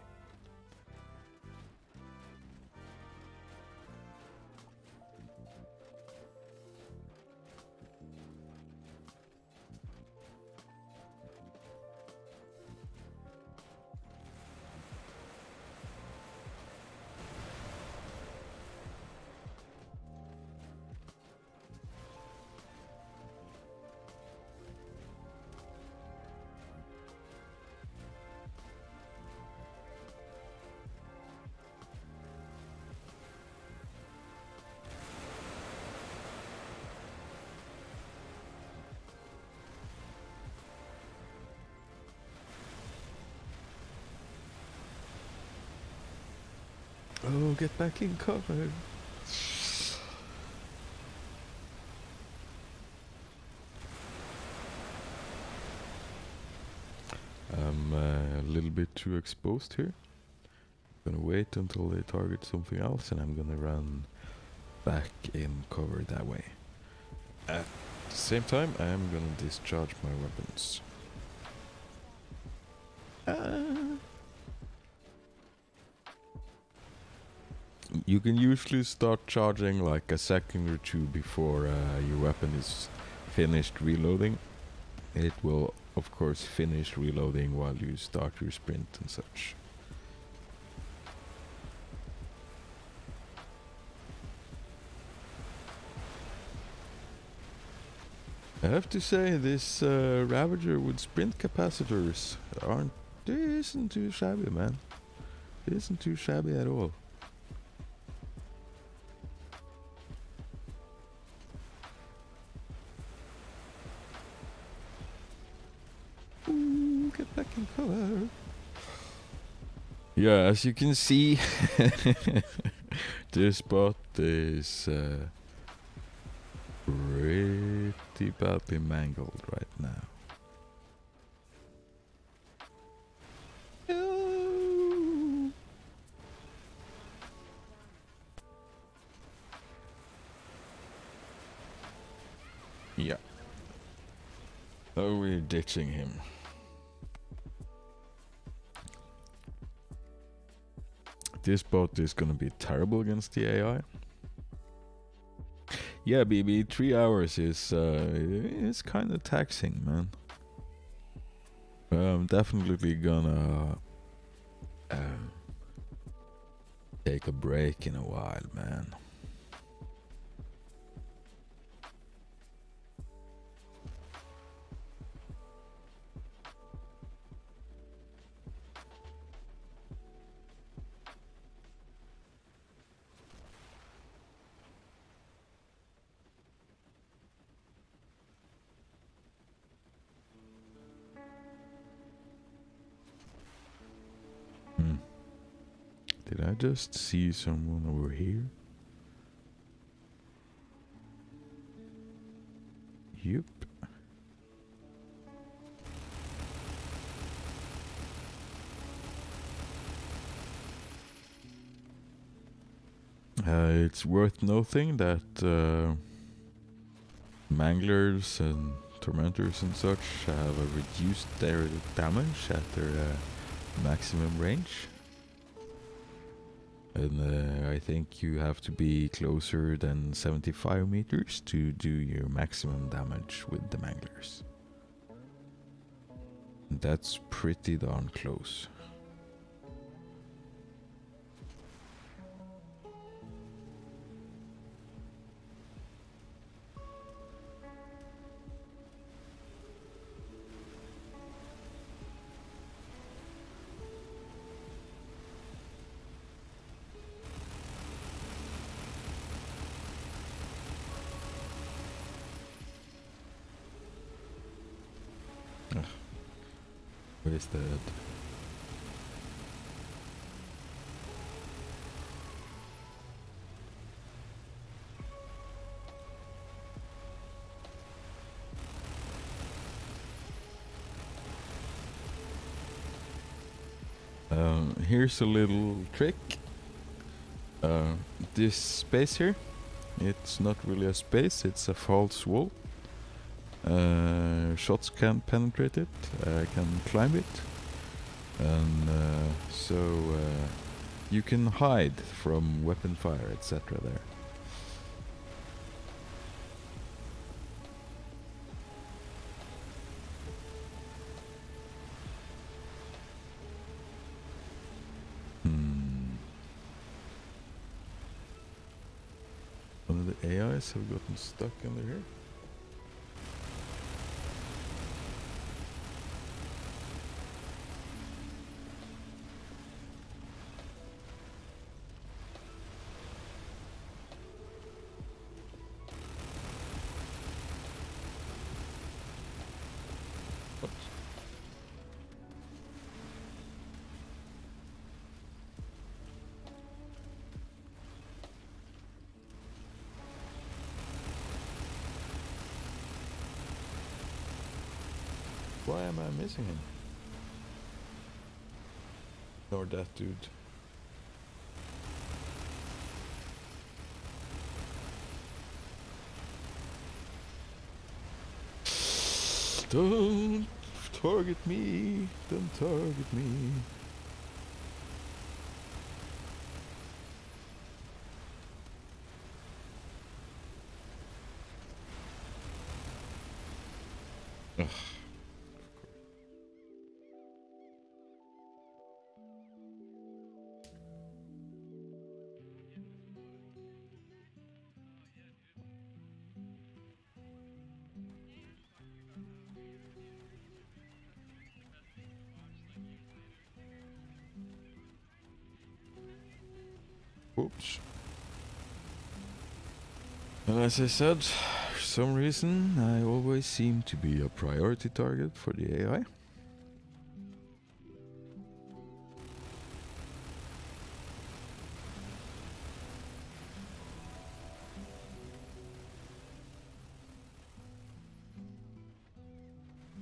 Oh, get back in cover. I'm a little bit too exposed here. I'm gonna wait until they target something else and I'm gonna run back in cover that way. At the same time, I am gonna discharge my weapons. You can usually start charging like a second or two before your weapon is finished reloading. It will, of course, finish reloading while you start your sprint and such. I have to say, this Ravager with sprint capacitors isn't too shabby, man. It isn't too shabby at all. Ooh, get back in cover. Yeah, as you can see, this bot is pretty badly mangled right now. No. Yeah. Oh, we're ditching him. This bot is gonna be terrible against the AI. Yeah, BB, 3 hours is kind of taxing, man. I'm definitely gonna take a break in a while, man. Did I just see someone over here? Yep. It's worth noting that Manglers and Tormentors and such have reduced their damage at their maximum range. And I think you have to be closer than 75 meters to do your maximum damage with the Manglers. And that's pretty darn close. Where's that? Here's a little trick. This space here, it's not really a space, it's a false wall. Shots can't penetrate it, can climb it, and so you can hide from weapon fire, etc. there. One of the AIs have gotten stuck under here. Why am I missing him? Or that dude. Don't target me. Don't target me. Ugh. Oops. And as I said, for some reason I always seem to be a priority target for the AI.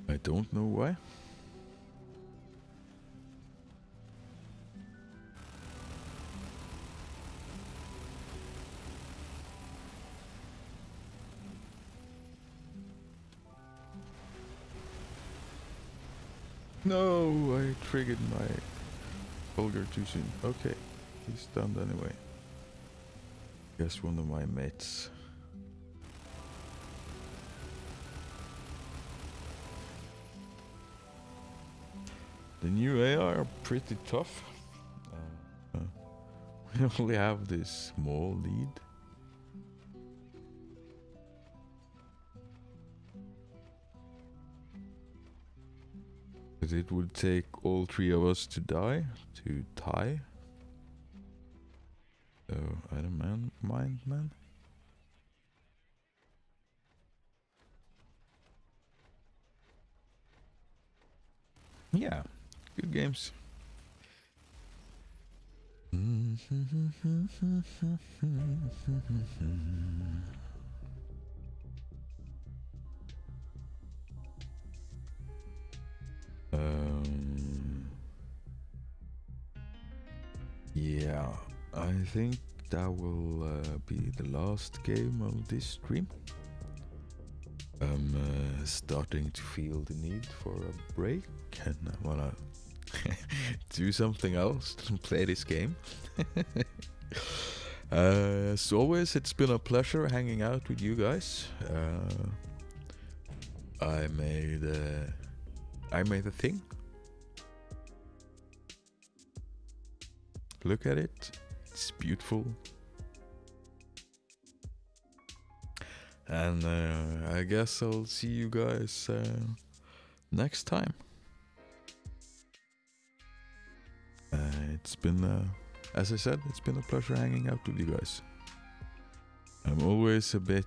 I don't know why. No, I triggered my Holger too soon. Okay, he's stunned anyway. Guess one of my mates. The new AI are pretty tough. We only have this small lead. It would take all three of us to die to tie. So I don't mind, man. Yeah, good games. Yeah, I think that will be the last game of this stream. I'm starting to feel the need for a break, and I wanna do something else than play this game. As always, it's been a pleasure hanging out with you guys. I made a thing. Look at it. It's beautiful. And I guess I'll see you guys next time. It's been, as I said, it's been a pleasure hanging out with you guys. I'm always a bit...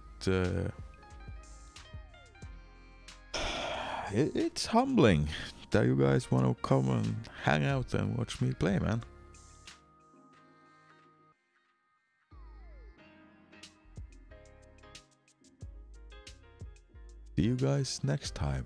it's humbling that you guys want to come and hang out and watch me play, man. See you guys next time.